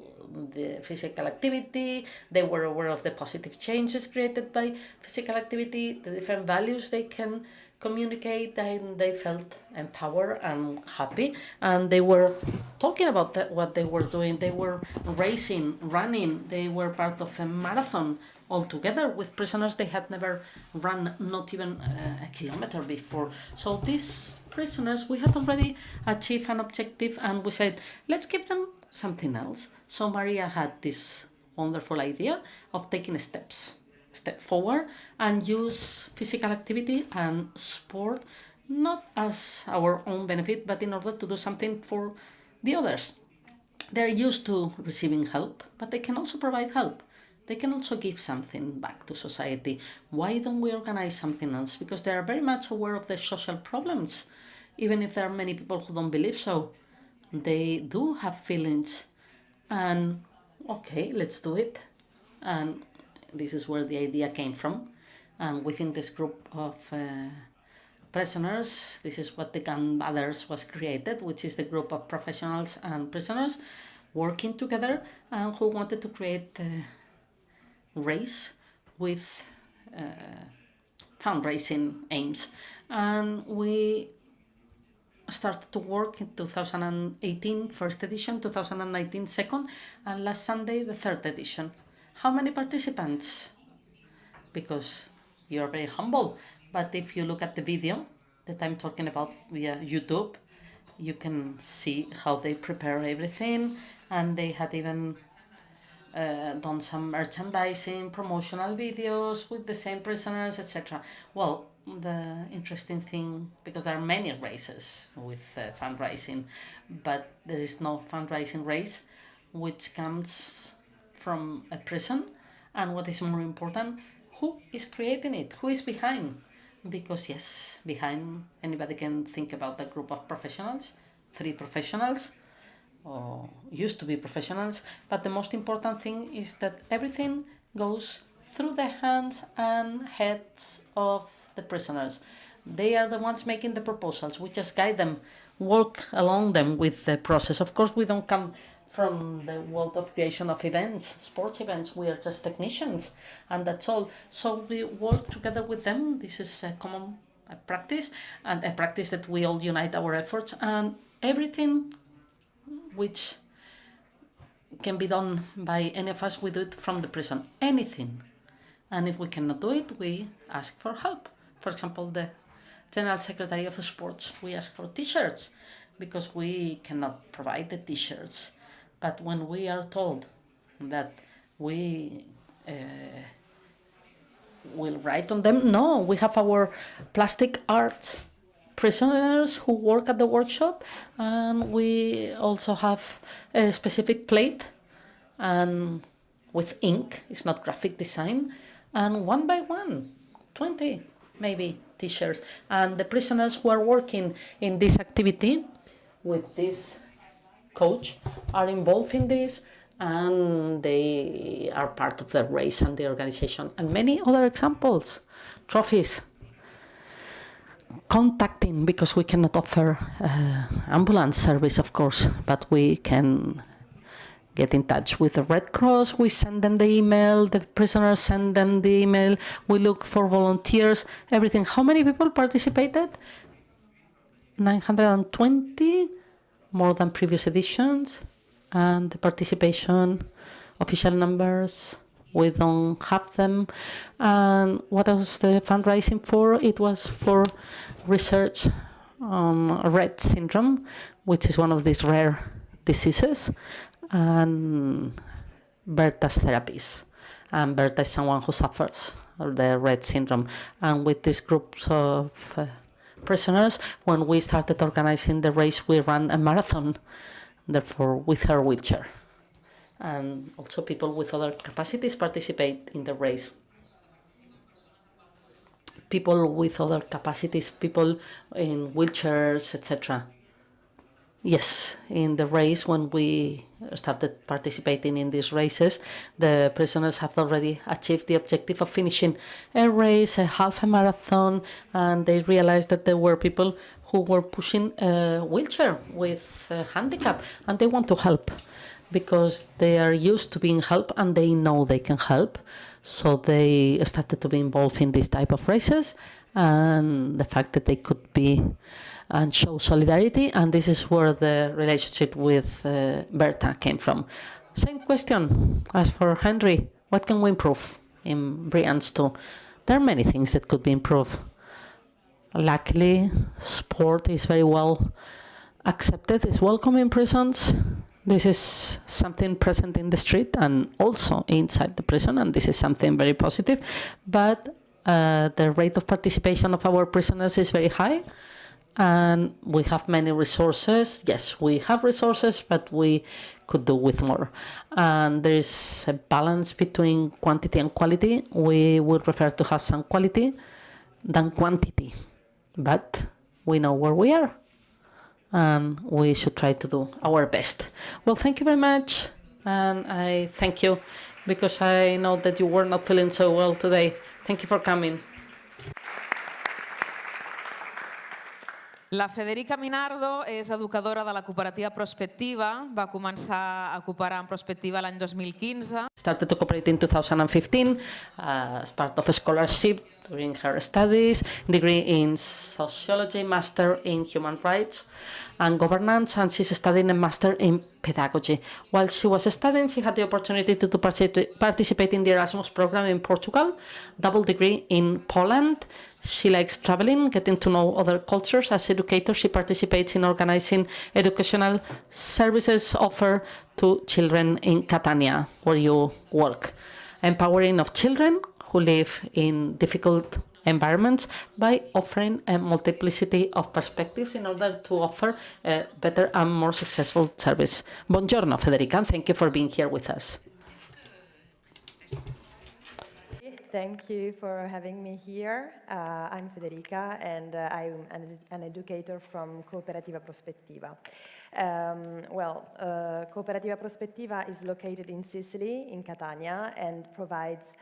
the physical activity, they were aware of the positive changes created by physical activity, the different values they can communicate, and they felt empowered and happy, and they were talking about what they were doing. They were racing, running, they were part of a marathon all together with prisoners they had never run, not even a kilometer before. So these prisoners, we had already achieved an objective, and we said, let's give them something else. So Maria had this wonderful idea of taking a step forward and use physical activity and sport not as our own benefit, but in order to do something for the others. They're used to receiving help, but they can also provide help. They can also give something back to society. Why don't we organize something else? Because they are very much aware of the social problems, even if there are many people who don't believe so. They do have feelings, and okay, let's do it. And this is where the idea came from. And within this group of prisoners, this is what the Gun Brothers was created, which is the group of professionals and prisoners working together and who wanted to create a race with fundraising aims. And we started to work in 2018 first edition, 2019 second, and last Sunday the third edition. How many participants? Because you're very humble, but if you look at the video that I'm talking about via YouTube, you can see how they prepare everything, and they had even done some merchandising, promotional videos with the same prisoners, etc. Well, the interesting thing, because there are many races with fundraising, but there is no fundraising race which comes from a prison, and what is more important, who is creating it, who is behind? Because yes, behind, anybody can think about a group of professionals, 3 professionals, or used to be professionals, but the most important thing is that everything goes through the hands and heads of the prisoners. They are the ones making the proposals. We just guide them, walk along them with the process. Of course, we don't come from the world of creation of events, sports events. We are just technicians, and that's all. So we work together with them. This is a common practice, and a practice that we all unite our efforts, and everything which can be done by any of us, we do it from the prison, anything. And if we cannot do it, we ask for help. For example, the General Secretary of Sports, we ask for t-shirts because we cannot provide the t-shirts. But when we are told that we will write on them, no, we have our plastic art prisoners who work at the workshop, and we also have a specific plate and with ink, it's not graphic design, and one by one, 20 maybe t-shirts. And the prisoners who are working in this activity with this coach are involved in this, and they are part of the race and the organization. And many other examples, trophies, contacting, because we cannot offer ambulance service, of course, but we can get in touch with the Red Cross. We send them the email, the prisoners send them the email, we look for volunteers, everything. How many people participated? 920, more than previous editions. And the participation, official numbers, we don't have them. And what was the fundraising for? It was for research on Rett syndrome, which is one of these rare diseases, and Berta's therapies. And Berta is someone who suffers of the Rett syndrome. And with these groups of prisoners, when we started organizing the race, we ran a marathon, therefore with her wheelchair. And also people with other capacities participate in the race. People with other capacities, people in wheelchairs, etc. Yes, in the race, when we started participating in these races, the prisoners have already achieved the objective of finishing a race, a half a marathon, and they realized that there were people who were pushing a wheelchair with a handicap, and they want to help because they are used to being helped and they know they can help. So they started to be involved in this type of races, and the fact that they could be and show solidarity, and this is where the relationship with Berta came from. Same question as for Henry. What can we improve in Brian's too? There are many things that could be improved. Luckily, sport is very well accepted, is welcome in prisons. This is something present in the street and also inside the prison, and this is something very positive. But the rate of participation of our prisoners is very high, and we have many resources. Yes, we have resources, but we could do with more. And there is a balance between quantity and quality. We would prefer to have some quality than quantity, but we know where we are, and we should try to do our best. Well, thank you very much, and I thank you because I know that you were not feeling so well today. Thank you for coming. La Federica Minardo és educadora de la cooperativa Prospectiva. Va començar a cooperar en Prospectiva l'any 2015. Started to cooperate in 2015 as part of a scholarship during her studies, degree in sociology, master in human rights and governance, and she's studying a master in pedagogy. While she was studying, she had the opportunity to participate in the Erasmus program in Portugal, double degree in Poland. She likes traveling, getting to know other cultures. As educator, she participates in organizing educational services offered to children in Catania, where you work. Empowering of children who live in difficult environments by offering a multiplicity of perspectives in order to offer a better and more successful service. Buongiorno, Federica, and thank you for being here with us. Thank you for having me here. I'm Federica, and I'm an educator from Cooperativa Prospettiva. Cooperativa Prospettiva is located in Sicily, in Catania, and provides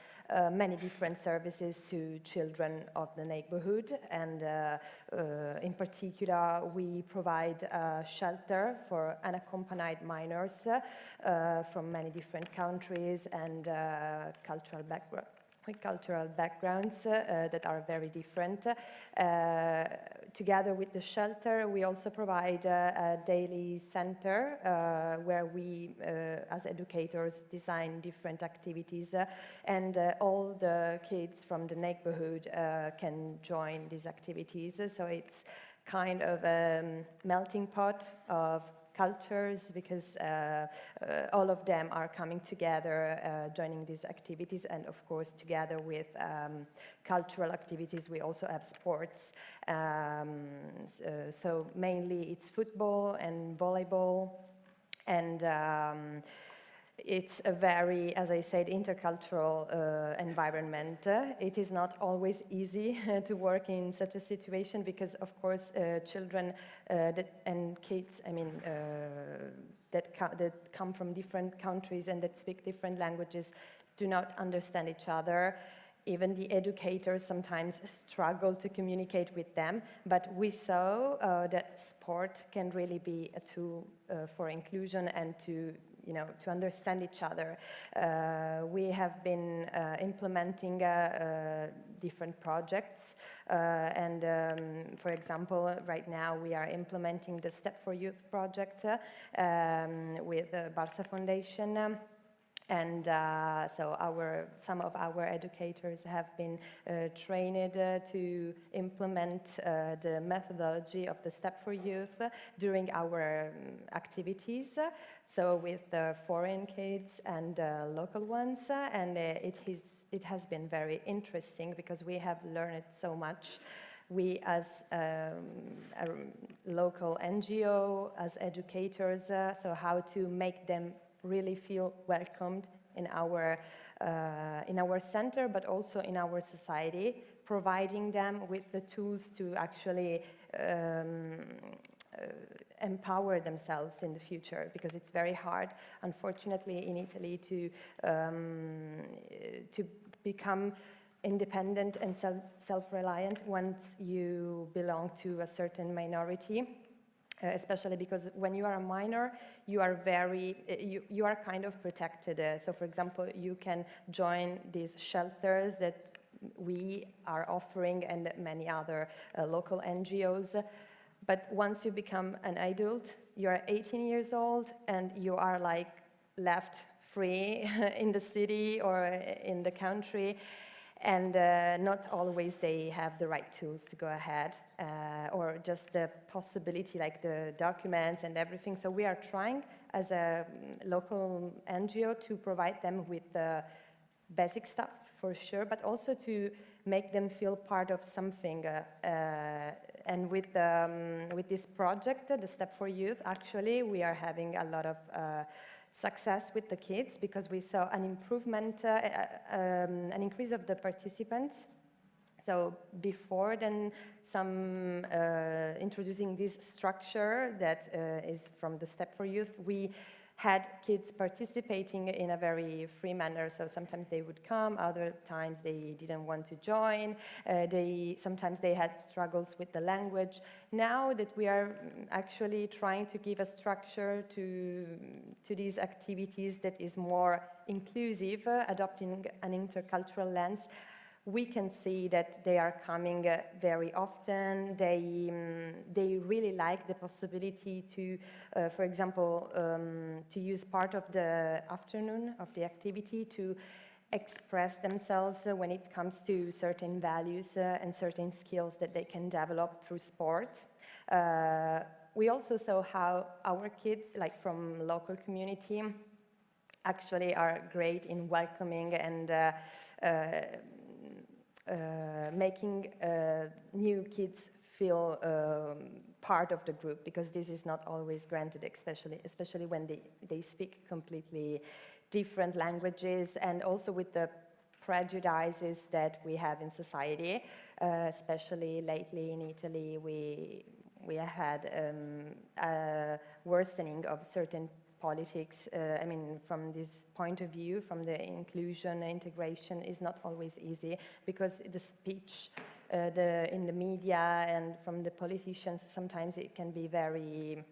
many different services to children of the neighborhood. And in particular, we provide shelter for unaccompanied minors from many different countries and cultural backgrounds that are very different. Together with the shelter, we also provide a daily center where we, as educators, design different activities, and all the kids from the neighborhood can join these activities. So it's kind of a melting pot of cultures, because all of them are coming together, joining these activities, and of course together with cultural activities we also have sports. So mainly it's football and volleyball, and it's a very, as I said, intercultural environment. It is not always easy to work in such a situation because, of course, children and kids, I mean, that come from different countries and that speak different languages do not understand each other. Even the educators sometimes struggle to communicate with them, but we saw that sport can really be a tool for inclusion and to understand each other. We have been implementing different projects, and for example, right now we are implementing the Step for Youth project with the Barça Foundation. And so some of our educators have been trained to implement the methodology of the Step for Youth during our activities, so with the foreign kids and local ones, and it has been very interesting because we have learned so much. We, as a local NGO, as educators, so how to make them really feel welcomed in our center, but also in our society, providing them with the tools to actually empower themselves in the future, because it's very hard, unfortunately, in Italy to become independent and self-reliant once you belong to a certain minority. Especially because when you are a minor, you are you are kind of protected. So, for example, you can join these shelters that we are offering and many other local NGOs. But once you become an adult, you are 18 years old and you are like left free in the city or in the country. And not always they have the right tools to go ahead or just the possibility like the documents and everything. So we are trying as a local NGO to provide them with the basic stuff for sure, but also to make them feel part of something. And with this project, the Step for Youth, actually we are having a lot of success with the kids because we saw an improvement, an increase of the participants. So before then, some introducing this structure that is from the Step for Youth, we had kids participating in a very free manner. So sometimes they would come, other times they didn't want to join. Sometimes they had struggles with the language. Now that we are actually trying to give a structure to these activities that is more inclusive, adopting an intercultural lens, we can see that they are coming very often. They really like the possibility to, for example, to use part of the afternoon of the activity to express themselves when it comes to certain values and certain skills that they can develop through sport. We also saw how our kids, like from local community, actually are great in welcoming and making new kids feel part of the group, because this is not always granted, especially when they speak completely different languages, and also with the prejudices that we have in society. Especially lately in Italy, we had a worsening of certain politics. I mean, from this point of view, from the inclusion, integration is not always easy, because the speech in the media and from the politicians, sometimes it can be very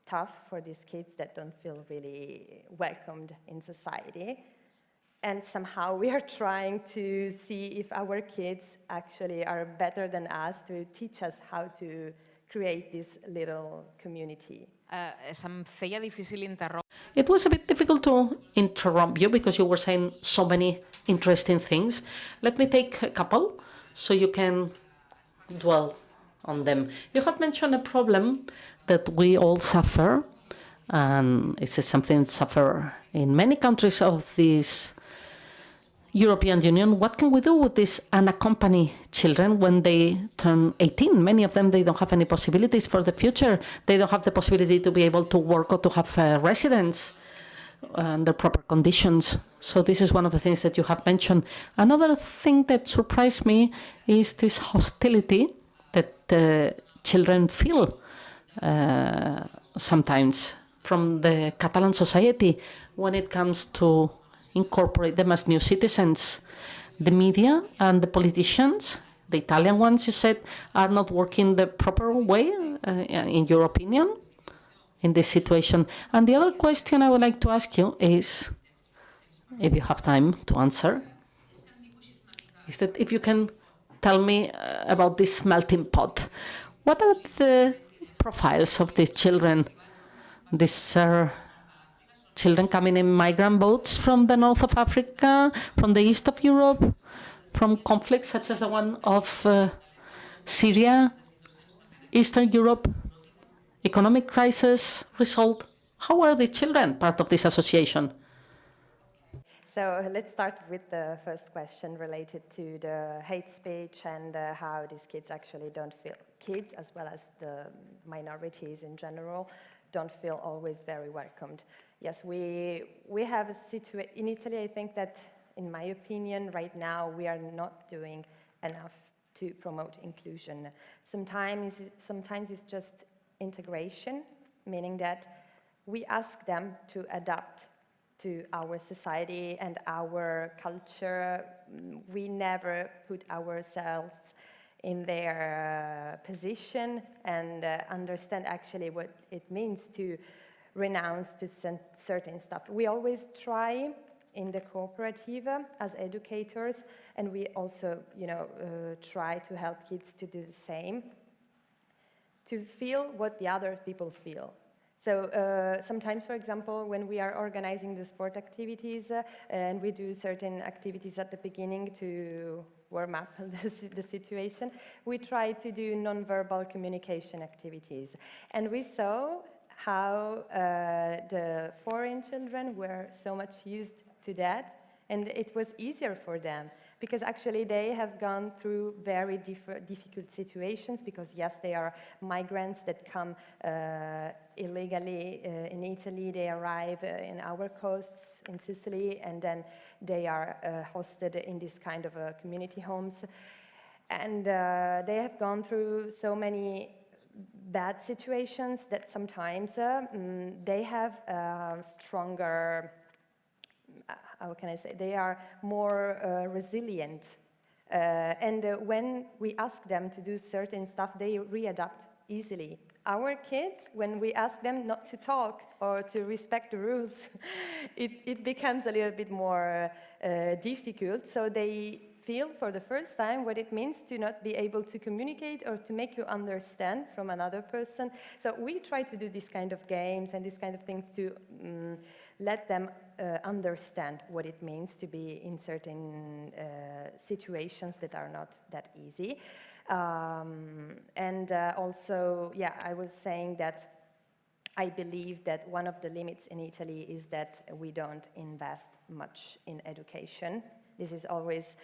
tough for these kids that don't feel really welcomed in society. And somehow we are trying to see if our kids actually are better than us to teach us how to create this little community. Se'm feia difícil interrompre. It was a bit difficult to interrupt you because you were saying so many interesting things. Let me take a couple so you can dwell on them. You have mentioned a problem that we all suffer, and it's something suffer in many countries of this European Union. What can we do with these unaccompanied children when they turn 18? Many of them, they don't have any possibilities for the future. They don't have the possibility to be able to work or to have a residence under proper conditions. So this is one of the things that you have mentioned. Another thing that surprised me is this hostility that children feel sometimes from the Catalan society when it comes to incorporate them as new citizens. The media and the politicians, the Italian ones you said, are not working the proper way, in your opinion, in this situation. And the other question I would like to ask you is, if you have time to answer, is that if you can tell me about this melting pot. What are the profiles of these children? These are children coming in migrant boats from the north of Africa, from the east of Europe, from conflicts such as the one of Syria, Eastern Europe, economic crisis result. How are the children part of this association? So let's start with the first question related to the hate speech and how these kids actually don't feel, kids as well as the minorities in general, don't feel always very welcomed. Yes, we have a situation in Italy. I think that, in my opinion, right now we are not doing enough to promote inclusion. Sometimes it's just integration, meaning that we ask them to adapt to our society and our culture. We never put ourselves in their position and understand actually what it means to renounce to certain stuff. We always try in the cooperative as educators, and we also, try to help kids to do the same, to feel what the other people feel. So sometimes, for example, when we are organizing the sport activities and we do certain activities at the beginning to warm up the situation, we try to do non-verbal communication activities. And we saw how the foreign children were so much used to that, and it was easier for them because actually they have gone through very difficult situations because yes, they are migrants that come illegally in Italy. They arrive in our coasts in Sicily, and then they are hosted in this kind of community homes. And they have gone through so many bad situations that sometimes they have stronger, how can I say, they are more resilient. And when we ask them to do certain stuff, they readapt easily. Our kids, when we ask them not to talk or to respect the rules, it becomes a little bit more difficult. So they feel for the first time what it means to not be able to communicate or to make you understand from another person. So we try to do this kind of games and these kind of things to let them understand what it means to be in certain situations that are not that easy. And also, yeah, I was saying that I believe that one of the limits in Italy is that we don't invest much in education. This is always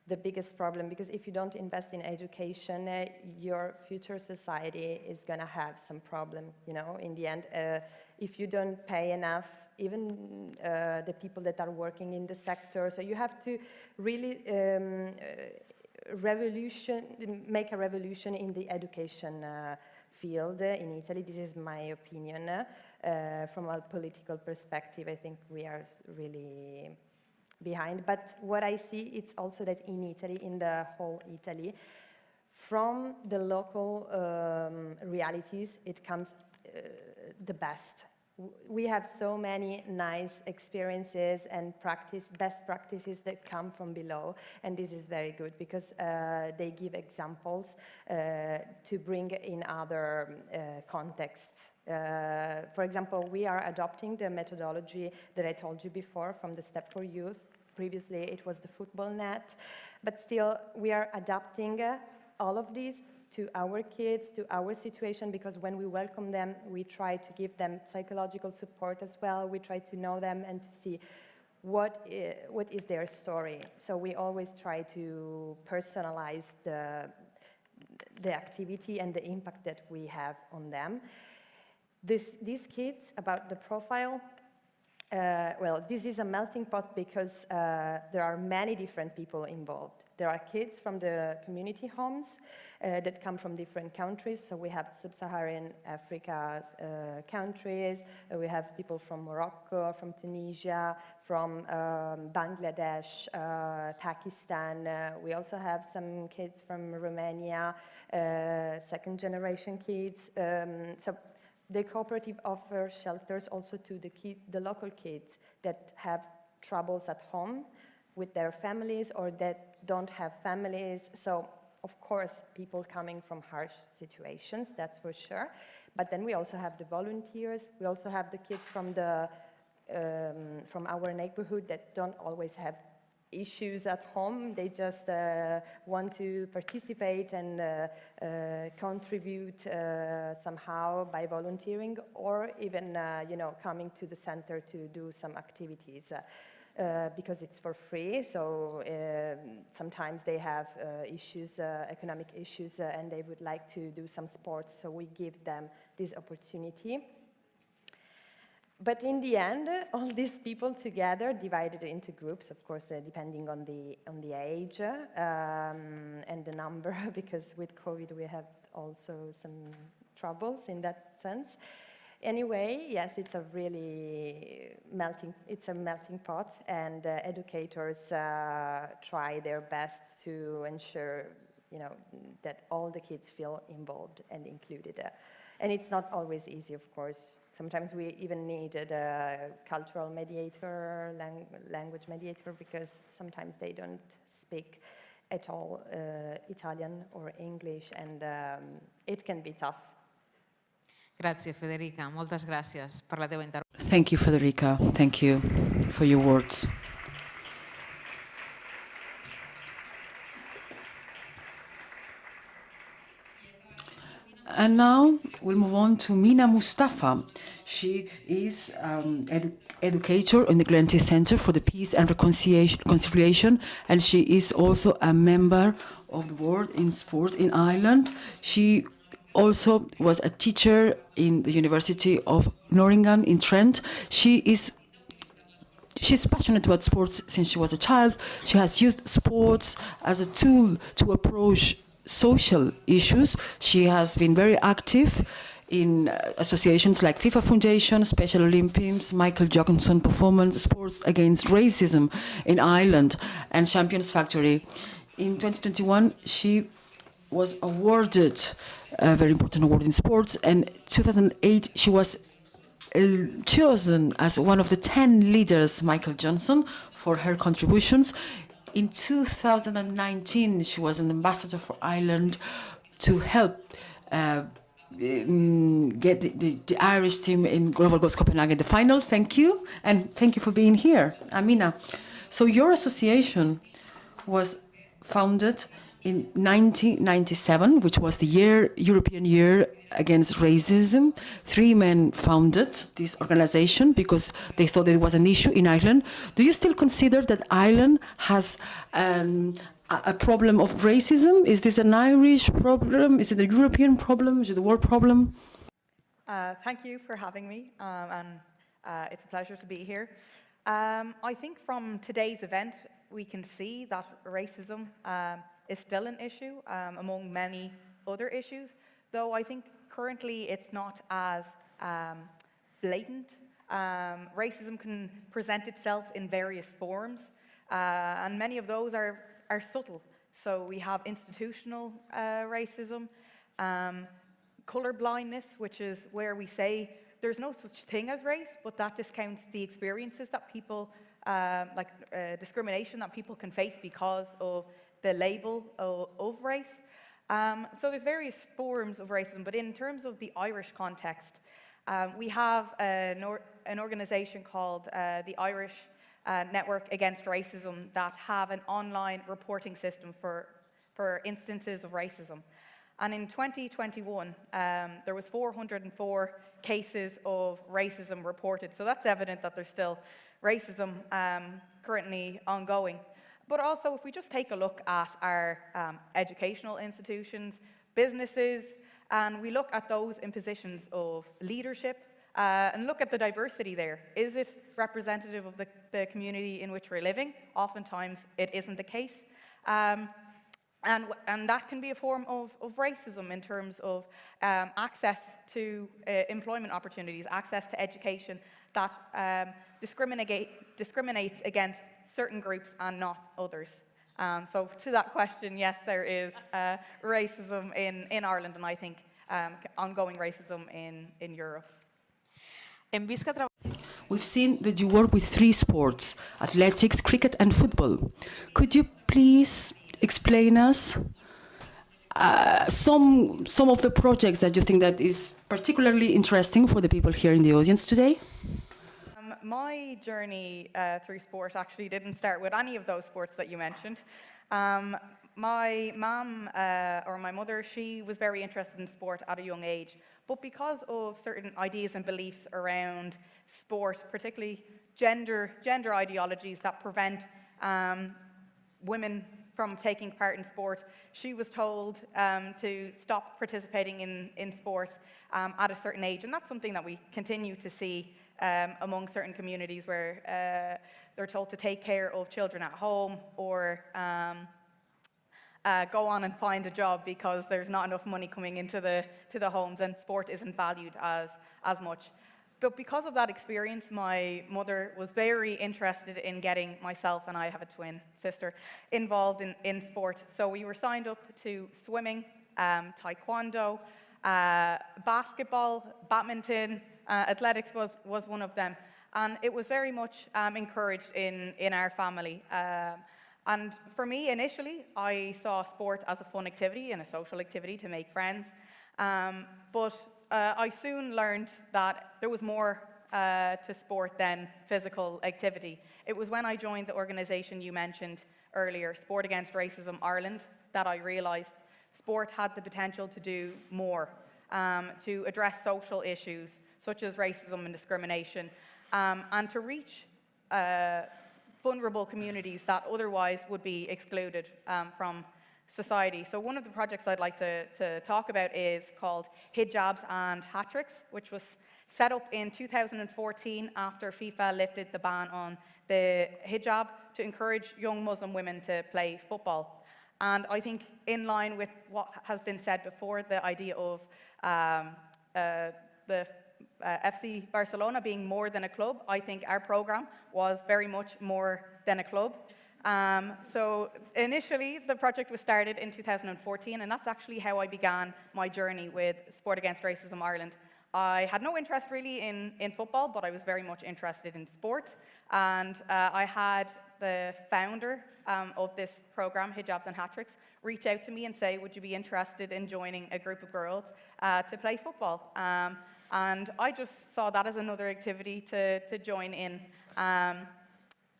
the biggest problem, because if you don't invest in education, your future society is going to have some problem, in the end. If you don't pay enough, even the people that are working in the sector, so you have to really make a revolution in the education field in Italy. This is my opinion. From a political perspective, I think we are really behind. But what I see, it's also that in Italy, in the whole Italy, from the local realities, it comes the best. We have so many nice experiences and best practices that come from below, and this is very good because they give examples to bring in other contexts. For example, we are adopting the methodology that I told you before from the Step for Youth. Previously, it was the football net, but still we are adapting all of these to our kids, to our situation, because when we welcome them, we try to give them psychological support as well. We try to know them and to see what is their story. So we always try to personalize the activity and the impact that we have on them. These kids, about the profile, well, this is a melting pot because there are many different people involved. There are kids from the community homes that come from different countries. So we have sub-Saharan Africa countries. We have people from Morocco, from Tunisia, from Bangladesh, Pakistan. We also have some kids from Romania, second-generation kids. So the cooperative offers shelters also to the local kids that have troubles at home with their families or that don't have families. So, of course, people coming from harsh situations, that's for sure. But then we also have the volunteers. We also have the kids from our neighborhood that don't always have issues at home. They just want to participate and contribute somehow by volunteering, or even coming to the center to do some activities because it's for free. So sometimes they have issues, economic issues, and they would like to do some sports. So we give them this opportunity. But in the end, all these people together, divided into groups, of course, depending on the age and the number, because with COVID we have also some troubles in that sense. Anyway, yes, it's a really melting pot, and educators try their best to ensure, that all the kids feel involved and included. And it's not always easy, of course. Sometimes we even needed a cultural mediator, language mediator, because sometimes they don't speak at all Italian or English, and it can be tough. Gràcies, Federica. Moltes gràcies per la teva intervenció. Thank you, Federica. Thank you for your words. And now we'll move on to Mina Mustafa. She is educator in the Glenty Center for the Peace and Reconciliation, and she is also a member of the board in sports in Ireland. She also was a teacher in the University of Nottingham in Trent. She's passionate about sports since she was a child. She has used sports as a tool to approach social issues. She has been very active in associations like FIFA Foundation, Special Olympics, Michael Jorgensen Performance, Sports Against Racism in Ireland, and Champions Factory. In 2021, she was awarded a very important award in sports, and 2008 she was chosen as one of the 10 leaders, Michael Johnson, for her contributions. In 2019, she was an ambassador for Ireland to help get the Irish team in Global Goals Copenhagen the final. Thank you, and thank you for being here, Amina. So your association was founded in 1997, which was the European Year Against Racism. 3 men founded this organization because they thought there was an issue in Ireland. Do you still consider that Ireland has a problem of racism? Is this an Irish problem? Is it a European problem? Is it a world problem? Thank you for having me, and it's a pleasure to be here. I think from today's event, we can see that racism is still an issue among many other issues, though I think currently it's not as blatant. Racism can present itself in various forms, and many of those are subtle. So we have institutional racism, color blindness, which is where we say there's no such thing as race, but that discounts the experiences that people, discrimination that people can face because of the label of race. So there's various forms of racism, but in terms of the Irish context, we have an organization called the Irish Network Against Racism that have an online reporting system for instances of racism. And in 2021, there was 404 cases of racism reported. So that's evident that there's still racism currently ongoing. But also, if we just take a look at our educational institutions, businesses, and we look at those in positions of leadership, and look at the diversity there. Is it representative of the community in which we're living? Oftentimes, it isn't the case. And that can be a form of racism in terms of access to employment opportunities, access to education that discriminates against certain groups and not others. So to that question, yes, there is racism in Ireland, and I think ongoing racism in Europe. We've seen that you work with 3 sports, athletics, cricket and football. Could you please explain us some of the projects that you think that is particularly interesting for the people here in the audience today? My journey through sport actually didn't start with any of those sports that you mentioned. My mum, or my mother, she was very interested in sport at a young age, but because of certain ideas and beliefs around sport, particularly gender ideologies that prevent women from taking part in sport, she was told to stop participating in sport at a certain age, and that's something that we continue to see among certain communities where they're told to take care of children at home or go on and find a job because there's not enough money coming into the homes and sport isn't valued as much. But because of that experience, my mother was very interested in getting myself, and I have a twin sister, involved in sport. So we were signed up to swimming, taekwondo, basketball, badminton, athletics was one of them. And it was very much encouraged in our family. And for me, initially, I saw sport as a fun activity and a social activity to make friends. But I soon learned that there was more to sport than physical activity. It was when I joined the organisation you mentioned earlier, Sport Against Racism Ireland, that I realised sport had the potential to do more, to address social issues such as racism and discrimination, and to reach vulnerable communities that otherwise would be excluded from society. So one of the projects I'd like to talk about is called Hijabs and Hat-Tricks, which was set up in 2014 after FIFA lifted the ban on the hijab to encourage young Muslim women to play football. And I think in line with what has been said before, the idea of the FC Barcelona being more than a club, I think our program was very much more than a club. So initially, the project was started in 2014, and that's actually how I began my journey with Sport Against Racism Ireland. I had no interest really in football, but I was very much interested in sport. And I had the founder of this program, Hijabs and Hat-Tricks, reach out to me and say, would you be interested in joining a group of girls to play football? And I just saw that as another activity to join in.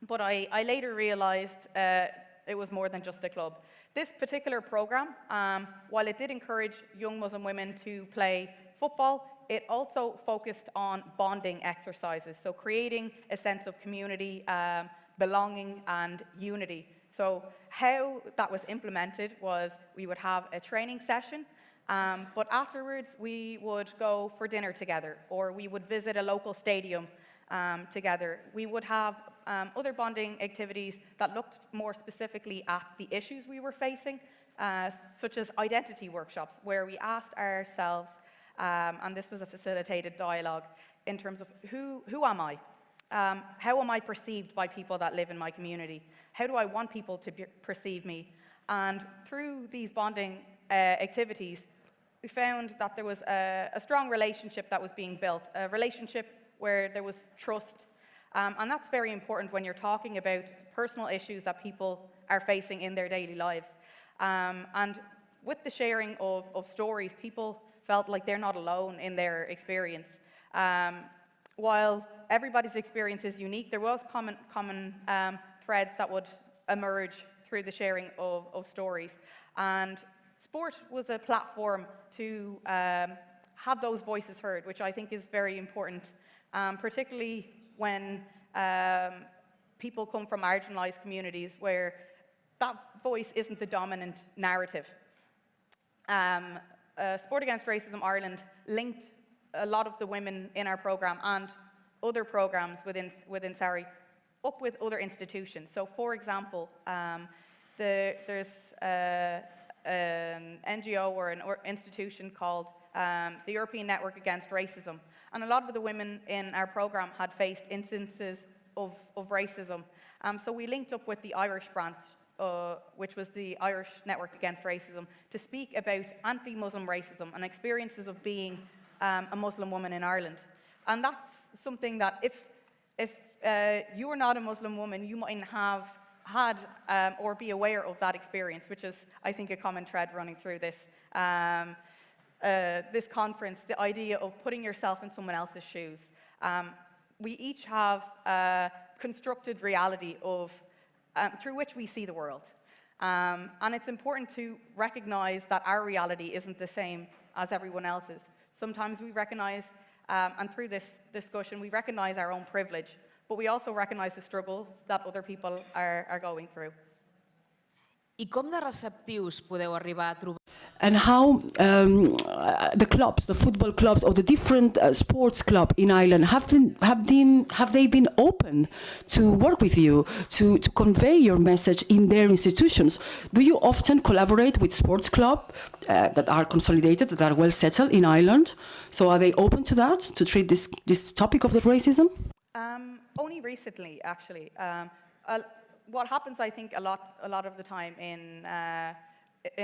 But I later realized it was more than just a club. This particular program, while it did encourage young Muslim women to play football, it also focused on bonding exercises, so creating a sense of community, belonging, and unity. So how that was implemented was we would have a training session, but afterwards we would go for dinner together, or we would visit a local stadium together. We would have other bonding activities that looked more specifically at the issues we were facing, such as identity workshops, where we asked ourselves, and this was a facilitated dialogue, in terms of who am I? How am I perceived by people that live in my community? How do I want people to perceive me? And through these bonding activities, we found that there was a strong relationship that was being built, a relationship where there was trust. And that's very important when you're talking about personal issues that people are facing in their daily lives. And with the sharing of stories, people felt like they're not alone in their experience. While everybody's experience is unique, there was common threads that would emerge through the sharing of stories. And sport was a platform to have those voices heard, which I think is very important, particularly when people come from marginalized communities where that voice isn't the dominant narrative. Sport Against Racism Ireland linked a lot of the women in our program and other programs within SARI up with other institutions. So for example, there's an NGO or an institution called the European Network Against Racism. And a lot of the women in our program had faced instances of racism. So we linked up with the Irish branch, which was the Irish Network Against Racism, to speak about anti-Muslim racism and experiences of being a Muslim woman in Ireland. And that's something that if you are not a Muslim woman, you mightn't have had or be aware of that experience, which is, I think, a common thread running through this. This conference, the idea of putting yourself in someone else's shoes. We each have a constructed reality of through which we see the world. And it's important to recognize that our reality isn't the same as everyone else's. Sometimes we recognize, and through this discussion, we recognize our own privilege, but we also recognize the struggles that other people are going through. I com de receptius podeu arribar a trobar? and how the clubs, the football clubs, or the different sports club in Ireland have they been open to work with you to convey your message in their institutions? Do you often collaborate with sports clubs that are consolidated, that are well settled in Ireland? So are they open to that, to treat this topic of the racism? Only recently, actually. What happens, I think, a lot of the time in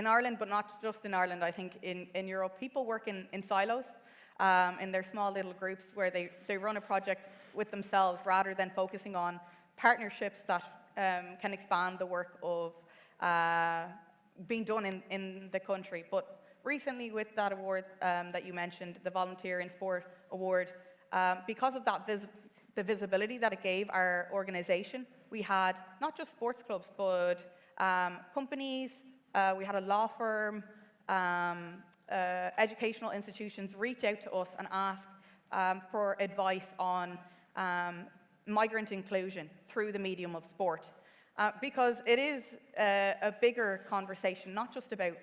Ireland, but not just in Ireland, I think in Europe, people work in silos, in their small little groups where they run a project with themselves rather than focusing on partnerships that can expand the work of being done in the country. But recently with that award that you mentioned, the Volunteer in Sport Award, because of that the visibility that it gave our organization, we had not just sports clubs, but companies, we had a law firm, educational institutions reach out to us and ask for advice on migrant inclusion through the medium of sport. Because it is a bigger conversation, not just about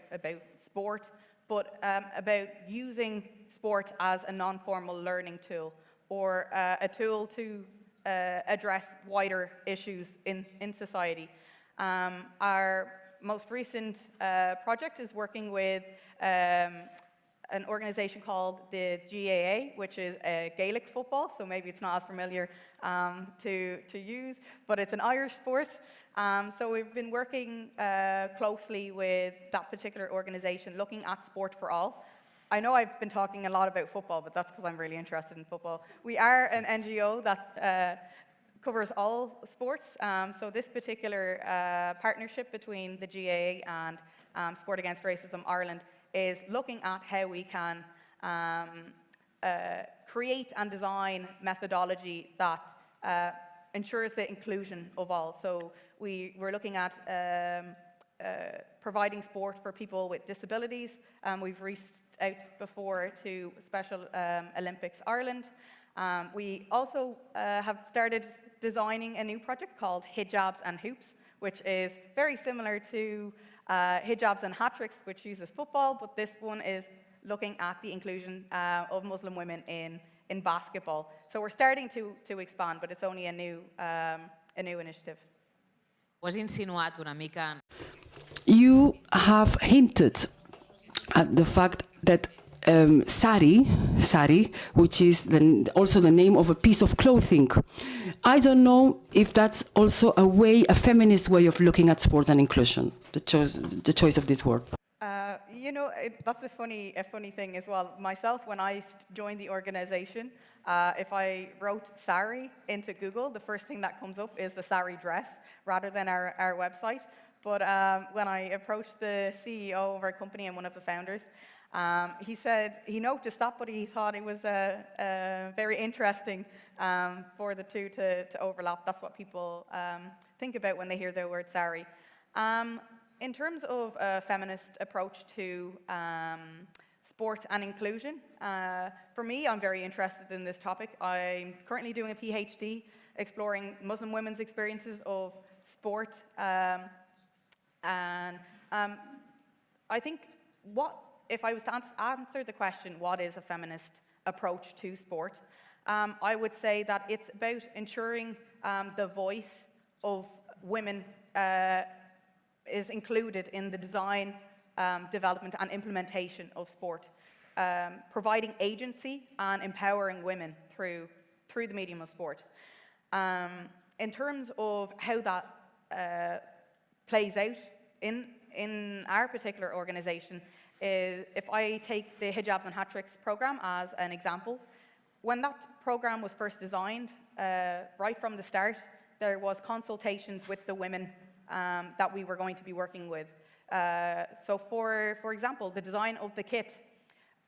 sport, but about using sport as a non-formal learning tool, or a tool to address wider issues in society. Our most recent project is working with an organization called the GAA, which is Gaelic football, so maybe it's not as familiar to use, but it's an Irish sport. So we've been working closely with that particular organization, looking at sport for all. I know I've been talking a lot about football, but that's because I'm really interested in football. We are an NGO that covers all sports. So this particular partnership between the GAA and Sport Against Racism Ireland is looking at how we can create and design methodology that ensures the inclusion of all. So we're looking at providing sport for people with disabilities. We've reached out before to Special Olympics Ireland. We also have started designing a new project called Hijabs and Hoops, which is very similar to Hijabs and Hat-Tricks, which uses football, but this one is looking at the inclusion of Muslim women in basketball. So we're starting to expand, but it's only a new initiative. Ho has insinuat una mica. You have hinted at the fact that sari, which is also the name of a piece of clothing. I don't know if that's also a feminist way of looking at sports and inclusion, the choice of this word. You know, that's a funny thing as well. Myself, when I joined the organization, if I wrote sari into Google, the first thing that comes up is the sari dress rather than our website. But when I approached the CEO of our company and one of the founders, he said he noticed that, but he thought it was very interesting for the two to overlap. That's what people think about when they hear the word sari. In terms of a feminist approach to sport and inclusion, for me, I'm very interested in this topic. I'm currently doing a PhD exploring Muslim women's experiences of sport. And I think if I was to answer the question, what is a feminist approach to sport? I would say that it's about ensuring the voice of women is included in the design, development and implementation of sport, providing agency and empowering women through the medium of sport. In terms of how that plays out in our particular organization, if I take the Hijabs and Hat-Tricks program as an example, when that program was first designed, right from the start, there was consultations with the women that we were going to be working with. So for example, the design of the kit,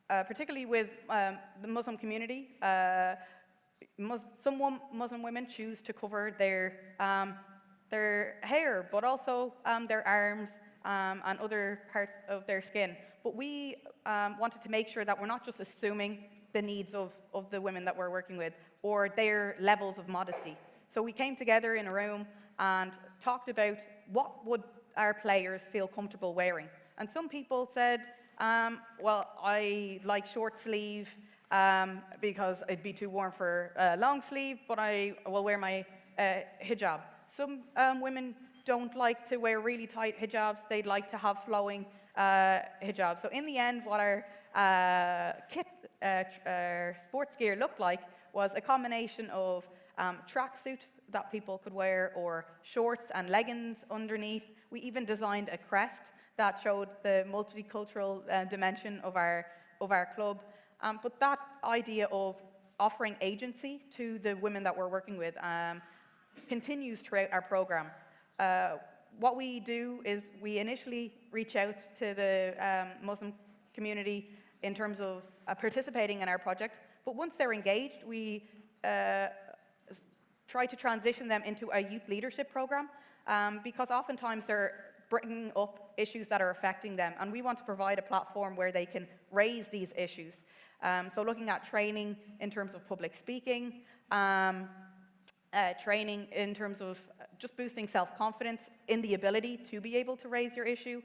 particularly with the Muslim community, some Muslim women choose to cover their hair, but also their arms and other parts of their skin. But we wanted to make sure that we're not just assuming the needs of the women that we're working with or their levels of modesty. So we came together in a room and talked about what would our players feel comfortable wearing. And some people said, Well, I like short sleeve because it'd be too warm for long sleeve, but I will wear my hijab. Some women don't like to wear really tight hijabs. They'd like to have flowing hijabs. So in the end, what our sports gear looked like was a combination of tracksuit that people could wear, or shorts and leggings underneath. We even designed a crest that showed the multicultural dimension of our club. But that idea of offering agency to the women that we're working with continues throughout our program. What we do is we initially reach out to the Muslim community in terms of participating in our project, but once they're engaged, we try to transition them into a youth leadership program, because oftentimes they're bringing up issues that are affecting them, and we want to provide a platform where they can raise these issues. So looking at training in terms of public speaking, training in terms of just boosting self-confidence in the ability to be able to raise your issue.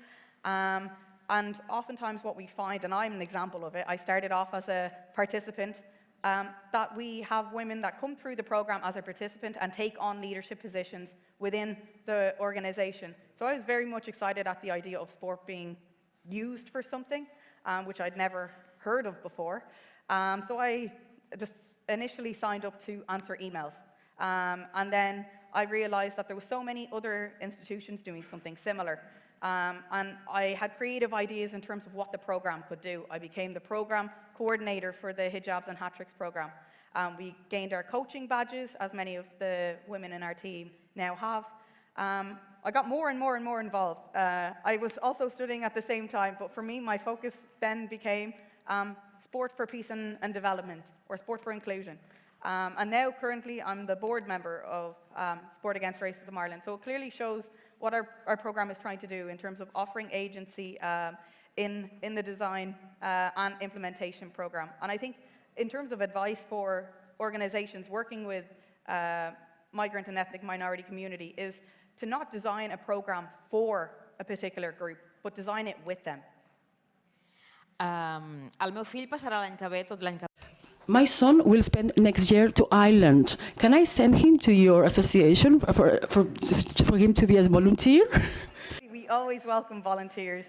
And oftentimes what we find, and I'm an example of it, I started off as a participant, that we have women that come through the program as a participant and take on leadership positions within the organization. So I was very much excited at the idea of sport being used for something, which I'd never heard of before. So I just initially signed up to answer emails. And then I realized that there were so many other institutions doing something similar. And I had creative ideas in terms of what the program could do. I became the program coordinator for the Hijabs and Hat-Tricks program. We gained our coaching badges, as many of the women in our team now have. I got more and more and more involved. I was also studying at the same time, but for me, my focus then became sport for peace and development, or sport for inclusion. And now, currently, I'm the board member of Sport Against Racism Ireland. So it clearly shows what our program is trying to do in terms of offering agency in the design and implementation program. And I think in terms of advice for organizations working with migrant and ethnic minority community is to not design a program for a particular group, but design it with them. El meu fill passarà l'any que ve, tot l'any que ve. My son will spend next year to Ireland. Can I send him to your association for him to be a volunteer? We always welcome volunteers.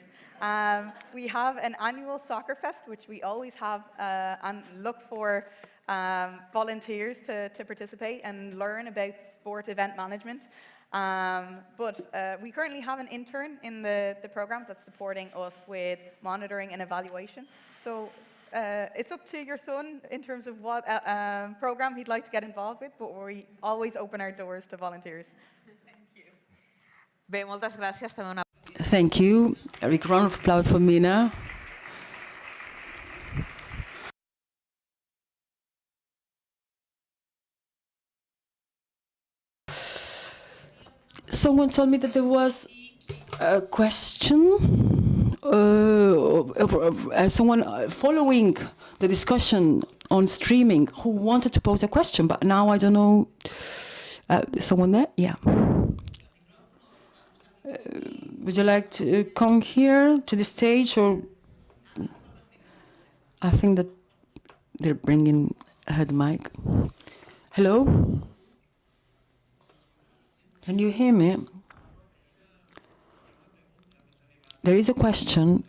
We have an annual soccer fest, which we always have and look for volunteers to participate and learn about sport event management. But we currently have an intern in the program that's supporting us with monitoring and evaluation. So it's up to your son in terms of what program he'd like to get involved with, but we always open our doors to volunteers. Bé, moltes gràcies. També una... Thank you. A big round of applause for Mina. Someone told me that there was a question, someone following the discussion on streaming who wanted to pose a question, but now I don't know. Someone there? Yeah. Would you like to come here to the stage, or I think that they're bringing her the mic. Hello? Can you hear me? There is a question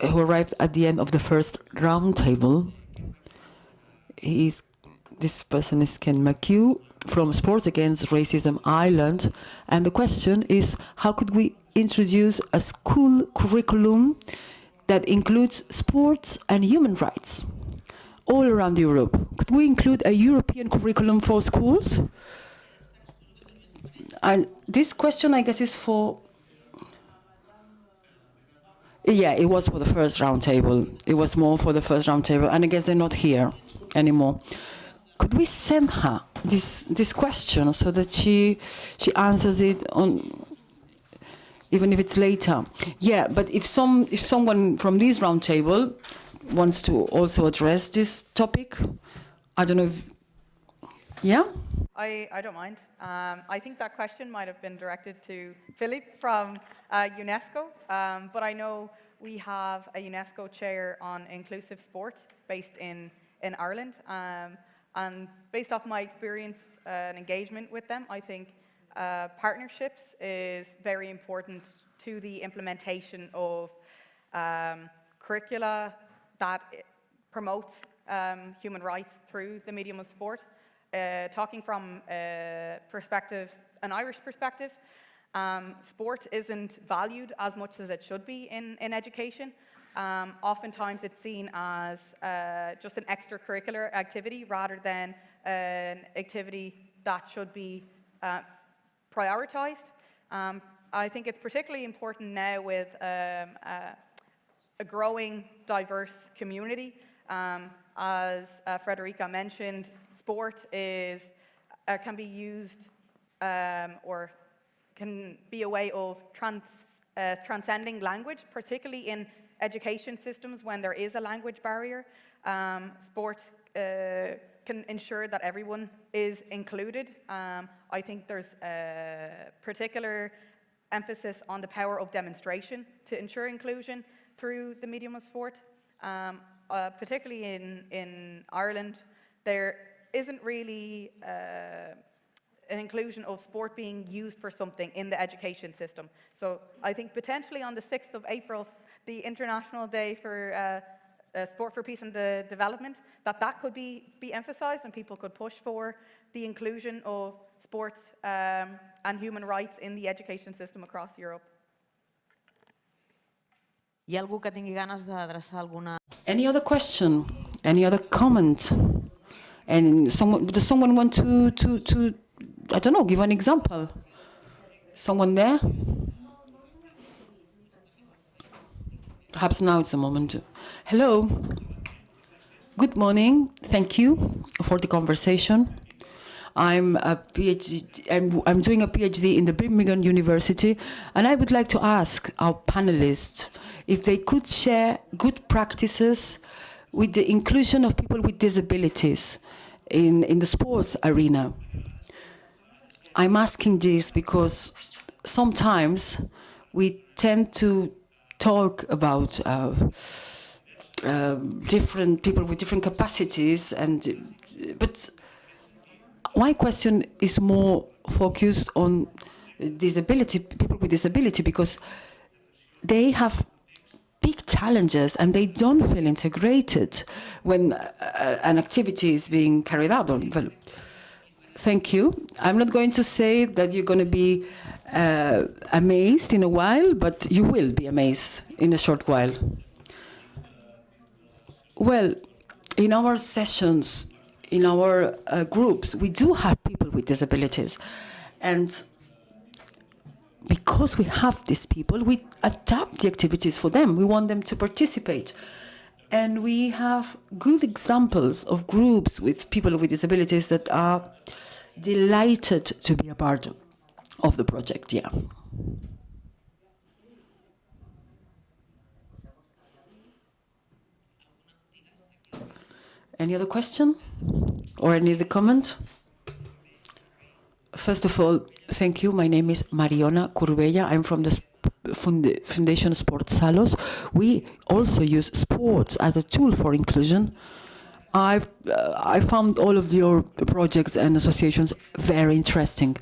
who arrived at the end of the first roundtable. This person is Ken McHugh from Sports Against Racism Ireland, and the question is, how could we introduce a school curriculum that includes sports and human rights all around Europe? Could we include a European curriculum for schools? This question, I guess, is for... Yeah, it was for the first roundtable. It was more for the first roundtable, and I guess they're not here anymore. Could we send her this question so that she answers it on, even if it's later? Yeah, but if someone from this roundtable wants to also address this topic, I don't know if Yeah? I don't mind. I think that question might have been directed to Philippe from UNESCO, but I know we have a UNESCO chair on inclusive sport based in Ireland, and based off my experience and engagement with them, I think partnerships is very important to the implementation of curricula that promotes human rights through the medium of sport. Talking from an Irish perspective, sport isn't valued as much as it should be in education. Oftentimes it's seen as just an extracurricular activity rather than an activity that should be prioritized. I think it's particularly important now with a growing diverse community. As Frederica mentioned, sport can be used or can be a way of transcending language, particularly in education systems when there is a language barrier. Sport can ensure that everyone is included. I think there's a particular emphasis on the power of demonstration to ensure inclusion through the medium of sport. Particularly in Ireland, there isn't really an inclusion of sport being used for something in the education system. So I think potentially on the 6th of April, the International Day for Sport for Peace and Development, that could be emphasized and people could push for the inclusion of sport and human rights in the education system across Europe. Hi ha algú que tingui ganes d'adreçar alguna... Any other question? Any other comment? And does someone want to I don't know, give an example? Someone there? Perhaps now it's the moment. Hello. Good morning. Thank you for the conversation. I'm doing a PhD in the Birmingham University, and I would like to ask our panelists if they could share good practices with the inclusion of people with disabilities in the sports arena. I'm asking this because sometimes we tend to talk about different people with different capacities, but my question is more focused on disability, people with disability, because they have big challenges and they don't feel integrated when an activity is being carried out or developed. Thank you. I'm not going to say that you're going to be amazed in a while, but you will be amazed in a short while. Well, in our sessions, in our groups, we do have people with disabilities. And because we have these people, we adapt the activities for them. We want them to participate. And we have good examples of groups with people with disabilities that are delighted to be a part of the project, yeah. Any other question? Or any other comment? First of all, thank you. My name is Mariona Curbella. I'm from the Foundation Sport Salos. We also use sports as a tool for inclusion. I found all of your projects and associations very interesting.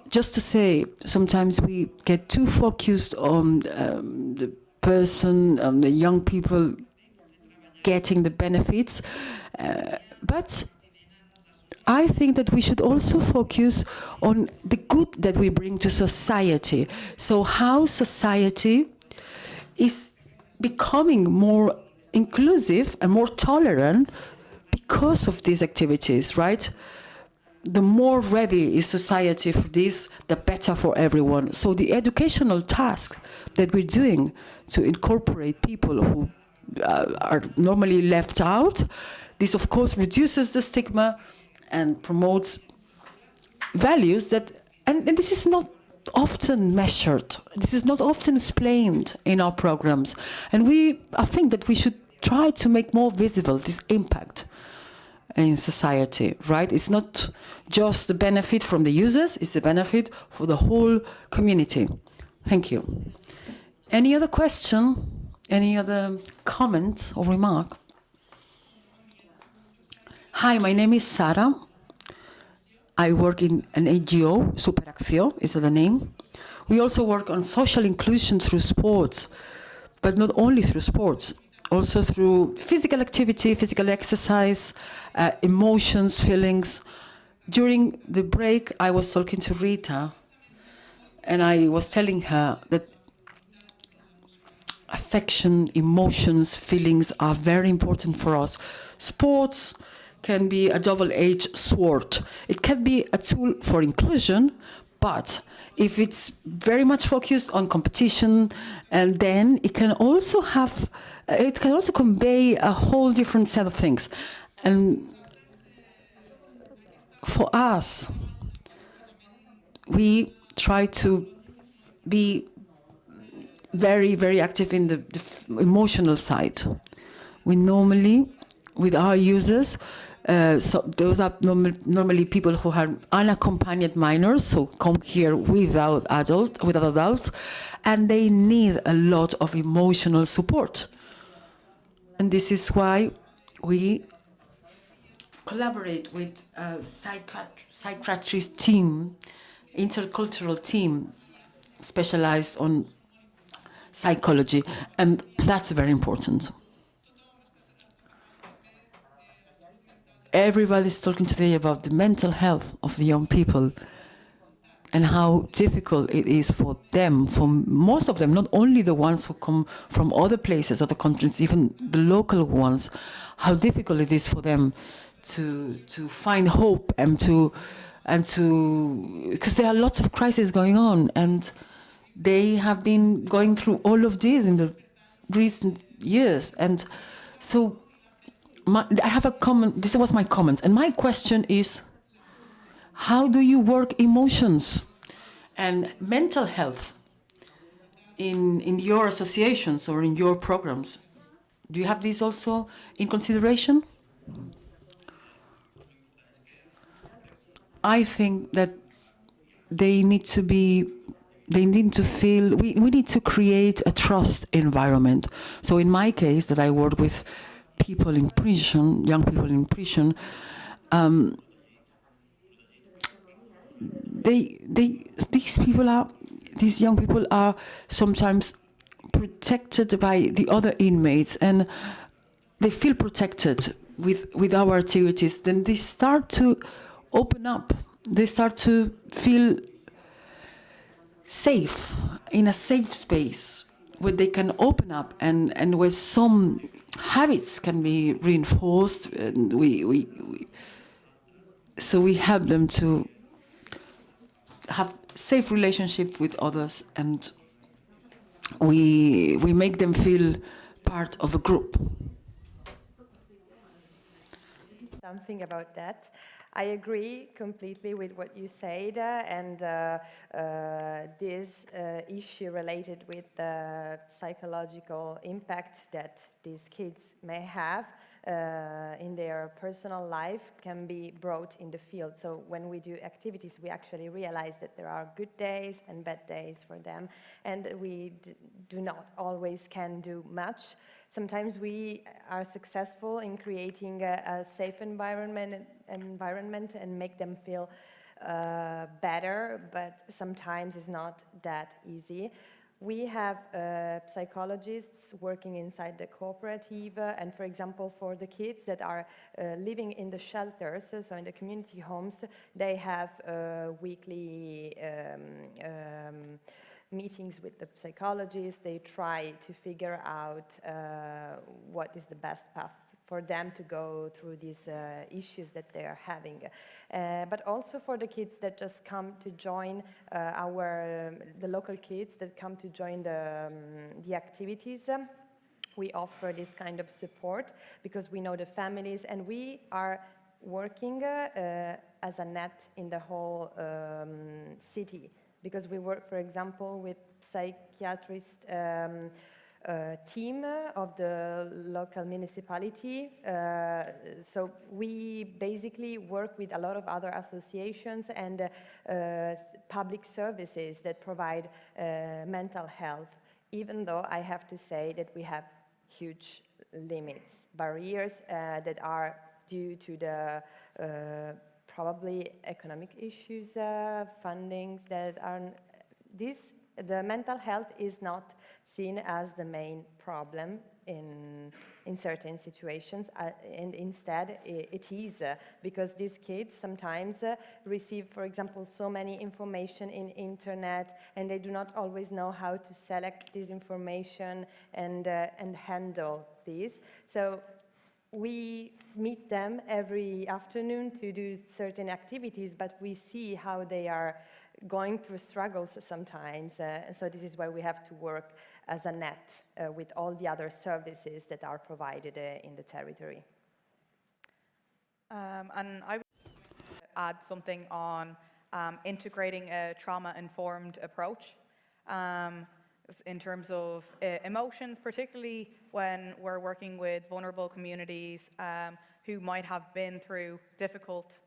Just to say, sometimes we get too focused on the person, the young people getting the benefits, but I think that we should also focus on the good that we bring to society. So how society is becoming more inclusive and more tolerant because of these activities, right? The more ready is society for this, the better for everyone. So the educational task that we're doing to incorporate people who are normally left out, this of course reduces the stigma and promotes values that, and this is not often measured, this is not often explained in our programs. And I think that we should try to make more visible this impact. in society, right? It's not just the benefit from the users, it's the benefit for the whole community. Thank you. Any other question? Any other comment or remark? Hi, my name is Sara. I work in an NGO, Superacción is the name. We also work on social inclusion through sports, but not only through sports, also through physical activity, physical exercise, emotions, feelings. During the break, I was talking to Rita, and I was telling her that affection, emotions, feelings are very important for us. Sports can be a double-edged sword. It can be a tool for inclusion, but if it's very much focused on competition, and then it can also convey a whole different set of things. And for us, we try to be very, very active in the emotional side. We normally, with our users, so those are normally people who have unaccompanied minors, so come here without adults, and they need a lot of emotional support. And this is why we collaborate with a psychiatrist team, intercultural team, specialized on psychology, and that's very important. Everybody's talking today about the mental health of the young people and how difficult it is for them, for most of them, not only the ones who come from other places, other countries, even the local ones, how difficult it is for them to find hope and to because there are lots of crises going on, and they have been going through all of this in the recent years. And so I have a comment, this was my comment, and my question is, how do you work emotions and mental health in your associations or in your programs? Do you have this also in consideration? I think that they need to feel, we need to create a trust environment. So in my case, that I work with people in prison, young people in prison, these young people are sometimes protected by the other inmates, and they feel protected with our activities. Then they start to open up. They start to feel safe, in a safe space where they can open up and where some habits can be reinforced, and so we help them to have safe relationship with others, and we make them feel part of a group. Something about that. I agree completely with what you said, and this issue related with the psychological impact that these kids may have in their personal life can be brought in the field. So when we do activities, we actually realize that there are good days and bad days for them, and we do not always can do much. Sometimes we are successful in creating a safe environment and make them feel better, but sometimes it's not that easy. We have psychologists working inside the cooperative, and for example, for the kids that are living in the shelters, so in the community homes, they have weekly meetings with the psychologists. They try to figure out what is the best path for them to go through these issues that they are having. But also for the kids that just come to join the local kids that come to join the activities, we offer this kind of support because we know the families, and we are working as a net in the whole city, because we work, for example, with psychiatrists team of the local municipality. So we basically work with a lot of other associations and public services that provide mental health, even though I have to say that we have huge limits, barriers that are due to the probably economic issues, fundings that are the mental health is not seen as the main problem in certain situations, and instead it is because these kids sometimes receive, for example, so many information in internet, and they do not always know how to select this information and handle this. So we meet them every afternoon to do certain activities, but we see how they are going through struggles sometimes. So this is why we have to work as a net with all the other services that are provided in the territory. And I would add something on integrating a trauma-informed approach in terms of emotions, particularly when we're working with vulnerable communities who might have been through difficult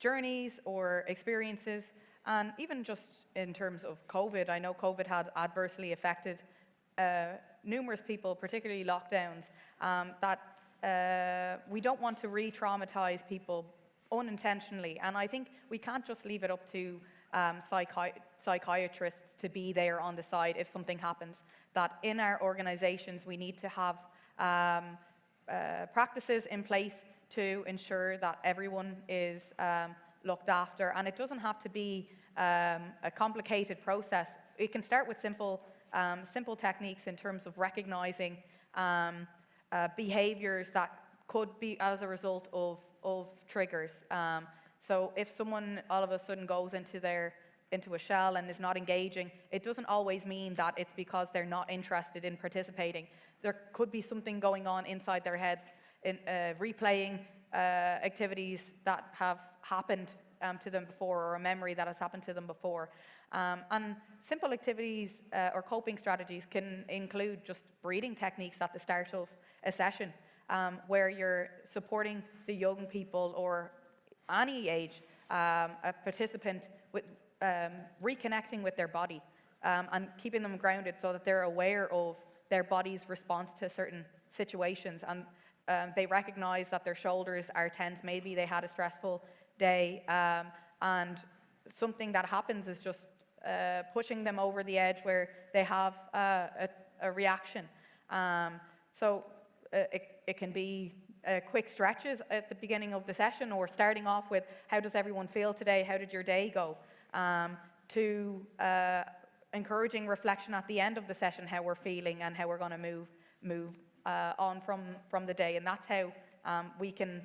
journeys or experiences. And even just in terms of COVID, I know COVID had adversely affected numerous people, particularly lockdowns, that we don't want to re-traumatize people unintentionally. And I think we can't just leave it up to psychiatrists to be there on the side if something happens. That in our organizations we need to have practices in place to ensure that everyone is looked after. And it doesn't have to be a complicated process. It can start with simple techniques in terms of recognizing behaviors that could be as a result of triggers. So if someone all of a sudden goes into a shell and is not engaging, it doesn't always mean that it's because they're not interested in participating. There could be something going on inside their head in replaying activities that have happened to them before, or a memory that has happened to them before. And simple activities or coping strategies can include just breathing techniques at the start of a session, where you're supporting the young people or any age, a participant with reconnecting with their body and keeping them grounded so that they're aware of their body's response to certain situations, and they recognize that their shoulders are tense. Maybe they had a stressful day, and something that happens is just pushing them over the edge where they have a reaction. So it can be quick stretches at the beginning of the session, or starting off with, how does everyone feel today? How did your day go? To encouraging reflection at the end of the session, how we're feeling and how we're going to move on from the day. And that's how we can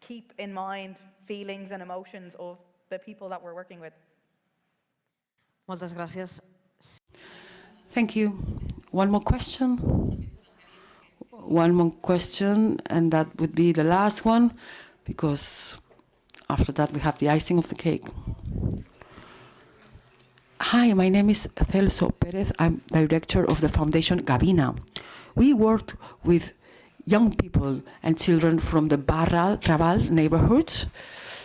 keep in mind feelings and emotions of the people that we're working with. Moltes gràcies. Thank you. One more question? One more question, and that would be the last one, because after that we have the icing of the cake. Hi, my name is Celso Perez. I'm director of the Foundation Gavina. We worked with young people and children from the Raval neighborhood,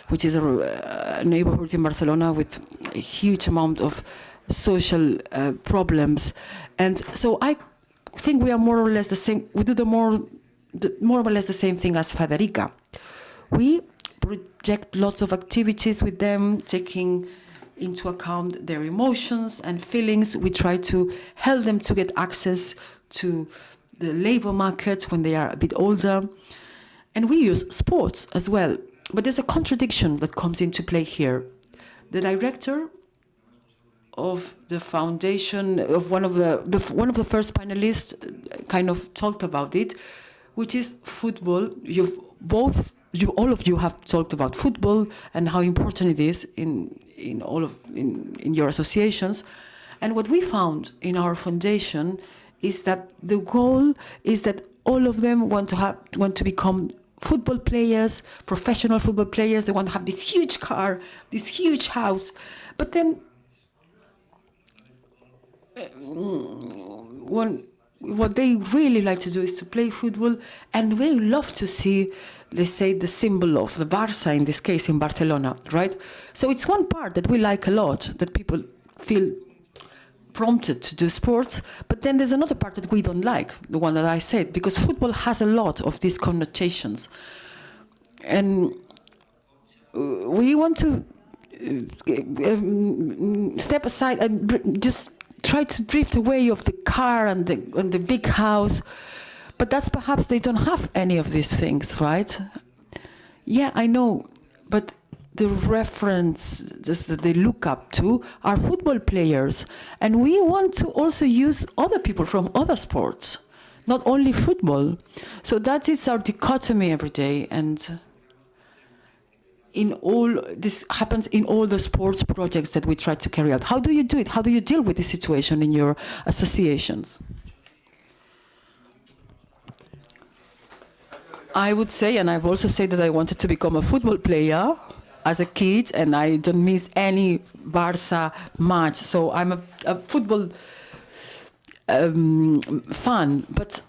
which is a neighborhood in Barcelona with a huge amount of social problems. And so I think we are more or less the same. We do more or less the same thing as Federica. We project lots of activities with them, taking into account their emotions and feelings. We try to help them to get access to the labor market when they are a bit older. And we use sports as well. But there's a contradiction that comes into play here. The director of the foundation, of one of the first panelists, kind of talked about it, which is football. All of you have talked about football and how important it is in your associations. And what we found in our foundation is that the goal is that all of them want to become football players, professional football players. They want to have this huge car, this huge house. But then what they really like to do is to play football, and we love to see, let's say, the symbol of the Barça, in this case, in Barcelona, right? So it's one part that we like a lot, that people feel prompted to do sports, but then there's another part that we don't like, the one that I said, because football has a lot of these connotations. And we want to step aside and just try to drift away of the car and the big house, but that's perhaps they don't have any of these things, right? Yeah, I know, but the reference that they look up to are football players, and we want to also use other people from other sports, not only football. So that is our dichotomy every day, and this happens in all the sports projects that we try to carry out. How do you do it? How do you deal with this situation in your associations? I would say, and I've also said that I wanted to become a football player as a kid, and I don't miss any Barça match. So I'm a football fan, but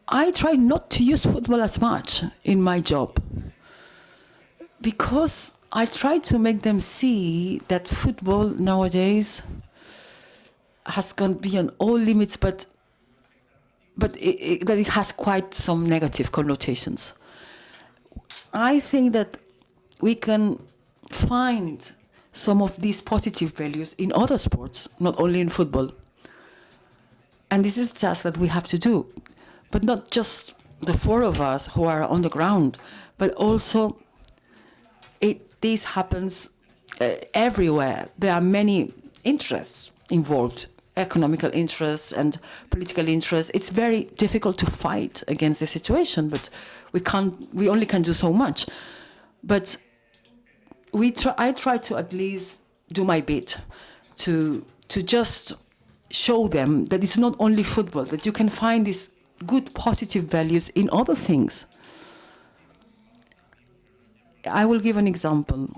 I try not to use football as much in my job, because I try to make them see that football nowadays has gone beyond all limits, but that it has quite some negative connotations. I think that we can find some of these positive values in other sports, not only in football. And this is just that we have to do, but not just the four of us who are on the ground, but also this happens everywhere. There are many interests involved, economical interests and political interests. It's very difficult to fight against the situation, but we only can do so much. But I try to at least do my bit to just show them that it's not only football, that you can find these good positive values in other things. I will give an example.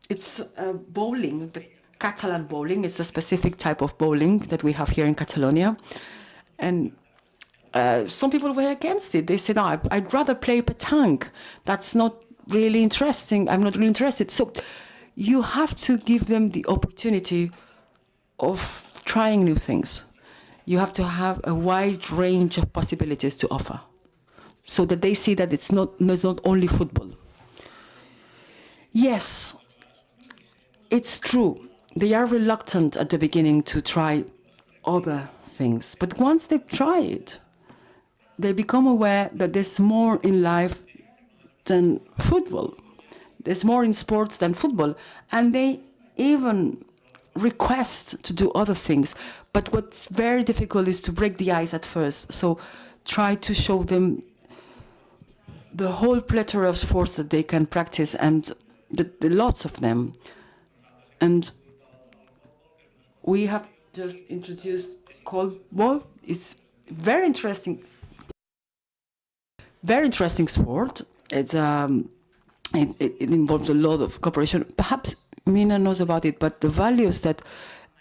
It's bowling, the Catalan bowling. It's a specific type of bowling that we have here in Catalonia. And some people were against it. They said, no, I'd rather play petanque. That's not really interesting. I'm not really interested. So you have to give them the opportunity of trying new things. You have to have a wide range of possibilities to offer, so that they see that it's not only football. Yes, it's true. They are reluctant at the beginning to try other things. But once they try it, they become aware that there's more in life than football. There's more in sports than football. And they even request to do other things. But what's very difficult is to break the ice at first. So try to show them the whole plethora of sports that they can practice, and the lots of them. And we have just introduced goalball. It's very interesting sport. It's it involves a lot of cooperation. Perhaps Mina knows about it, but the values that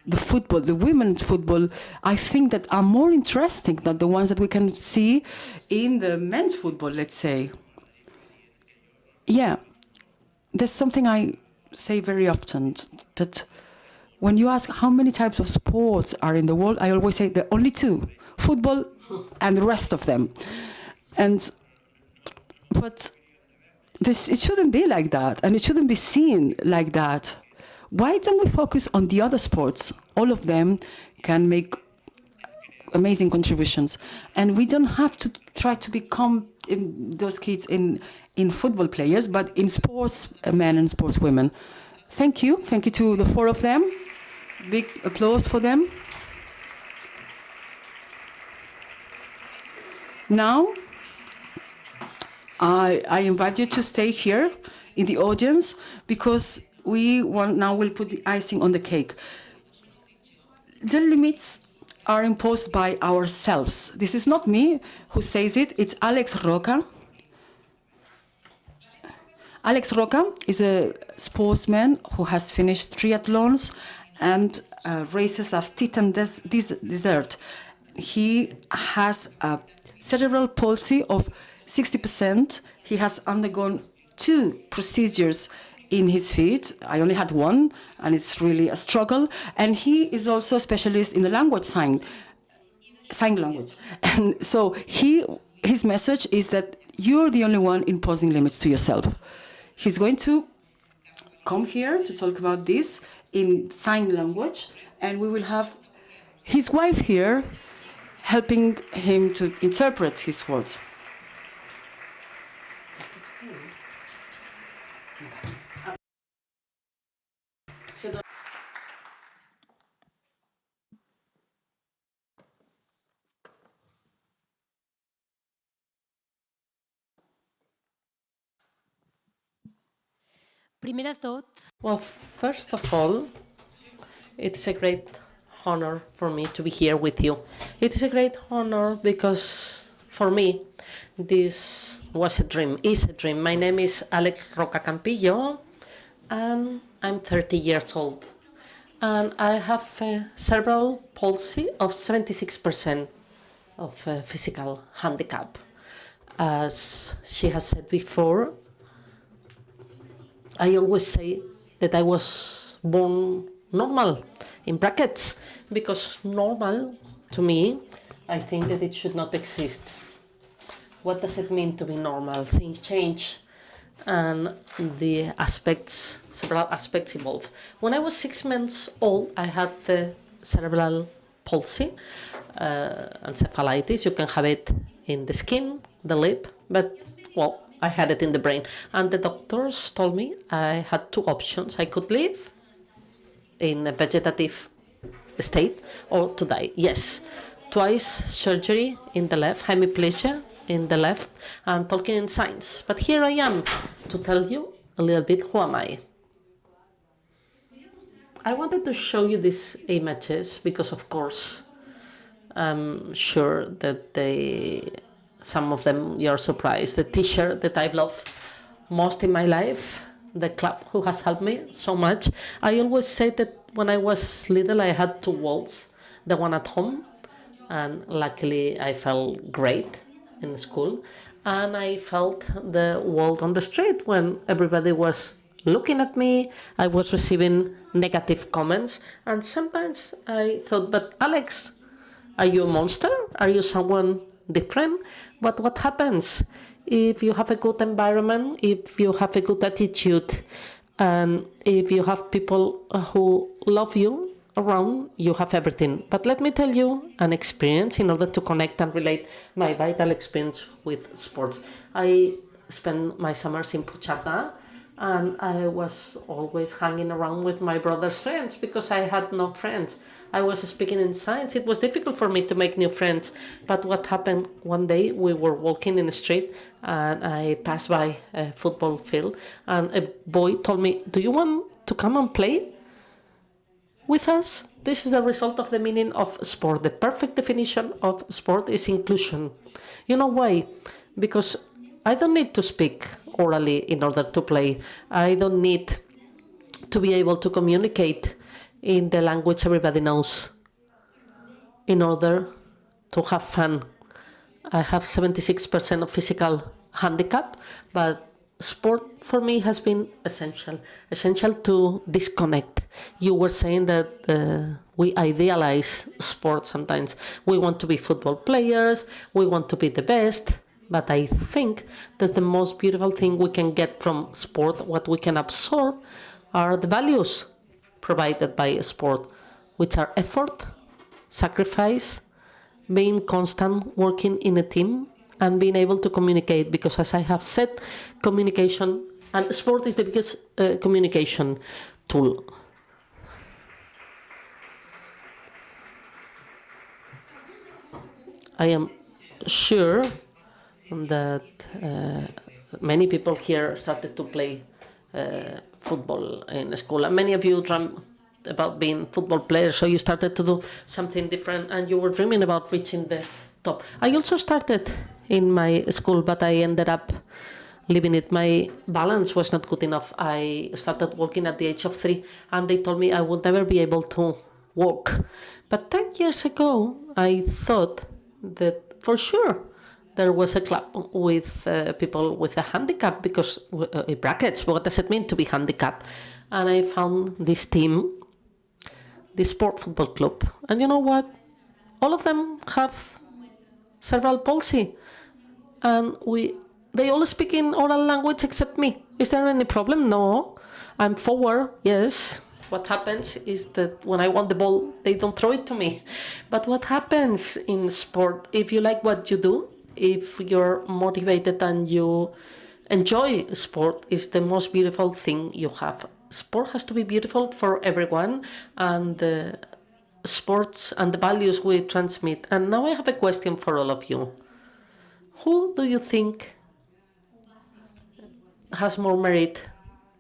the women's football, I think that are more interesting than the ones that we can see in the men's football, let's say. Yeah, there's something I say very often, that when you ask how many types of sports are in the world, I always say there are only two, football and the rest of them. But it shouldn't be like that, and it shouldn't be seen like that. Why don't we focus on the other sports? All of them can make amazing contributions, and we don't have to try to become those kids in football players, but in sports men and sports women. Thank you to the four of them. Big applause for them. Now, I invite you to stay here in the audience, because we'll put the icing on the cake. The limits are imposed by ourselves. This is not me who says it, it's Alex Roca. Alex Roca is a sportsman who has finished triathlons and races as Titan Desert. He has a cerebral palsy of 60%. He has undergone 2 procedures in his feet. I only had one, and it's really a struggle. And he is also a specialist in the language sign language. And so his message is that you're the only one imposing limits to yourself. He's going to come here to talk about this in sign language, and we will have his wife here helping him to interpret his words. Well, first of all, it's a great honor for me to be here with you. It is a great honor because for me, this was a dream, is a dream. My name is Alex Roca Campillo, and I'm 30 years old. And I have a cerebral palsy of 76% of physical handicap. As she has said before, I always say that I was born normal, in brackets, because normal, to me, I think that it should not exist. What does it mean to be normal? Things change, and the aspects, several aspects evolve. When I was 6 months old, I had the cerebral palsy, encephalitis. You can have it in the skin, the lip, but, well, I had it in the brain. And the doctors told me I had 2 options. I could live in a vegetative state or to die. Yes, twice surgery in the left, hemiplegia in the left, and talking in signs. But here I am to tell you a little bit who am I. I wanted to show you these images because, of course, I'm sure that some of them you're surprised. The T-shirt that I've loved most in my life, the club who has helped me so much. I always say that when I was little, I had 2 walls, the one at home, and luckily I felt great in school, and I felt the wall on the street when everybody was looking at me. I was receiving negative comments, and sometimes I thought, but Alex, are you a monster? Are you someone different? But what happens if you have a good environment, if you have a good attitude, and if you have people who love you around, you have everything. But let me tell you an experience in order to connect and relate my vital experience with sports. I spent my summers in Puigcerdà, and I was always hanging around with my brother's friends because I had no friends. I was speaking in signs. It was difficult for me to make new friends. But what happened one day, we were walking in the street and I passed by a football field and a boy told me, do you want to come and play with us? This is the result of the meaning of sport. The perfect definition of sport is inclusion. You know why? Because I don't need to speak orally in order to play. I don't need to be able to communicate in the language everybody knows in order to have fun. I have 76% of physical handicap, but sport for me has been essential to disconnect. You were saying that we idealize sport sometimes. We want to be football players, we want to be the best, but I think that the most beautiful thing we can get from sport, what we can absorb, are the values provided by sport, which are effort, sacrifice, being constant, working in a team, and being able to communicate. Because as I have said, communication, and sport is the biggest communication tool. I am sure that many people here started to play football in school, and many of you dream about being football players, so you started to do something different and you were dreaming about reaching the top. I also started in my school, but I ended up leaving it. My balance was not good enough. I started working at the age of 3 and they told me I would never be able to walk. But 10 years ago, I thought that for sure there was a club with people with a handicap, because brackets, what does it mean to be handicapped? And I found this team, this sport football club. And you know what? All of them have cerebral palsy. And they all speak in oral language except me. Is there any problem? No. I'm forward, yes. What happens is that when I want the ball, they don't throw it to me. But what happens in sport, if you like what you do, if you're motivated and you enjoy sport, is the most beautiful thing you have. Sport has to be beautiful for everyone, and the sports and the values we transmit. And now I have a question for all of you. Who do you think has more merit?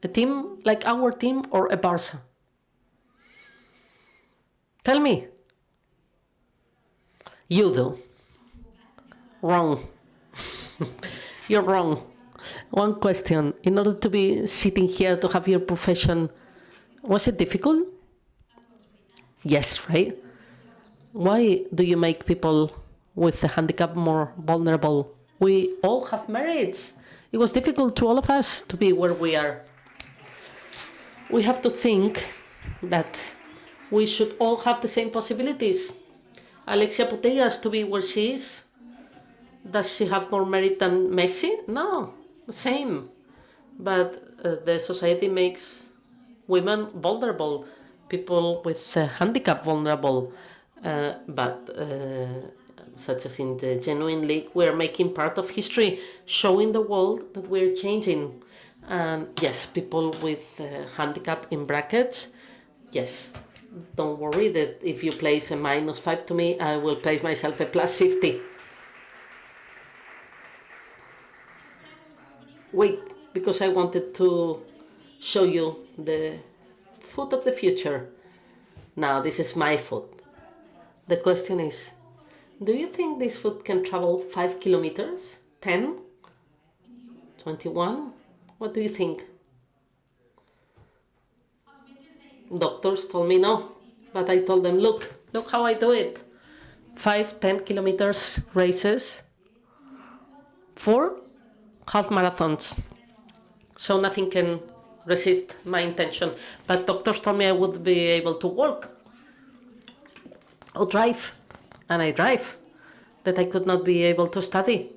A team like our team or a Barca? Tell me. You do. Wrong. You're wrong. One question. In order to be sitting here to have your profession, was it difficult? Yes, right? Why do you make people with a handicap more vulnerable? We all have merits. It was difficult to all of us to be where we are. We have to think that we should all have the same possibilities. Alexia Putellas to be where she is. Does she have more merit than Messi? No, the same. But the society makes women vulnerable, people with handicap vulnerable. Such as in the Genuine League, we're making part of history, showing the world that we're changing. And yes, people with handicap in brackets, yes. Don't worry that if you place a -5 to me, I will place myself a +50. Wait, because I wanted to show you the food of the future. Now, this is my food. The question is, do you think this food can travel 5 kilometers? 10? 21? What do you think? Doctors told me no, but I told them, look how I do it. 5, 10 kilometers races, 4 half marathons. So nothing can resist my intention. But doctors told me I would be able to walk or drive, and I drive. That I could not be able to study,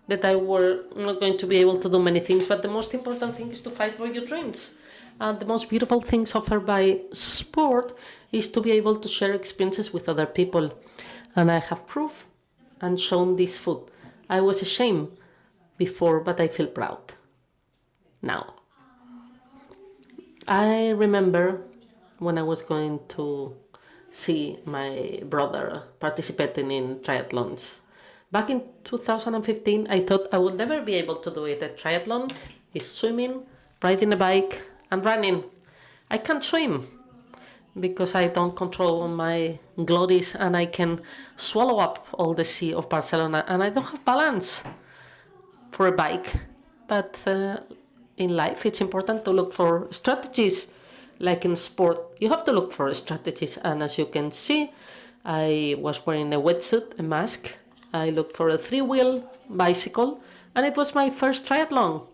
that I were not going to be able to do many things, but the most important thing is to fight for your dreams. And the most beautiful things offered by sport is to be able to share experiences with other people. And I have proof and shown this food. I was ashamed before, but I feel proud now. I remember when I was going to see my brother participating in triathlons. Back in 2015, I thought I would never be able to do it. A triathlon is swimming, riding a bike, and running. I can't swim because I don't control my glories, and I can swallow up all the sea of Barcelona, and I don't have balance for a bike. But in life, it's important to look for strategies. Like in sport, you have to look for strategies. And as you can see, I was wearing a wetsuit, a mask. I looked for a 3-wheel bicycle, and it was my first triathlon.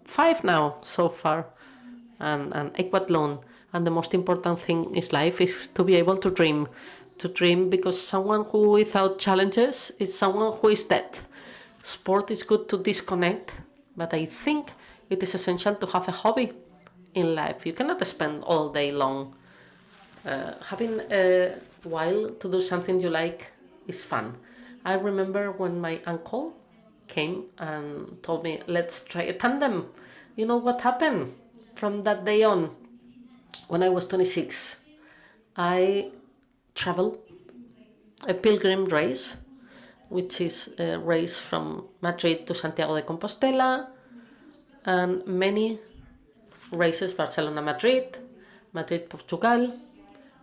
5 now so far, and an aquathlon. And the most important thing in life is to be able to dream. To dream, because someone who without challenges is someone who is dead. Sport is good to disconnect, but I think it is essential to have a hobby in life. You cannot spend all day long. Having a while to do something you like is fun. I remember when my uncle came and told me, let's try a tandem. You know what happened? From that day on, when I was 26, I traveled a pilgrim race, which is a race from Madrid to Santiago de Compostela, and many races, Barcelona, Madrid, Madrid, Portugal.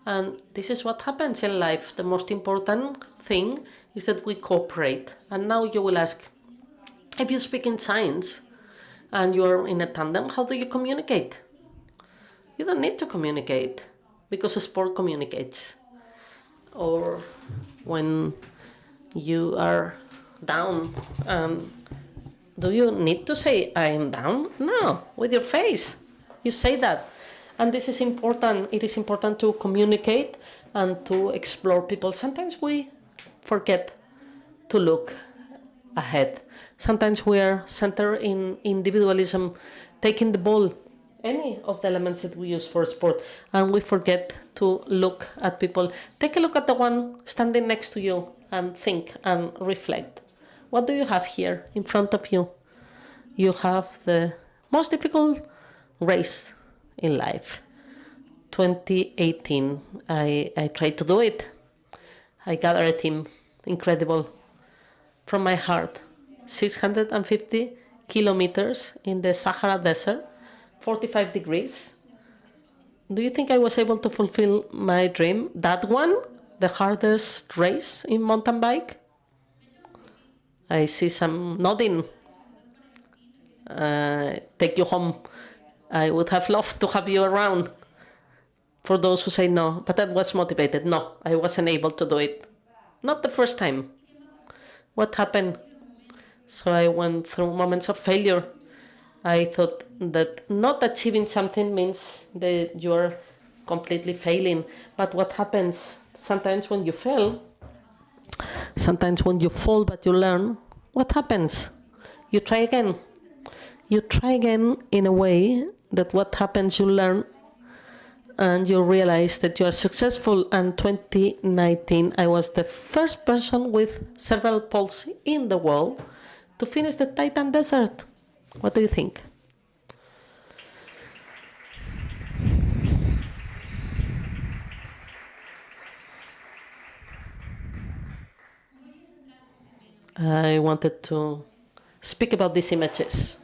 And this is what happens in life. The most important thing is that we cooperate. And now you will ask, if you speak in science and you're in a tandem, how do you communicate? You don't need to communicate, because sport communicates. or when you are down. Do you need to say, I am down? No, with your face. You say that. And this is important. It is important to communicate and to explore people. Sometimes we forget to look ahead. Sometimes we are centered in individualism, taking the ball, any of the elements that we use for sport, and we forget to look at people. Take a look at the one standing next to you and think and reflect. What do you have here in front of you? You have the most difficult race in life. 2018, I tried to do it. I gathered a team, incredible, from my heart. 650 kilometers in the Sahara Desert, 45 degrees. Do you think I was able to fulfill my dream? That one, the hardest race in mountain bike? I see some nodding. Take you home. I would have loved to have you around. For those who say no, but I was motivated. No, I wasn't able to do it. Not the first time. What happened? So I went through moments of failure. I thought that not achieving something means that you're completely failing. But what happens sometimes when you fail, sometimes when you fall but you learn, what happens? You try again. You try again in a way that what happens, you learn and you realize that you are successful. And 2019, I was the first person with cerebral palsy in the world to finish the Titan Desert. What do you think? I wanted to speak about these images.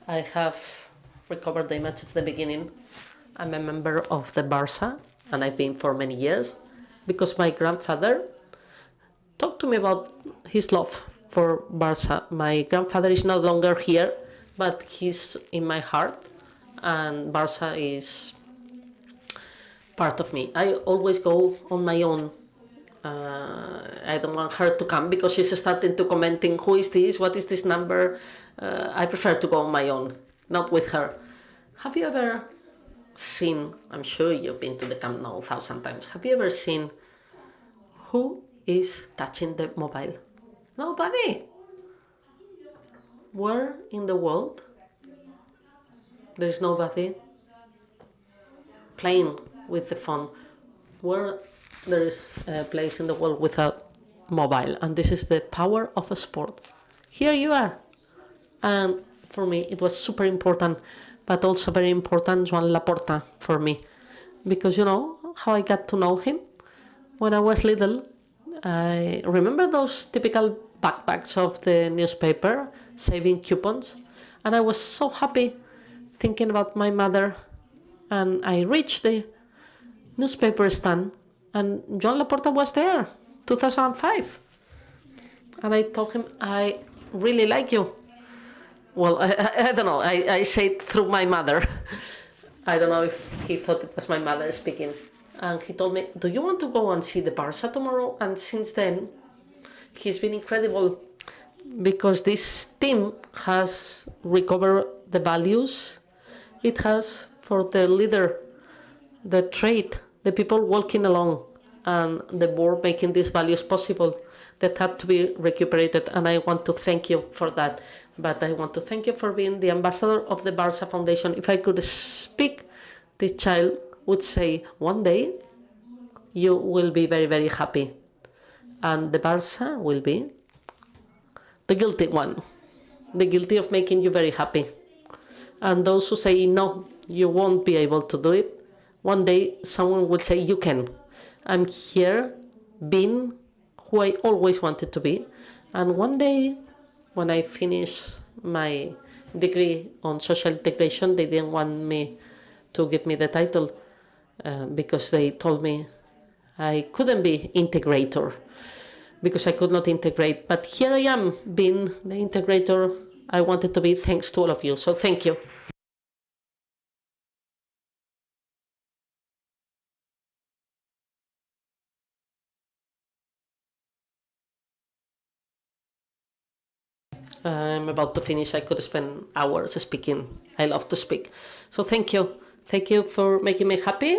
I have recovered the image of the beginning. I'm a member of the Barça, and I've been for many years, because my grandfather talked to me about his love for Barça. My grandfather is no longer here, but he's in my heart, and Barça is part of me. I always go on my own. I don't want her to come because she's starting to commenting, who is this, what is this number? I prefer to go on my own, not with her. Have you ever seen, I'm sure you've been to the Camp Nou 1,000 times, have you ever seen who is touching the mobile? Nobody. Where in the world there is nobody playing with the phone? Where there is a place in the world without mobile? And this is the power of a sport. Here you are. And for me, it was super important, but also very important, Joan Laporta, for me. Because you know how I got to know him? When I was little, I remember those typical backpacks of the newspaper, saving coupons. And I was so happy thinking about my mother. And I reached the newspaper stand, and Joan Laporta was there, 2005. And I told him, I really like you. Well, I don't know, I say it through my mother. I don't know if he thought it was my mother speaking. And he told me, do you want to go and see the Barça tomorrow? And since then, he's been incredible, because this team has recovered the values it has for the leader, the trait, the people walking along, and the board making these values possible that have to be recuperated. And I want to thank you for that. But I want to thank you for being the ambassador of the Barça Foundation. If I could speak, this child would say, one day you will be very, very happy. And the Barça will be the guilty one, the guilty of making you very happy. And those who say, no, you won't be able to do it, one day someone will say, you can. I'm here being who I always wanted to be. And one day, when I finished my degree on social integration, they didn't want me to give me the title because they told me I couldn't be integrator, because I could not integrate. But here I am, being the integrator I wanted to be, thanks to all of you. So thank you. I'm about to finish. I could spend hours speaking. I love to speak. So thank you. Thank you for making me happy.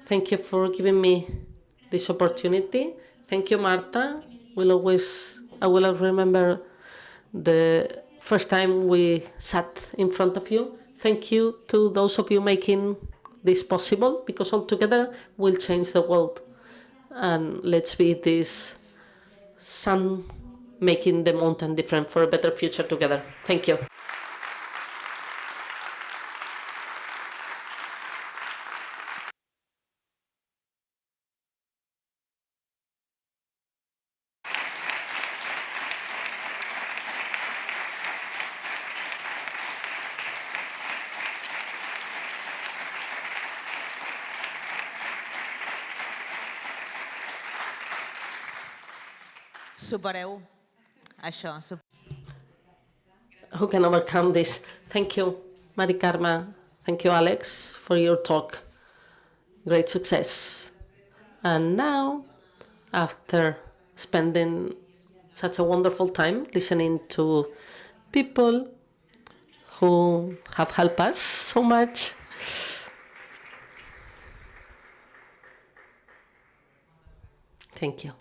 Thank you for giving me this opportunity. Thank you, Marta. I will always remember the first time we sat in front of you. Thank you to those of you making this possible, because all together we'll change the world. And let's be this sun making the mountain different for a better future together. Thank you. Supereu això. Who can overcome this? Thank you, Mari Carme. Thank you, Alex, for your talk. Great success. And now, after spending such a wonderful time listening to people who have helped us so much, thank you.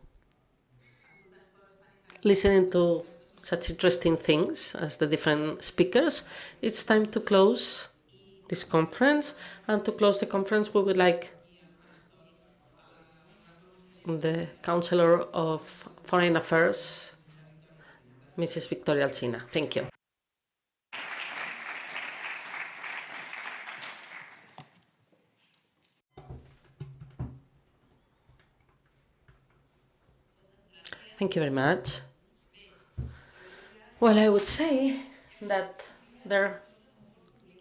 Listening to such interesting things as the different speakers, it's time to close this conference. And to close the conference, we would like the Counselor of Foreign Affairs, Mrs. Victoria Alsina. Thank you. Thank you very much. Well, I would say that there are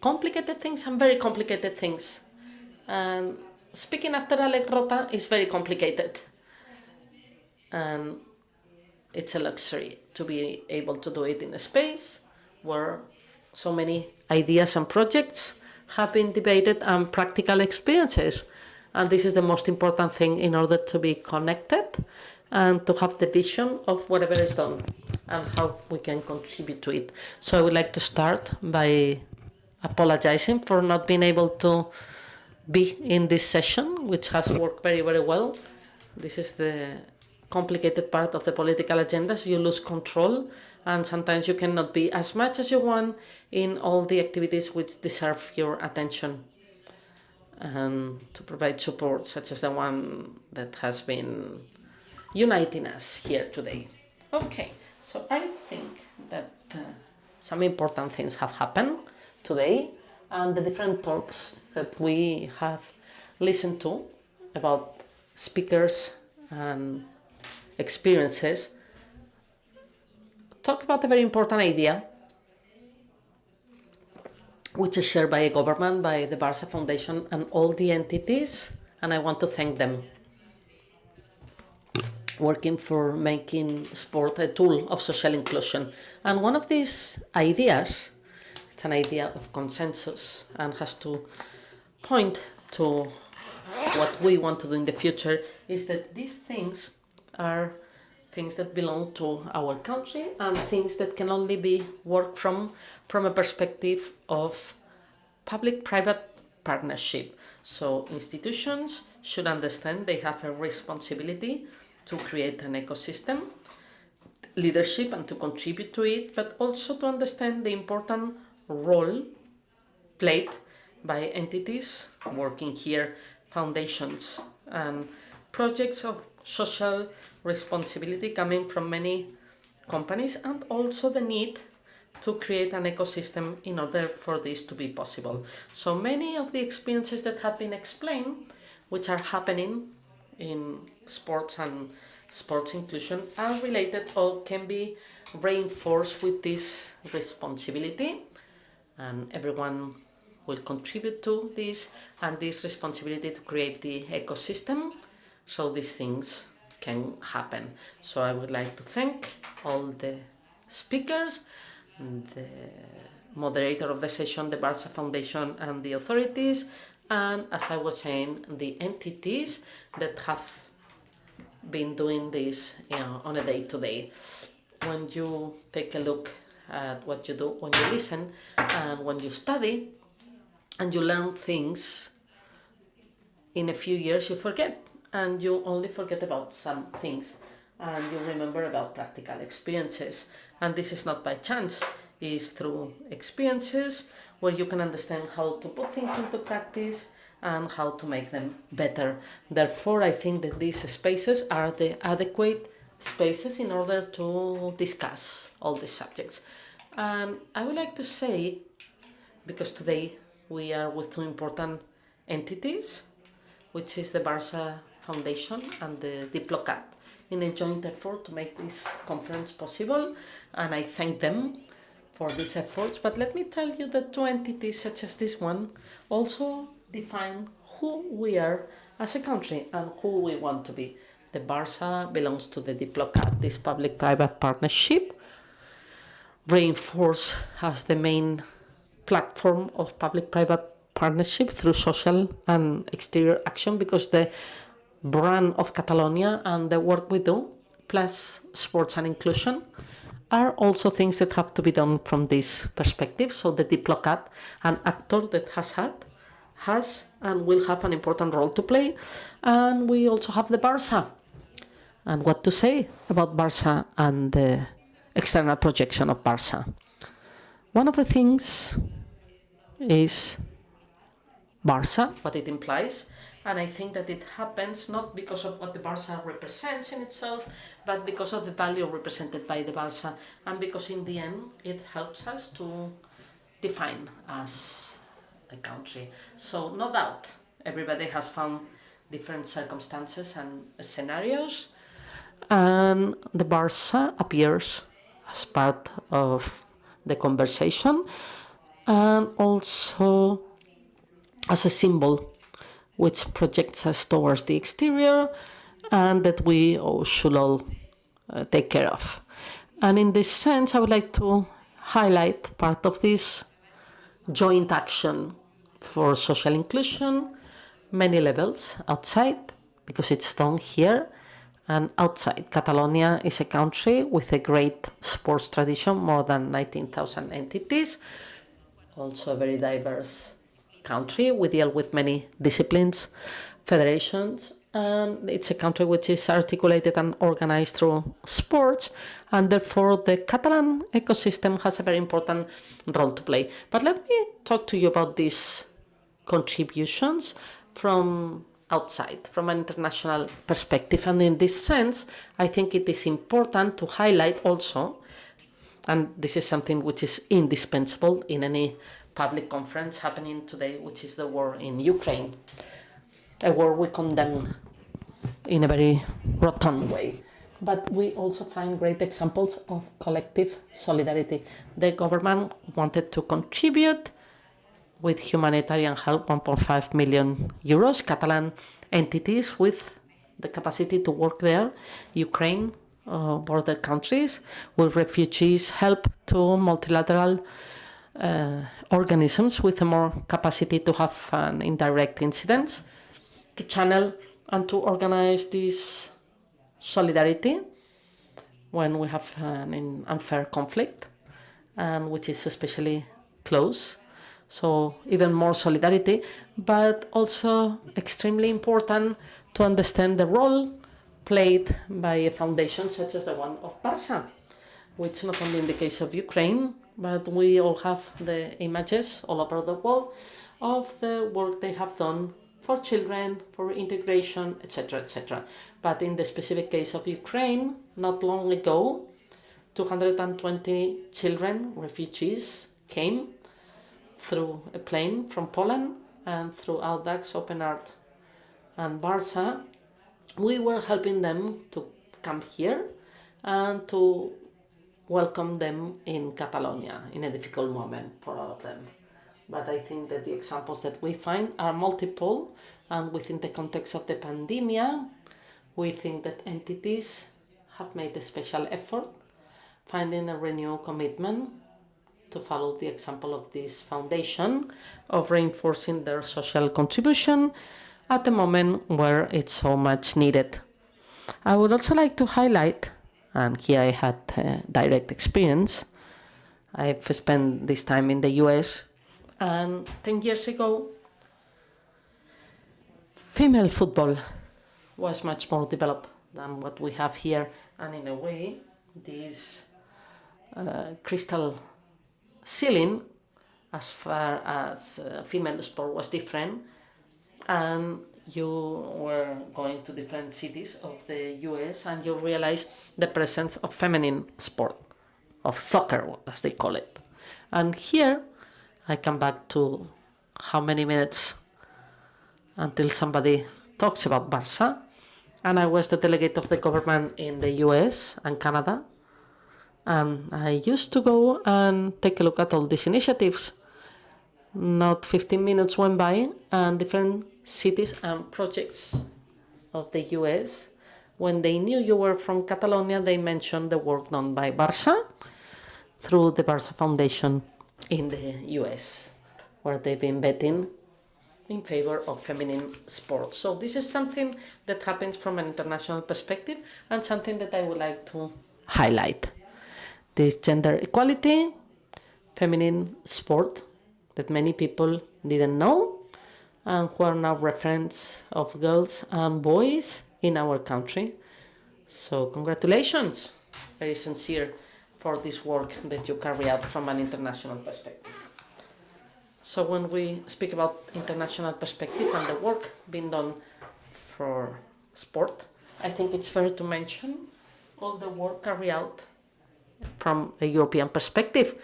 complicated things and very complicated things. Speaking after Alec Rota is very complicated. And it's a luxury to be able to do it in a space where so many ideas and projects have been debated and practical experiences. And this is the most important thing in order to be connected and to have the vision of whatever is done and how we can contribute to it. So I would like to start by apologizing for not being able to be in this session, which has worked very, very well. This is the complicated part of the political agendas. You lose control, and sometimes you cannot be as much as you want in all the activities which deserve your attention, and to provide support such as the one that has been uniting us here today. Okay, so I think that some important things have happened today, and the different talks that we have listened to about speakers and experiences talk about a very important idea which is shared by a government, by the Barça Foundation and all the entities, and I want to thank them, working for making sport a tool of social inclusion. And one of these ideas, it's an idea of consensus and has to point to what we want to do in the future, is that these things are things that belong to our country and things that can only be worked from a perspective of public-private partnership. So institutions should understand they have a responsibility to create an ecosystem, leadership, and to contribute to it, but also to understand the important role played by entities working here, foundations, and projects of social responsibility coming from many companies, and also the need to create an ecosystem in order for this to be possible. So many of the experiences that have been explained, which are happening in sports and sports inclusion, are related or can be reinforced with this responsibility, and everyone will contribute to this and this responsibility to create the ecosystem so these things can happen. So I would like to thank all the speakers, the moderator of the session, the Barça Foundation and the authorities, and as I was saying, the entities that have been doing this on a day-to-day. when you take a look at what you do, when you listen, and when you study, and you learn things, in a few years you forget, and you only forget about some things, and you remember about practical experiences. And this is not by chance, it's through experiences where you can understand how to put things into practice and how to make them better. Therefore, I think that these spaces are the adequate spaces in order to discuss all these subjects. And I would like to say, because today we are with two important entities, which is the Barça Foundation and the DIPLOCAT, in a joint effort to make this conference possible, and I thank them for these efforts. But let me tell you that two entities such as this one also define who we are as a country and who we want to be. The Barça belongs to the DIPLOCAT, this public-private partnership, reinforced as the main platform of public-private partnership through social and exterior action, because the brand of Catalonia and the work we do, plus sports and inclusion, are also things that have to be done from this perspective. So the DIPLOCAT, an actor that has and will have an important role to play. And we also have the Barça. And what to say about Barça and the external projection of Barça? One of the things is Barça, what it implies, and I think that it happens not because of what the Barça represents in itself, but because of the value represented by the Barça, and because in the end it helps us to define as a country. So no doubt, everybody has found different circumstances and scenarios, and the Barça appears as part of the conversation, and also as a symbol which projects us towards the exterior and that we should all take care of. And in this sense, I would like to highlight part of this joint action for social inclusion, many levels, outside, because it's done here, and outside. Catalonia is a country with a great sports tradition, more than 19,000 entities, also a very diverse country. We deal with many disciplines, federations, and it's a country which is articulated and organized through sports, and therefore the Catalan ecosystem has a very important role to play. But let me talk to you about these contributions from outside, from an international perspective. And in this sense, I think it is important to highlight also, and this is something which is indispensable in any public conference happening today, which is the war in Ukraine, a war we condemn in a very rotten way. But we also find great examples of collective solidarity. The government wanted to contribute with humanitarian help, 1.5 million euros, Catalan entities with the capacity to work there, Ukraine, border countries, with refugees, help to multilateral organisms with a more capacity to have an indirect incidents, to channel and to organize this solidarity when we have an unfair conflict, and which is especially close. So even more solidarity, but also extremely important to understand the role played by a foundation such as the one of Barça, which not only in the case of Ukraine, but we all have the images all over the world of the work they have done for children, for integration, etc., etc. But in the specific case of Ukraine, not long ago, 220 children, refugees, came through a plane from Poland and through Audax, Open Art and Barça. We were helping them to come here and to welcome them in Catalonia in a difficult moment for all of them. But I think that the examples that we find are multiple, and within the context of the pandemic, we think that entities have made a special effort, finding a renewed commitment to follow the example of this foundation, of reinforcing their social contribution at the moment where it's so much needed. I would also like to highlight and here I had direct experience. I've spent this time in the US, and 10 years ago, female football was much more developed than what we have here, and in a way, this crystal ceiling as far as female sport was different, and you were going to different cities of the US and you realize the presence of feminine sport, of soccer, as they call it. And here, I come back to how many minutes until somebody talks about Barça. And I was the delegate of the government in the US and Canada. And I used to go and take a look at all these initiatives. Not 15 minutes went by, and different cities and projects of the US, when they knew you were from Catalonia, they mentioned the work done by Barça through the Barça Foundation in the US, where they've been betting in favor of feminine sports. So this is something that happens from an international perspective and something that I would like to highlight. This gender equality, feminine sport that many people didn't know, and who are now reference of girls and boys in our country. So congratulations, very sincere, for this work that you carry out from an international perspective. So when we speak about international perspective and the work being done for sport, I think it's fair to mention all the work carried out from a European perspective,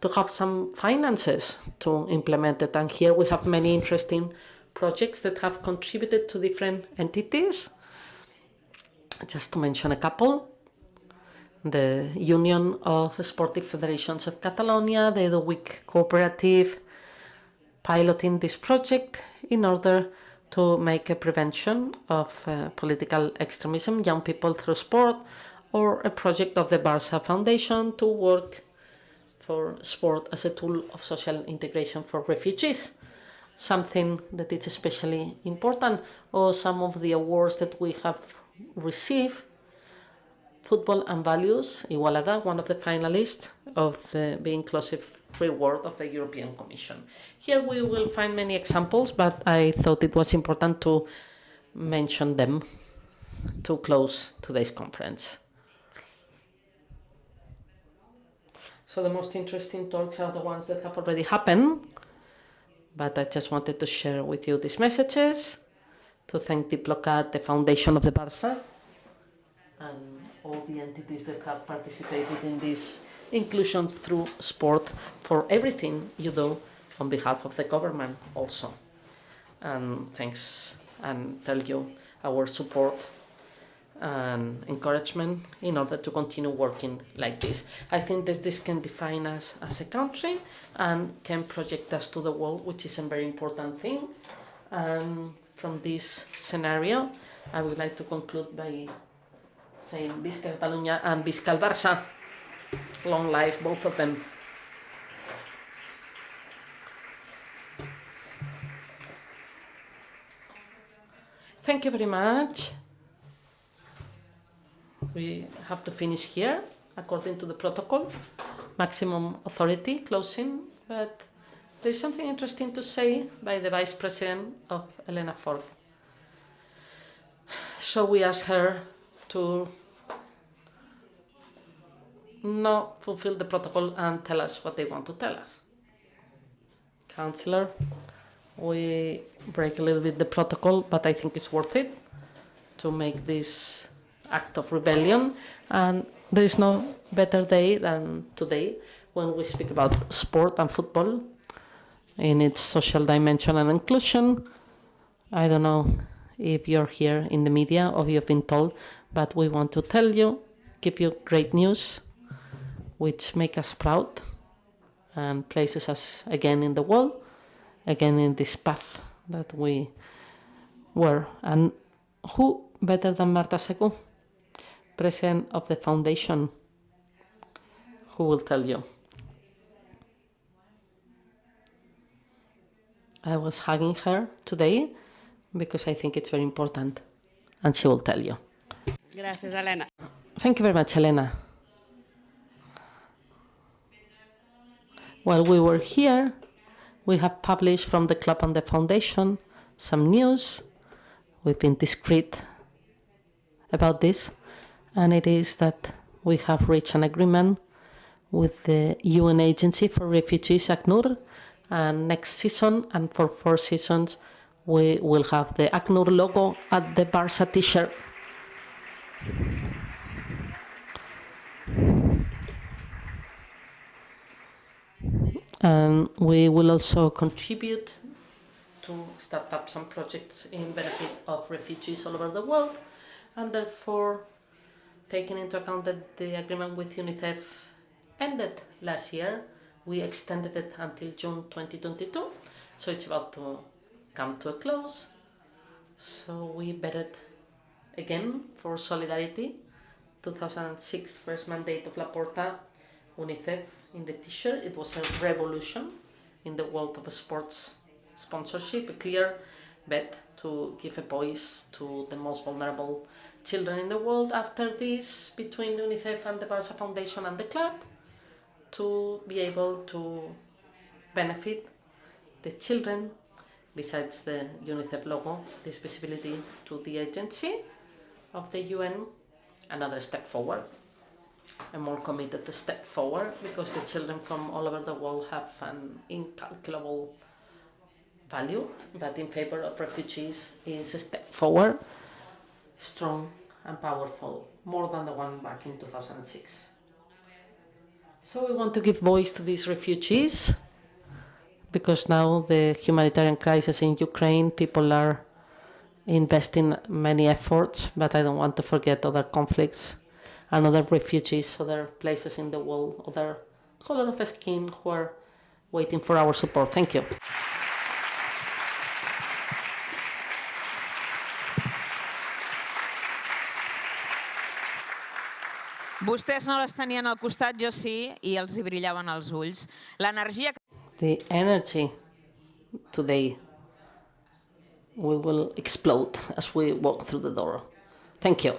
to have some finances to implement it. And here we have many interesting projects that have contributed to different entities. Just to mention a couple: the Union of Sportive Federations of Catalonia, the EduWeek Cooperative, piloting this project in order to make a prevention of political extremism, young people through sport, or a project of the Barça Foundation to work for sport as a tool of social integration for refugees, something that is especially important, or some of the awards that we have received. Football and Values, Igualada, one of the finalists of the Be Inclusive Reward of the European Commission. Here we will find many examples, but I thought it was important to mention them to close today's conference. So the most interesting talks are the ones that have already happened, but I just wanted to share with you these messages, to thank DIPLOCAT, the foundation of the Barça, and all the entities that have participated in this inclusion through sport for everything you do on behalf of the government also. And thanks, and tell you our support and encouragement in order to continue working like this. I think that this can define us as a country and can project us to the world, which is a very important thing. And from this scenario, I would like to conclude by saying Visca Catalunya and Visca el Barça. Long life, both of them. Thank you very much. We have to finish here, according to the protocol. Maximum authority, closing. But there's something interesting to say by the Vice President of Elena Ford. So we asked her to not fulfill the protocol and tell us what they want to tell us. Councillor, we break a little bit the protocol, but I think it's worth it to make this act of rebellion, and there is no better day than today when we speak about sport and football in its social dimension and inclusion. I don't know if you're here in the media or you've been told, but we want to tell you, give you great news, which make us proud and places us again in the world, again in this path that we were. And who better than Marta Secu, President of the Foundation, who will tell you. I was hugging her today because I think it's very important, and she will tell you. Gracias, Elena. Thank you very much, Elena. While we were here, we have published from the club and the foundation some news. We've been discreet about this, and it is that we have reached an agreement with the UN Agency for Refugees, ACNUR, and next season and for 4 seasons we will have the ACNUR logo at the Barça t-shirt. And we will also contribute to start up some projects in benefit of refugees all over the world, and therefore, taking into account that the agreement with UNICEF ended last year, we extended it until June 2022, so it's about to come to a close. So we betted again for solidarity, 2006 first mandate of Laporta, UNICEF in the t-shirt. It was a revolution in the world of sports sponsorship, a clear bet to give a voice to the most vulnerable children in the world. After this, between UNICEF and the Barça Foundation and the club, to be able to benefit the children, besides the UNICEF logo, this visibility to the agency of the UN, another step forward, a more committed step forward, because the children from all over the world have an incalculable value, but in favor of refugees is a step forward, strong and powerful, more than the one back in 2006. So we want to give voice to these refugees, because now the humanitarian crisis in Ukraine, people are investing many efforts, but I don't want to forget other conflicts and other refugees, other places in the world, other color of skin who are waiting for our support. Thank you. Vostès no les tenien al costat, jo sí, i els hi brillaven els ulls. L'energia... The energy today, we will explode as we walk through the door. Thank you.